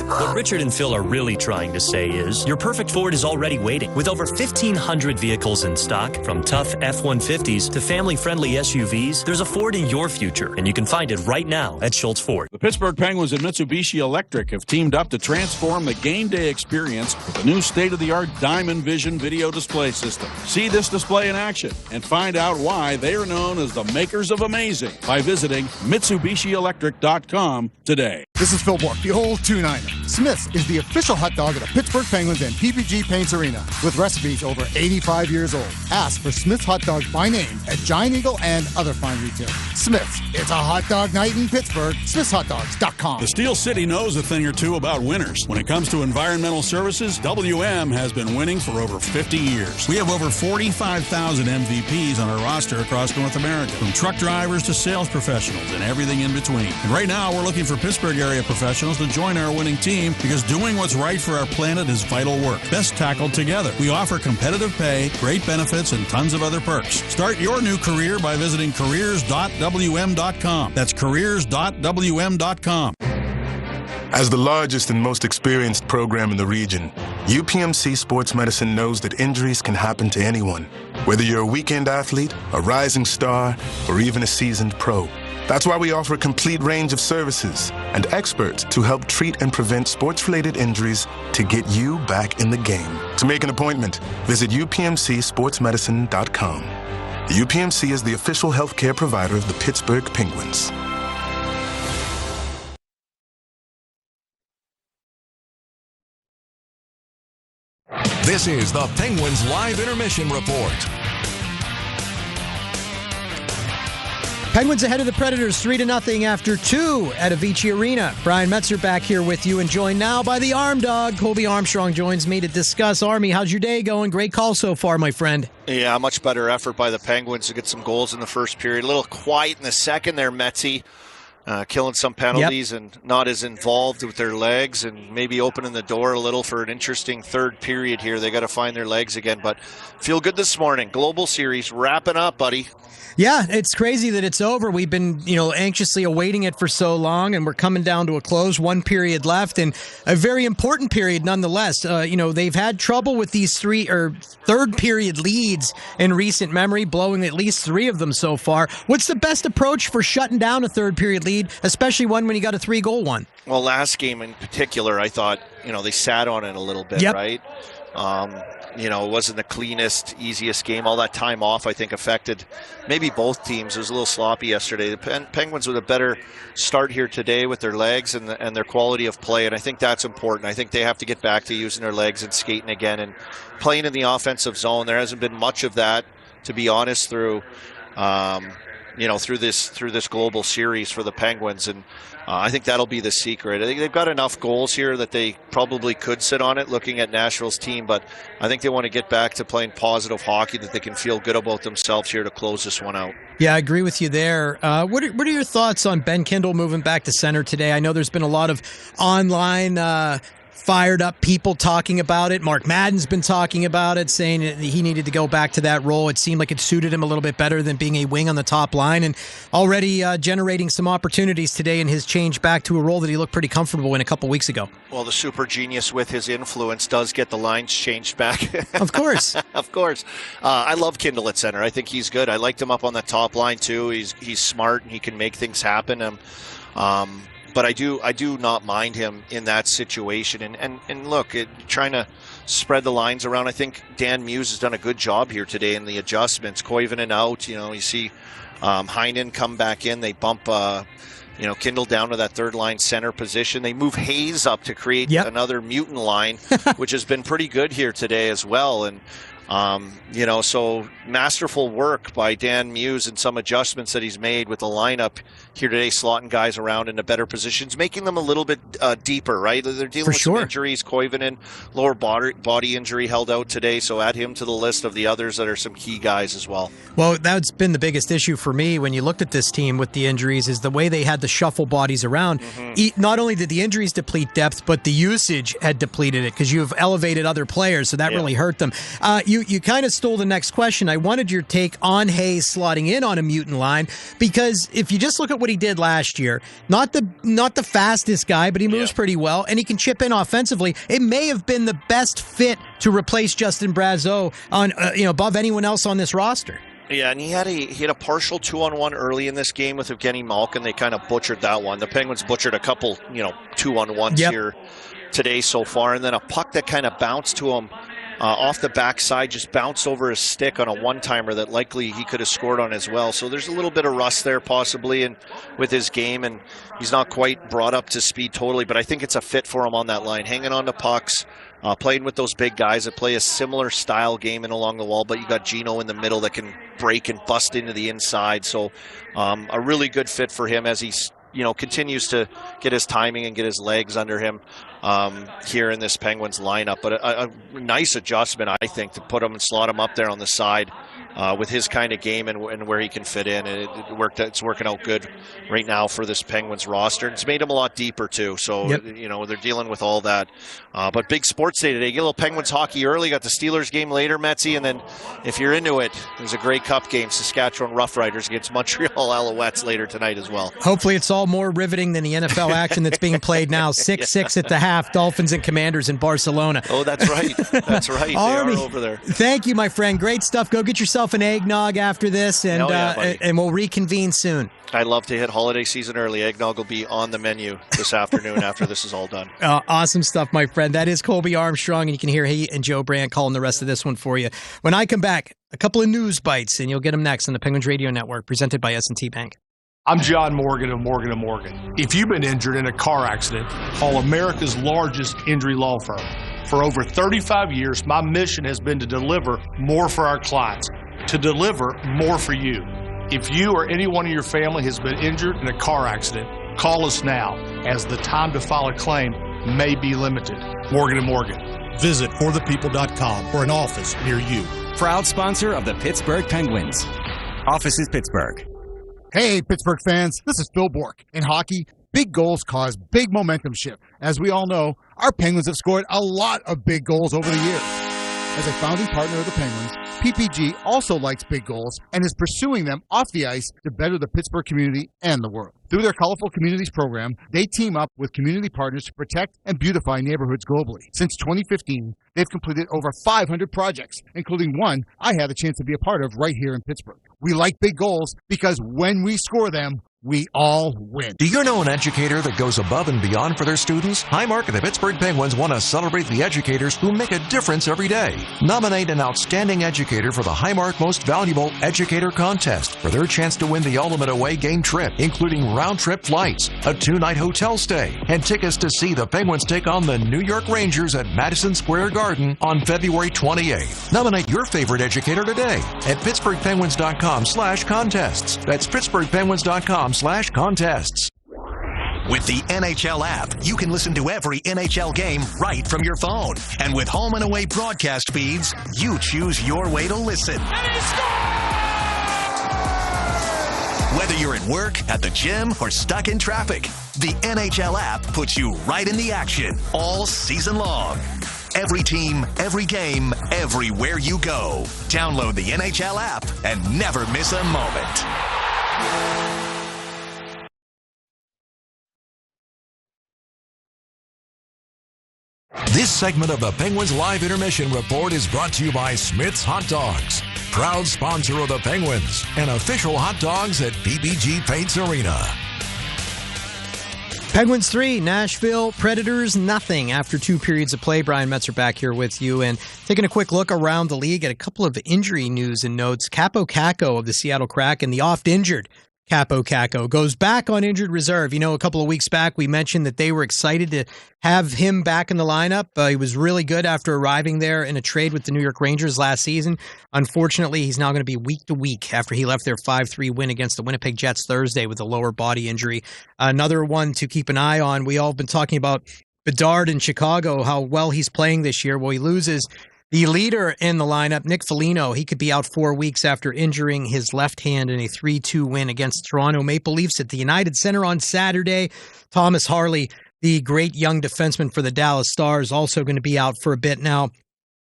What Richard and Phil are really trying to say is, your perfect Ford is already waiting. With over 1,500 vehicles in stock, from tough F-150s to family-friendly SUVs, there's a Ford in your future, and you can find it right now at Schultz Ford. The Pittsburgh Penguins and Mitsubishi Electric have teamed up to transform the game day experience with a new state-of-the-art Diamond Vision video display system. See this display in action and find out why they are known as the makers of amazing by visiting MitsubishiElectric.com today. This is Phil Bork, the old 2-9er. Smith's is the official hot dog of the Pittsburgh Penguins and PPG Paints Arena, with recipes over 85 years old. Ask for Smith's hot dog by name at Giant Eagle and other fine retailers. Smith's, it's a hot dog night in Pittsburgh. SmithsHotDogs.com. The Steel City knows a thing or two about winners. When it comes to environmental services, WM has been winning for over 50 years. We have over 45,000 MVPs on our roster across North America, from truck drivers to sales professionals and everything in between. And right now, we're looking for Pittsburgh area professionals to join our winning team, because doing what's right for our planet is vital work, best tackled together. We offer competitive pay, great benefits, and tons of other perks. Start your new career by visiting careers.wm.com. That's careers.wm.com. As the largest and most experienced program in the region, UPMC Sports Medicine knows that injuries can happen to anyone, whether you're a weekend athlete, a rising star, or even a seasoned pro. That's why we offer a complete range of services and experts to help treat and prevent sports-related injuries to get you back in the game. To make an appointment, visit upmcsportsmedicine.com. The UPMC is the official healthcare provider of the Pittsburgh Penguins. This is the Penguins Live Intermission Report. Penguins ahead of the Predators 3-0 after 2 at Avicii Arena. Brian Metzer back here with you, and joined now by the Arm Dog. Colby Armstrong joins me to discuss. Army, how's your day going? Great call so far, my friend. Yeah, much better effort by the Penguins to get some goals in the first period. A little quiet in the second there, Metzi. Killing some penalties and not as involved with their legs, and maybe opening the door a little for an interesting third period here. They got to find their legs again, but feel good this morning. Global Series wrapping up, buddy. Yeah, it's crazy that it's over. We've been, anxiously awaiting it for so long, and we're coming down to a close. One period left, and a very important period nonetheless. They've had trouble with these third period leads in recent memory, blowing at least 3 of them so far. What's the best approach for shutting down a third period lead, especially one when you got a 3-goal one? Well, last game in particular, I thought, they sat on it a little bit, right? It wasn't the cleanest, easiest game. All that time off, I think, affected maybe both teams. It was a little sloppy yesterday. The Penguins with a better start here today with their legs and their quality of play, and I think that's important. I think they have to get back to using their legs and skating again and playing in the offensive zone. There hasn't been much of that, to be honest, through this global series for the Penguins, and I think that'll be the secret. I think they've got enough goals here that they probably could sit on it looking at Nashville's team, but I think they want to get back to playing positive hockey, that they can feel good about themselves here to close this one out. Yeah, I agree with you there. What are your thoughts on Ben Kindle moving back to center today? I know there's been a lot of online fired up people talking about it. Mark Madden's been talking about it, saying that he needed to go back to that role. It seemed like it suited him a little bit better than being a wing on the top line, and already generating some opportunities today in his change back to a role that he looked pretty comfortable in a couple weeks ago. Well, the super genius with his influence does get the lines changed back. Of course. Of course. I love Kindle at center. I think he's good. I liked him up on the top line too. He's smart and he can make things happen. But I do not mind him in that situation. And look, trying to spread the lines around. I think Dan Muse has done a good job here today in the adjustments. Koivunen out. You see Heinen come back in. They bump Kindle down to that third line center position. They move Hayes up to create another mutant line, which has been pretty good here today as well. And so masterful work by Dan Muse and some adjustments that he's made with the lineup here today, slotting guys around into better positions, making them a little bit deeper, right? They're dealing with some injuries. Koivunen, lower body injury held out today, so add him to the list of the others that are some key guys as well. Well, that's been the biggest issue for me when you looked at this team with the injuries, is the way they had to shuffle bodies around. Not only did the injuries deplete depth, but the usage had depleted it because you've elevated other players, so that really hurt them. You kind of stole the next question. I wanted your take on Hayes slotting in on a mutant line, because if you just look at what he did last year, not the fastest guy, but he moves pretty well, and he can chip in offensively. It may have been the best fit to replace Justin Brazeau on above anyone else on this roster. Yeah, and he had a partial 2-on-1 early in this game with Evgeny Malkin. They kind of butchered that one. The Penguins butchered a couple 2-on-1s here today so far, and then a puck that kind of bounced to him off the backside, just bounced over his stick on a one-timer that likely he could have scored on as well. So there's a little bit of rust there possibly and with his game, and he's not quite brought up to speed totally, but I think it's a fit for him on that line, hanging on to pucks, playing with those big guys that play a similar style game and along the wall, but you got Gino in the middle that can break and bust into the inside. So a really good fit for him as he's continues to get his timing and get his legs under him here in this Penguins lineup. But a nice adjustment, I think, to put him and slot him up there on the side with his kind of game and where he can fit in. And it's working out good right now for this Penguins roster. It's made him a lot deeper, too. So, they're dealing with all that. But big sports day today. Get a little Penguins hockey early. Got the Steelers game later, Metsy. And then if you're into it, there's a Grey Cup game, Saskatchewan Roughriders against Montreal Alouettes later tonight as well. Hopefully it's all more riveting than the NFL action that's being played now. 6-6 at the half, Dolphins and Commanders in Barcelona. Oh, that's right. That's right. They are over there. Thank you, my friend. Great stuff. Go get yourself an eggnog after this, and we'll reconvene soon. I'd love to hit holiday season early. Eggnog will be on the menu this afternoon after this is all done. Awesome stuff, my friend. That is Colby Armstrong, and you can hear he and Joe Brandt calling the rest of this one for you. When I come back, a couple of news bites, and you'll get them next on the Penguins Radio Network, presented by S&T Bank. I'm John Morgan of Morgan & Morgan. If you've been injured in a car accident, call America's largest injury law firm. For over 35 years, my mission has been to deliver more for our clients, to deliver more for you. If you or anyone in your family has been injured in a car accident, call us now, as the time to file a claim may be limited. Morgan & Morgan. Visit forthepeople.com for an office near you. Proud sponsor of the Pittsburgh Penguins. Offices Pittsburgh. Hey, Pittsburgh fans, this is Phil Bork. In hockey, big goals cause big momentum shift. As we all know, our Penguins have scored a lot of big goals over the years. As a founding partner of the Penguins, PPG also likes big goals and is pursuing them off the ice to better the Pittsburgh community and the world. Through their Colorful Communities program, they team up with community partners to protect and beautify neighborhoods globally. Since 2015, they've completed over 500 projects, including one I had the chance to be a part of right here in Pittsburgh. We like big goals because when we score them, we all win. Do you know an educator that goes above and beyond for their students? Highmark and the Pittsburgh Penguins want to celebrate the educators who make a difference every day. Nominate an outstanding educator for the Highmark Most Valuable Educator Contest for their chance to win the ultimate away game trip, including round-trip flights, a 2-night hotel stay, and tickets to see the Penguins take on the New York Rangers at Madison Square Garden on February 28th. Nominate your favorite educator today at pittsburghpenguins.com/contests. That's pittsburghpenguins.com/contests. With the NHL app, you can listen to every NHL game right from your phone. And with home and away broadcast feeds, you choose your way to listen. And he scores! Whether you're at work, at the gym, or stuck in traffic, The NHL app puts you right in the action all season long. Every team, every game, everywhere you go. Download the NHL app and never miss a moment. This segment of the Penguins Live Intermission Report is brought to you by Smith's Hot Dogs, proud sponsor of the Penguins and official hot dogs at PPG Paints Arena. Penguins 3, Nashville Predators nothing after 2 periods of play. Brian Metzer back here with you and taking a quick look around the league at a couple of injury news and notes. Capo Kakko of the Seattle Kraken, the oft-injured Capo Kakko, goes back on injured reserve. You know, a couple of weeks back we mentioned that they were excited to have him back in the lineup. He was really good after arriving there in a trade with the New York Rangers last season. Unfortunately, he's now going to be week to week after he left their 5-3 win against the Winnipeg Jets Thursday with a lower body injury. Another one to keep an eye on. We all have been talking about Bedard in Chicago, how well he's playing this year. Well, he loses the leader in the lineup, Nick Foligno. He could be out 4 weeks after injuring his left hand in a 3-2 win against the Toronto Maple Leafs at the United Center on Saturday. Thomas Harley, the great young defenseman for the Dallas Stars, also going to be out for a bit now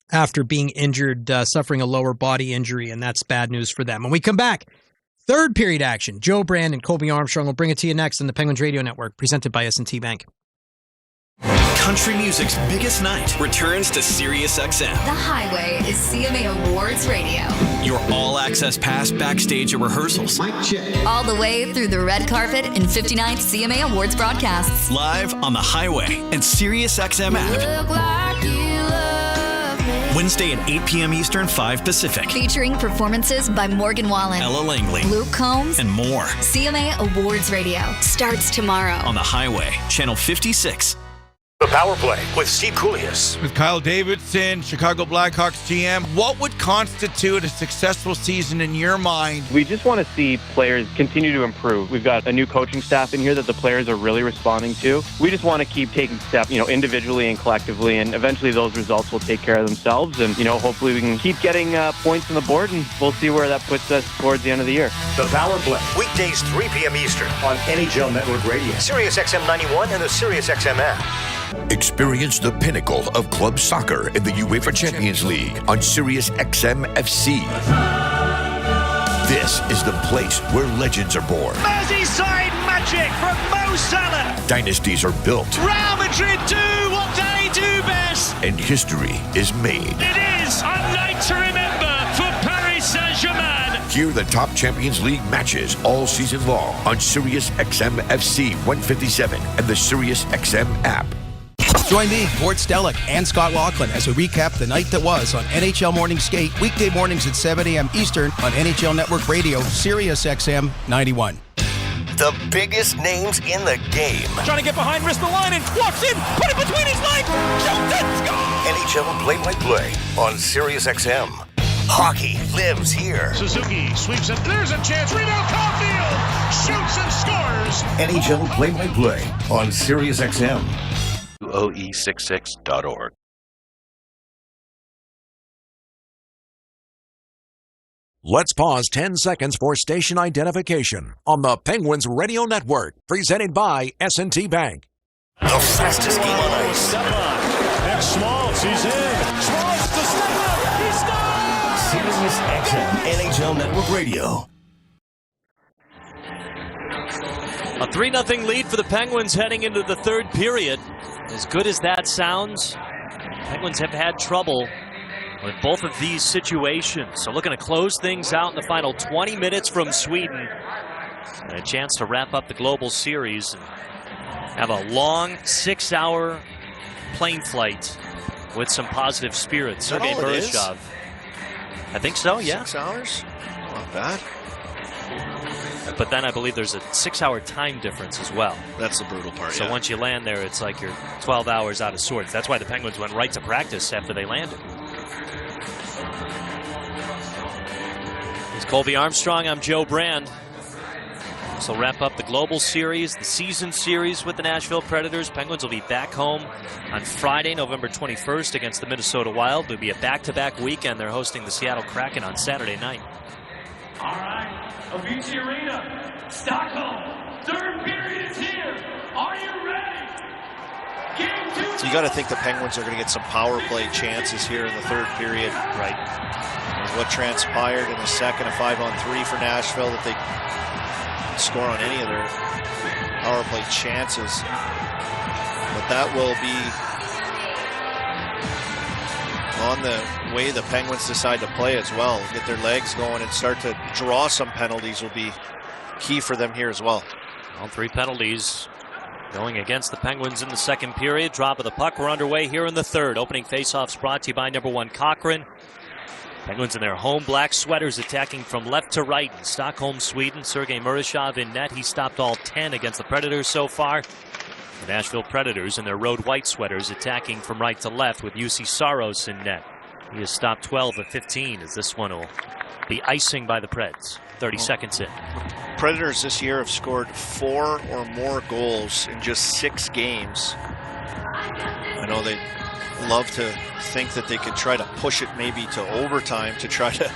after being injured, suffering a lower body injury, and that's bad news for them. When we come back, third period action. Joe Brand and Colby Armstrong will bring it to you next on the Penguins Radio Network, presented by S&T Bank. Country music's biggest night returns to SiriusXM. The Highway is CMA Awards Radio. Your all-access pass backstage at rehearsals. Mic check. All the way through the red carpet and 59th CMA Awards broadcasts. Live on The Highway and SiriusXM app. Look like you love me. Wednesday at 8 p.m. Eastern, 5 Pacific. Featuring performances by Morgan Wallen, Ella Langley, Luke Combs, and more. CMA Awards Radio starts tomorrow. On The Highway, Channel 56. The Power Play with Steve Koulias. With Kyle Davidson, Chicago Blackhawks GM, what would constitute a successful season in your mind? We just want to see players continue to improve. We've got a new coaching staff in here that the players are really responding to. We just want to keep taking steps, individually and collectively, and eventually those results will take care of themselves. And, hopefully we can keep getting points on the board, and we'll see where that puts us towards the end of the year. The Power Play, weekdays 3 p.m. Eastern on NHL Network Radio, SiriusXM 91, and the SiriusXM app. Experience the pinnacle of club soccer in the UEFA Champions League on SiriusXM FC. This is the place where legends are born. Merseyside magic from Mo Salah. Dynasties are built. Real Madrid do what they do best. And history is made. It is a night to remember for Paris Saint-Germain. Hear the top Champions League matches all season long on SiriusXM FC 157 and the SiriusXM app. Join me, Gord Stellick, and Scott Laughlin as we recap the night that was on NHL Morning Skate, weekday mornings at 7 a.m. Eastern on NHL Network Radio, SiriusXM 91. The biggest names in the game. Trying to get behind Ristolainen, walks in, put it between his legs, shoots it, score! NHL play-by-play on SiriusXM. Hockey lives here. Suzuki sweeps it. There's a chance. Rebound, Caulfield shoots and scores. NHL play-by-play on SiriusXM. OE66.org. Let's pause 10 seconds for station identification on the Penguins Radio Network, presented by S&T Bank. The fastest game on ice. Step on. Next Schmaltz, he's in. Schmaltz to step up. He scores! SiriusXM NHL Network Radio. A 3-0 lead for the Penguins heading into the third period. As good as that sounds, Penguins have had trouble with both of these situations. So looking to close things out in the final 20 minutes from Sweden. And a chance to wrap up the global series and have a long 6-hour plane flight with some positive spirits. Sergei Berezhov. I think so, yeah. 6 hours? Not bad. But then I believe there's a 6-hour time difference as well. That's the brutal part, So yeah. once you land there, it's like you're 12 hours out of sorts. That's why the Penguins went right to practice after they landed. He's Colby Armstrong. I'm Joe Brand. So wrap up the global series, the season series with the Nashville Predators. Penguins will be back home on Friday, November 21st against the Minnesota Wild. It'll be a back-to-back weekend. They're hosting the Seattle Kraken on Saturday night. All right, Avicii Arena, Stockholm. Third period is here So you got to think the Penguins are going to get some power play chances here in the third period. Right. What transpired in the second, a 5-on-3 for Nashville, that they score on any of their power play chances. But that will be on the way the Penguins decide to play as well. Get their legs going and start to draw some penalties will be key for them here as well. All 3 penalties going against the Penguins in the second period. Drop of the puck. We're underway here in the third. Opening faceoffs brought to you by number 1 Cochrane. Penguins in their home black sweaters attacking from left to right in Stockholm, Sweden. Sergei Murashov in net. He stopped all 10 against the Predators so far. The Nashville Predators in their road white sweaters attacking from right to left with UC Saros in net. He has stopped 12 of 15 as this one will be icing by the Preds. 30 seconds in. Predators this year have scored 4 or more goals in just 6 games. I know they love to think that they could try to push it maybe to overtime to try to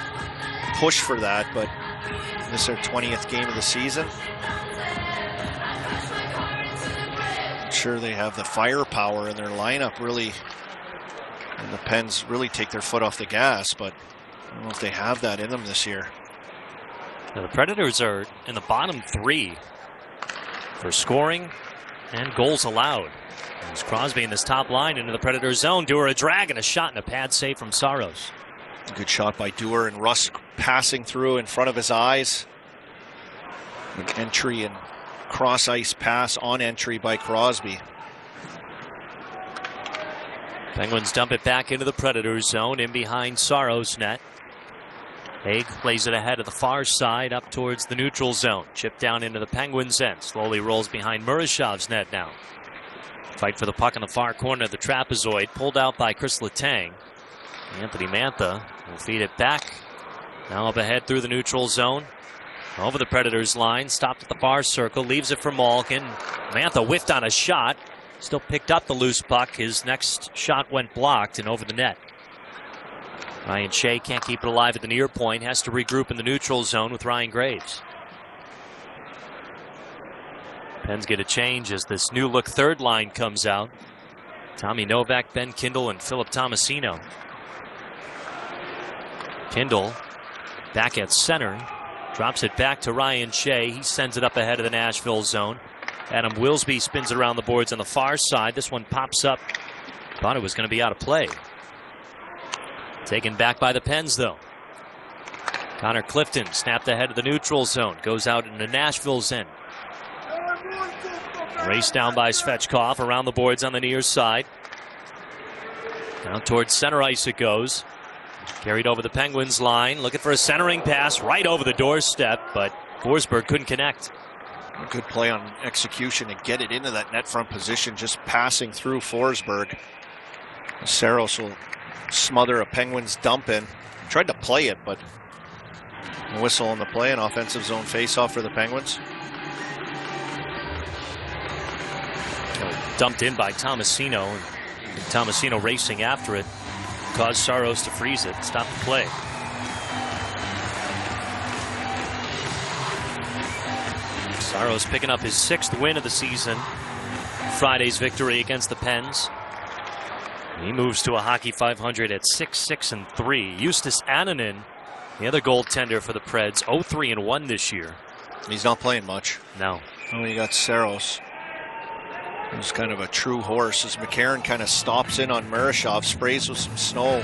push for that, but this is their 20th game of the season. I'm sure they have the firepower in their lineup really, and the Pens really take their foot off the gas, but I don't know if they have that in them this year. Now the Predators are in the bottom 3 for scoring and goals allowed. There's Crosby in this top line into the Predator zone. Dewar a drag and a shot and a pad save from Saros. Good shot by Dewar, and Russ passing through in front of his eyes. An entry and cross ice pass on entry by Crosby. Penguins dump it back into the Predators zone in behind Saros' net. Haig plays it ahead of the far side up towards the neutral zone. Chipped down into the Penguins' end. Slowly rolls behind Murashov's net now. Fight for the puck in the far corner of the trapezoid. Pulled out by Chris Letang. Anthony Mantha will feed it back. Now up ahead through the neutral zone. Over the Predators line. Stopped at the far circle. Leaves it for Malkin. Mantha whiffed on a shot. Still picked up the loose puck. His next shot went blocked and over the net. Ryan Shea can't keep it alive at the near point. Has to regroup in the neutral zone with Ryan Graves. Pens get a change as this new look third line comes out. Tommy Novak, Ben Kindle, and Philip Tomasino. Kindle back at center. Drops it back to Ryan Shea. He sends it up ahead of the Nashville zone. Adam Wilsby spins it around the boards on the far side. This one pops up. Thought it was going to be out of play. Taken back by the Pens, though. Connor Clifton snapped ahead of the neutral zone. Goes out into Nashville's end. Raced down by Svechkov around the boards on the near side. Down towards center ice it goes. Carried over the Penguins line. Looking for a centering pass right over the doorstep, but Forsberg couldn't connect. A good play on execution to get it into that net front position, just passing through Forsberg. Saros will smother a Penguins dump in. Tried to play it, but a whistle on the play, an offensive zone faceoff for the Penguins. Dumped in by Tomasino, and Tomasino racing after it caused Saros to freeze it, stop the play. Saros picking up his 6th win of the season. Friday's victory against the Pens. He moves to a hockey 500 at 6-6-3. Justus Annunen, the other goaltender for the Preds, 0-3-1 this year. He's not playing much. No. Oh, you got Saros. He's kind of a true horse as McCarron kind of stops in on Murashov, sprays with some snow.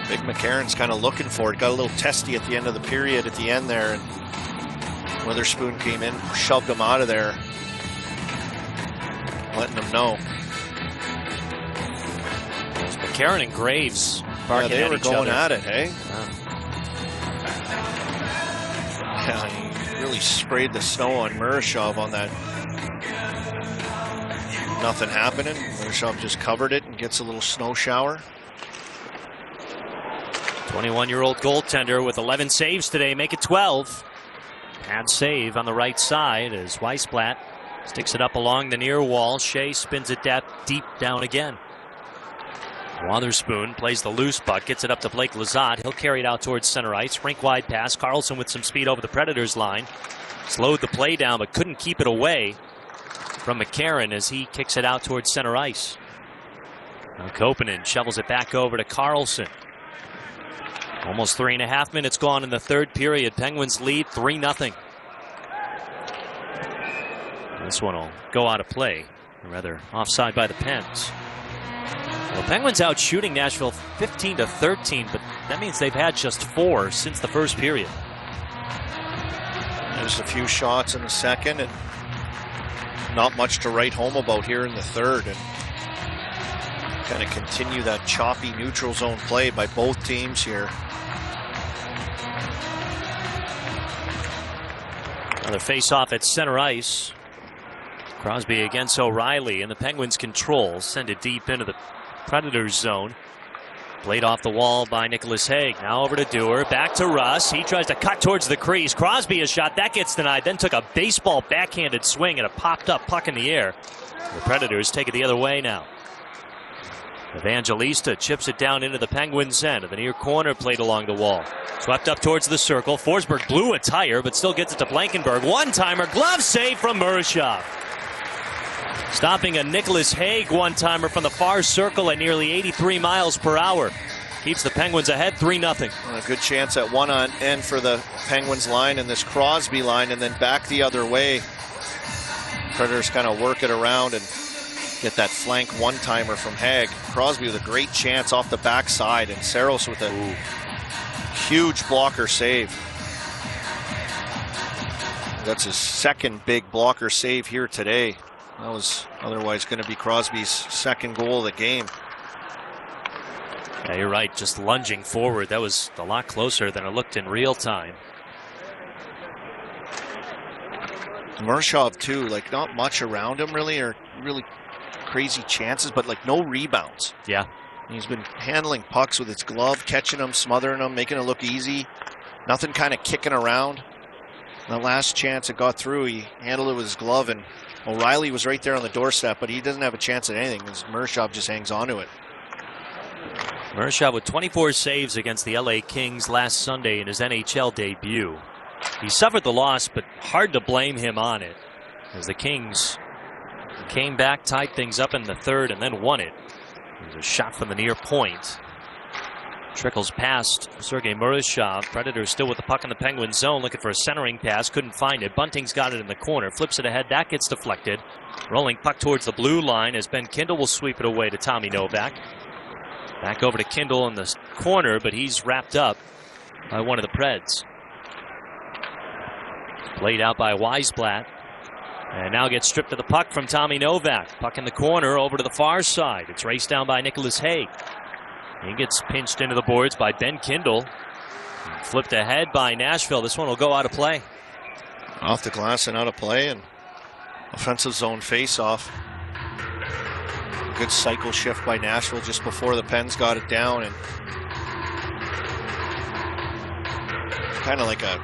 Big McCarron's kind of looking for it. Got a little testy at the end of the period at the end there, and Witherspoon came in, shoved him out of there, letting him know. McCarron and Graves barking at they were each going other. at it, hey? Yeah, he really sprayed the snow on Murashov on that. Nothing happening. Murashov just covered it and gets a little snow shower. 21-year-old goaltender with 11 saves today, make it 12. Pad save on the right side as Weissblatt sticks it up along the near wall. Shea spins it deep down again. Witherspoon plays the loose puck, gets it up to Blake Lizotte. He'll carry it out towards center ice. Rink wide pass. Carlson with some speed over the Predators line. Slowed the play down but couldn't keep it away. from McCarron as he kicks it out towards center ice. Now Koponen shovels it back over to Carlson. Almost 3.5 minutes gone in the third period. Penguins lead 3-0. This one will go out of play, or rather offside by the Pens. Well, the Penguins out shooting Nashville 15-13, but that means they've had just 4 since the first period. There's a few shots in the second and not much to write home about here in the third. And kind of continue that choppy neutral zone play by both teams here. Another face-off at center ice. Crosby against O'Reilly, and the Penguins control. Send it deep into the Predators zone. Played off the wall by Nicholas Hague. Now over to Dewar. Back to Russ. He tries to cut towards the crease. Crosby a shot. That gets denied. Then took a baseball backhanded swing at a popped-up puck in the air. The Predators take it the other way now. Evangelista chips it down into the Penguins' end. The near corner played along the wall. Swept up towards the circle. Forsberg blew a tire, but still gets it to Blankenberg. One-timer. Glove save from Murashov. Stopping a Nicholas Hague one-timer from the far circle at nearly 83 miles per hour. Keeps the Penguins ahead 3-0. A good chance at one on end for the Penguins line and this Crosby line, and then back the other way. Predators kind of work it around and get that flank one-timer from Hague. Crosby with a great chance off the backside, and Saros with a huge blocker save. That's his second big blocker save here today. That was otherwise going to be Crosby's second goal of the game. Yeah, you're right. Just lunging forward. That was a lot closer than it looked in real time. Murashov too, like not much around him really, or really crazy chances, but like no rebounds. Yeah. He's been handling pucks with his glove, catching them, smothering them, making it look easy. Nothing kind of kicking around. The last chance it got through, he handled it with his glove, and O'Reilly was right there on the doorstep, but he doesn't have a chance at anything because Murashov just hangs on to it. Murashov with 24 saves against the LA Kings last Sunday in his NHL debut. He suffered the loss, but hard to blame him on it, as the Kings came back, tied things up in the third, and then won it. There's a shot from the near point. Trickles past Sergei Murashov. Predators still with the puck in the Penguin zone, looking for a centering pass. Couldn't find it. Bunting's got it in the corner. Flips it ahead. That gets deflected. Rolling puck towards the blue line as Ben Kindle will sweep it away to Tommy Novak. Back over to Kindle in the corner, but he's wrapped up by one of the Preds. Played out by Weisblatt. And now gets stripped of the puck from Tommy Novak. Puck in the corner over to the far side. It's raced down by Nicholas Hague. He gets pinched into the boards by Ben Kindle. Flipped ahead by Nashville. This one will go out of play. Off the glass and out of play, and offensive zone face-off. Good cycle shift by Nashville just before the Pens got it down, and kind of like a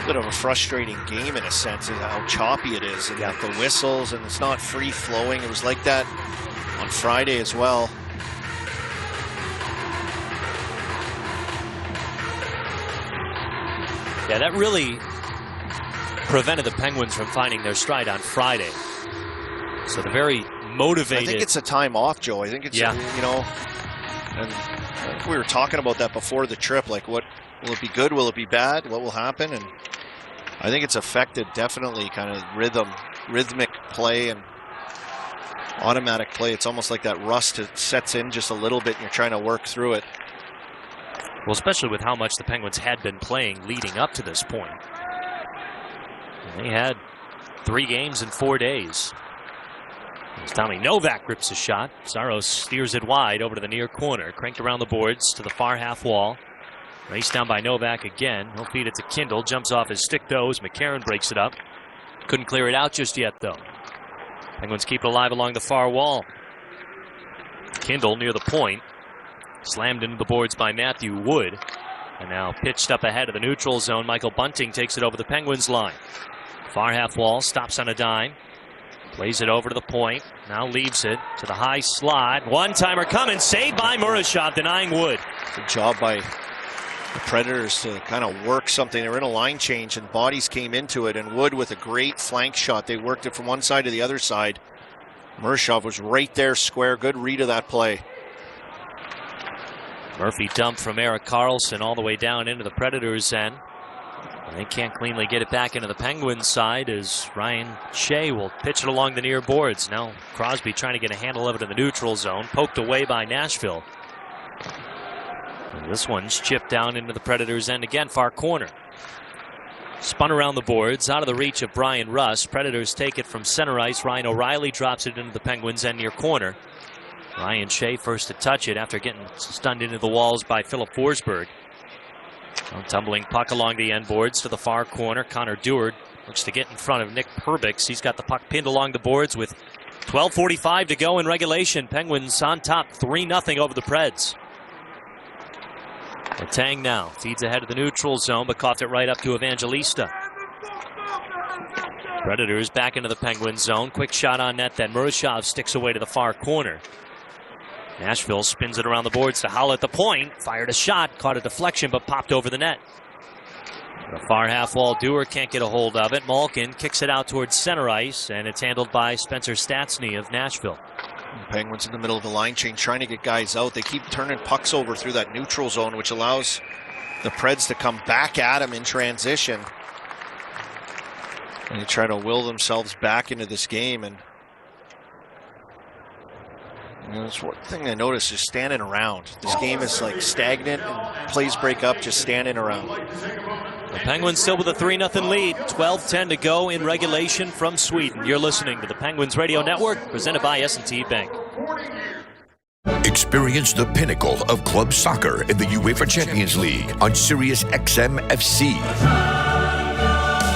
bit of a frustrating game in a sense of how choppy it is, and got the whistles, and it's not free-flowing. It was like that on Friday as well. Yeah, that really prevented the Penguins from finding their stride on Friday. So they're very motivated. I think it's a time off, Joe. I think it's, you know, and I think we were talking about that before the trip. Like, what will it be good? Will it be bad? What will happen? And I think it's affected definitely kind of rhythmic play and automatic play. It's almost like that rust sets in just a little bit and you're trying to work through it. Well, especially with how much the Penguins had been playing leading up to this point. And they had 3 games in 4 days. As Tommy Novak rips a shot. Saros steers it wide over to the near corner. Cranked around the boards to the far half wall. Raced down by Novak again. He'll feed it to Kindle. Jumps off his stick though as McCarron breaks it up. Couldn't clear it out just yet though. Penguins keep it alive along the far wall. Kindle near the point. Slammed into the boards by Matthew Wood. And now pitched up ahead of the neutral zone. Michael Bunting takes it over the Penguins line. Far half wall, stops on a dime. Plays it over to the point. Now leaves it to the high slot. One-timer coming, saved by Murashov, denying Wood. Good job by the Predators to kind of work something. They were in a line change and bodies came into it, and Wood with a great flank shot. They worked it from one side to the other side. Murshov was right there square. Good read of that play. Murphy dumped from Erik Karlsson all the way down into the Predators' end. They can't cleanly get it back into the Penguins' side as Ryan Shea will pitch it along the near boards. Now Crosby trying to get a handle of it in the neutral zone. Poked away by Nashville. And this one's chipped down into the Predators' end again, far corner. Spun around the boards, out of the reach of Brian Russ. Predators take it from center ice. Ryan O'Reilly drops it into the Penguins' end near corner. Ryan Shea first to touch it after getting stunned into the walls by Philip Forsberg. Tumbling puck along the end boards to the far corner. Connor Dewar looks to get in front of Nick Perbix. He's got the puck pinned along the boards with 12:45 to go in regulation. Penguins on top 3-0 over the Preds. Letang now feeds ahead of the neutral zone, but coughed it right up to Evangelista. Predators back into the Penguins zone. Quick shot on net that Murashov sticks away to the far corner. Nashville spins it around the boards to Holl at the point. Fired a shot, caught a deflection, but popped over the net. The far half wall, Dewar can't get a hold of it. Malkin kicks it out towards center ice, and it's handled by Spencer Stastny of Nashville. Penguins in the middle of the line change trying to get guys out. They keep turning pucks over through that neutral zone, which allows the Preds to come back at them in transition. And they try to will themselves back into this game. And that's one thing I noticed, is standing around. This game is like stagnant and plays break up, just standing around. The Penguins still with a 3-0 lead. 12:10 to go in regulation from Sweden. You're listening to the Penguins Radio Network, presented by S&T Bank. Experience the pinnacle of club soccer in the UEFA Champions League on Sirius XM FC.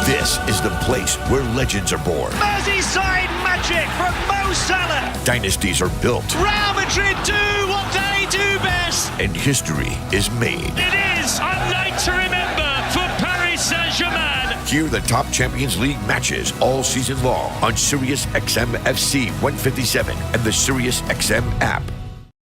This is the place where legends are born. Merseyside magic from Mo Salah. Dynasties are built. Real Madrid do what they do best. And history is made. It is a night to remember for Paris Saint-Germain. Hear the top Champions League matches all season long on Sirius XM FC 157 and the Sirius XM app.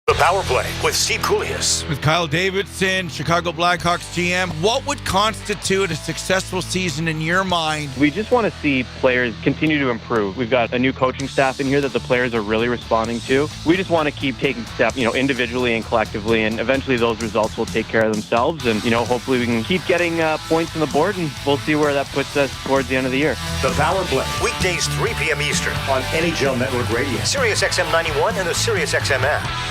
The Power Play with Steve Koulias. With Kyle Davidson, Chicago Blackhawks GM, what would constitute a successful season in your mind? We just want to see players continue to improve. We've got a new coaching staff in here that the players are really responding to. We just want to keep taking steps, individually and collectively, and eventually those results will take care of themselves. And, hopefully we can keep getting points on the board, and we'll see where that puts us towards the end of the year. The Power Play, weekdays 3 p.m. Eastern on NHL Network Radio, Sirius XM 91, and the Sirius XM app.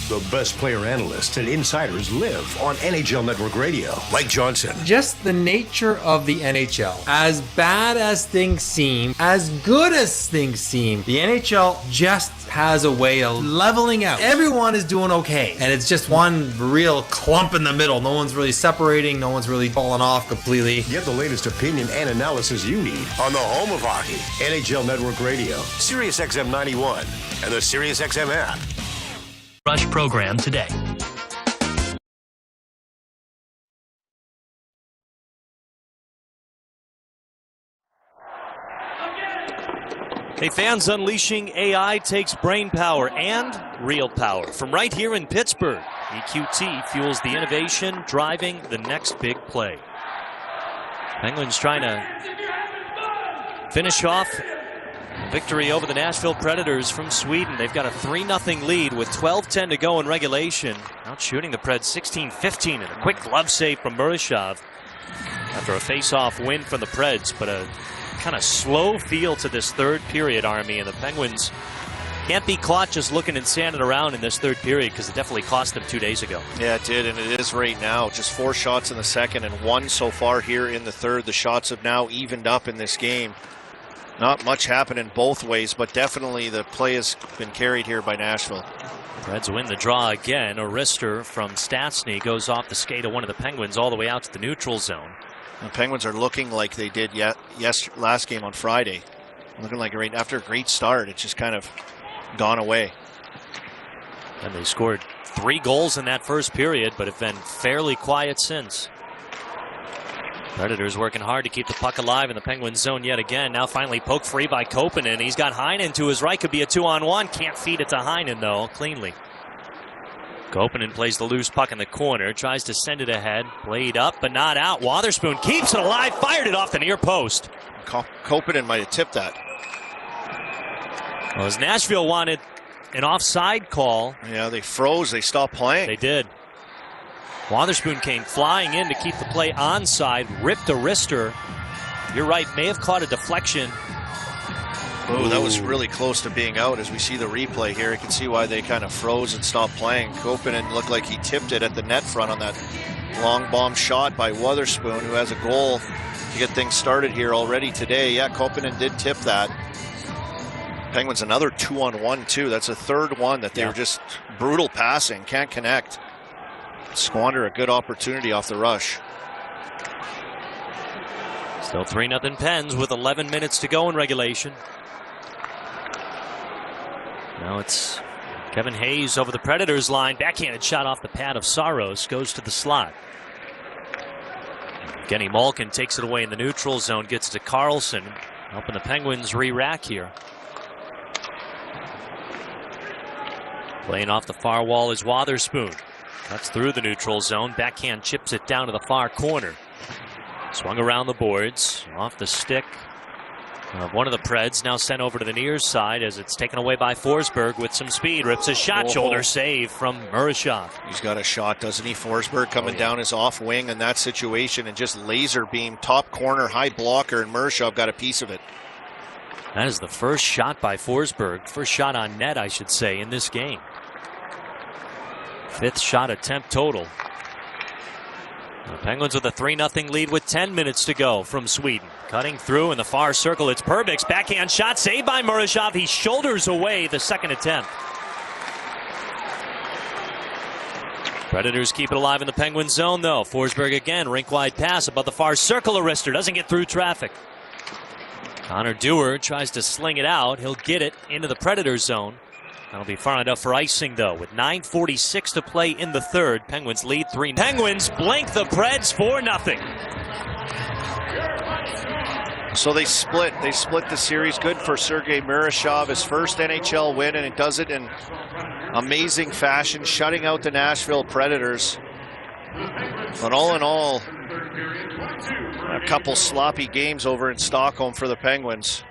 The best player analysts and insiders live on NHL Network Radio. Mike Johnson. Just the nature of the NHL. As bad as things seem, as good as things seem, the NHL just has a way of leveling out. Everyone is doing okay, and it's just one real clump in the middle. No one's really separating. No one's really falling off completely. Get the latest opinion and analysis you need on the home of hockey, NHL Network Radio, Sirius XM 91, and the Sirius XM app. Rush program today. Hey fans, unleashing AI takes brain power and real power from right here in Pittsburgh. EQT fuels the innovation, driving the next big play. Penguins trying to finish off victory over the Nashville Predators from Sweden. They've got a 3-0 lead with 12:10 to go in regulation. Out shooting the Preds 16-15, and a quick glove save from Murashov after a face-off win from the Preds, but a kind of slow feel to this third period, Army, and the Penguins can't be caught just looking and standing around in this third period, because it definitely cost them 2 days ago. Yeah, it did, and it is right now. Just 4 shots in the second and 1 so far here in the third. The shots have now evened up in this game. Not much happening both ways, but definitely the play has been carried here by Nashville. Reds win the draw again. A wrister from Stastny goes off the skate of one of the Penguins all the way out to the neutral zone. The Penguins are looking like they did last game on Friday. Looking like right after a great start, it's just kind of gone away. And they scored 3 goals in that first period, but have been fairly quiet since. Predators working hard to keep the puck alive in the Penguins zone yet again. Now finally poked free by Koppanen. He's got Heinen to his right. Could be a 2-on-1. Can't feed it to Heinen, though, cleanly. Koponen plays the loose puck in the corner, tries to send it ahead. Played up, but not out. Wotherspoon keeps it alive, fired it off the near post. Koponen might have tipped that. Well, as Nashville wanted an offside call. Yeah, they froze. They stopped playing. They did. Wotherspoon came flying in to keep the play onside, ripped a wrister. You're right, may have caught a deflection. Oh, that was really close to being out. As we see the replay here, you can see why they kind of froze and stopped playing. Koponen looked like he tipped it at the net front on that long bomb shot by Wotherspoon, who has a goal to get things started here already today. Yeah, Koponen did tip that. Penguins another 2-on-1 too. That's a third one that they were just brutal passing, can't connect. Squander a good opportunity off the rush. Still 3-0 Pens with 11 minutes to go in regulation. Now it's Kevin Hayes over the Predators line. Backhanded shot off the pad of Saros. Goes to the slot. Genny Malkin takes it away in the neutral zone. Gets it to Carlson. Helping the Penguins re-rack here. Playing off the far wall is Wotherspoon. Cuts through the neutral zone. Backhand chips it down to the far corner. Swung around the boards. Off the stick of one of the Preds. Now sent over to the near side as it's taken away by Forsberg with some speed. Rips a shot. Shoulder save from Murashov. He's got a shot, doesn't he? Forsberg coming down his off wing in that situation and just laser beam top corner high blocker, and Murashov got a piece of it. That is the first shot by Forsberg. First shot on net, I should say, in this game. 5th shot attempt total. The Penguins with a 3-0 lead with 10 minutes to go from Sweden. Cutting through in the far circle, it's Perbix. Backhand shot saved by Murashov. He shoulders away the second attempt. Predators keep it alive in the Penguin zone, though. Forsberg again, rink-wide pass above the far circle. Arister doesn't get through traffic. Connor Dewar tries to sling it out. He'll get it into the Predator zone. That'll be far enough for icing, though. With 9:46 to play in the third, Penguins lead 3. Penguins blank the Preds 4-0. So they split the series. Good for Sergei Murashov, his first NHL win, and it does it in amazing fashion, shutting out the Nashville Predators. But all in all, a couple sloppy games over in Stockholm for the Penguins.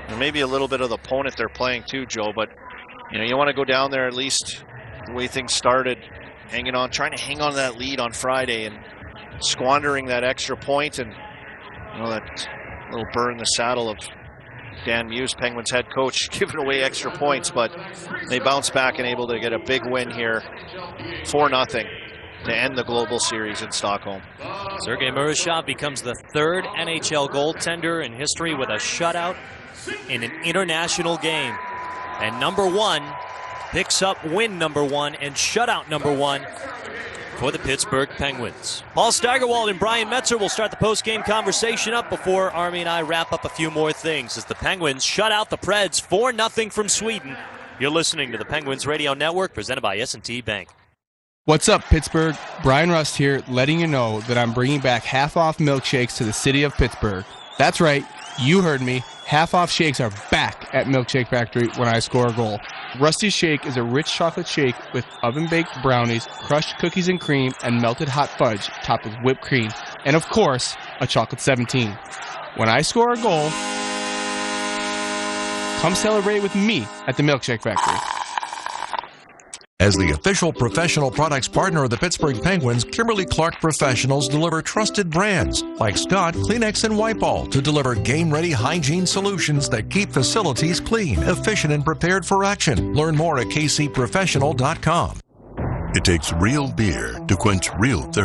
And maybe a little bit of the opponent they're playing too, Joe, but you want to go down there at least the way things started, hanging on, trying to hang on to that lead on Friday and squandering that extra point, and that little burr in the saddle of Dan Muse, Penguins head coach, giving away extra points, but they bounce back and able to get a big win here, 4-0 to end the global series in Stockholm. Sergei Murashov becomes the 3rd NHL goaltender in history with a shutout in an international game. And number 1 picks up win number 1 and shutout number 1 for the Pittsburgh Penguins. Paul Steigerwald and Brian Metzer will start the post-game conversation up before Army and I wrap up a few more things as the Penguins shut out the Preds 4-0 from Sweden. You're listening to the Penguins Radio Network, presented by S&T Bank. What's up, Pittsburgh? Brian Rust here, letting you know that I'm bringing back half-off milkshakes to the city of Pittsburgh. That's right, you heard me. Half-off shakes are back at Milkshake Factory when I score a goal. Rusty's Shake is a rich chocolate shake with oven-baked brownies, crushed cookies and cream, and melted hot fudge topped with whipped cream. And of course, a chocolate 17. When I score a goal, come celebrate with me at the Milkshake Factory. As the official professional products partner of the Pittsburgh Penguins, Kimberly-Clark Professionals deliver trusted brands like Scott, Kleenex, and Wipe-All to deliver game-ready hygiene solutions that keep facilities clean, efficient, and prepared for action. Learn more at kcprofessional.com. It takes real beer to quench real thirst.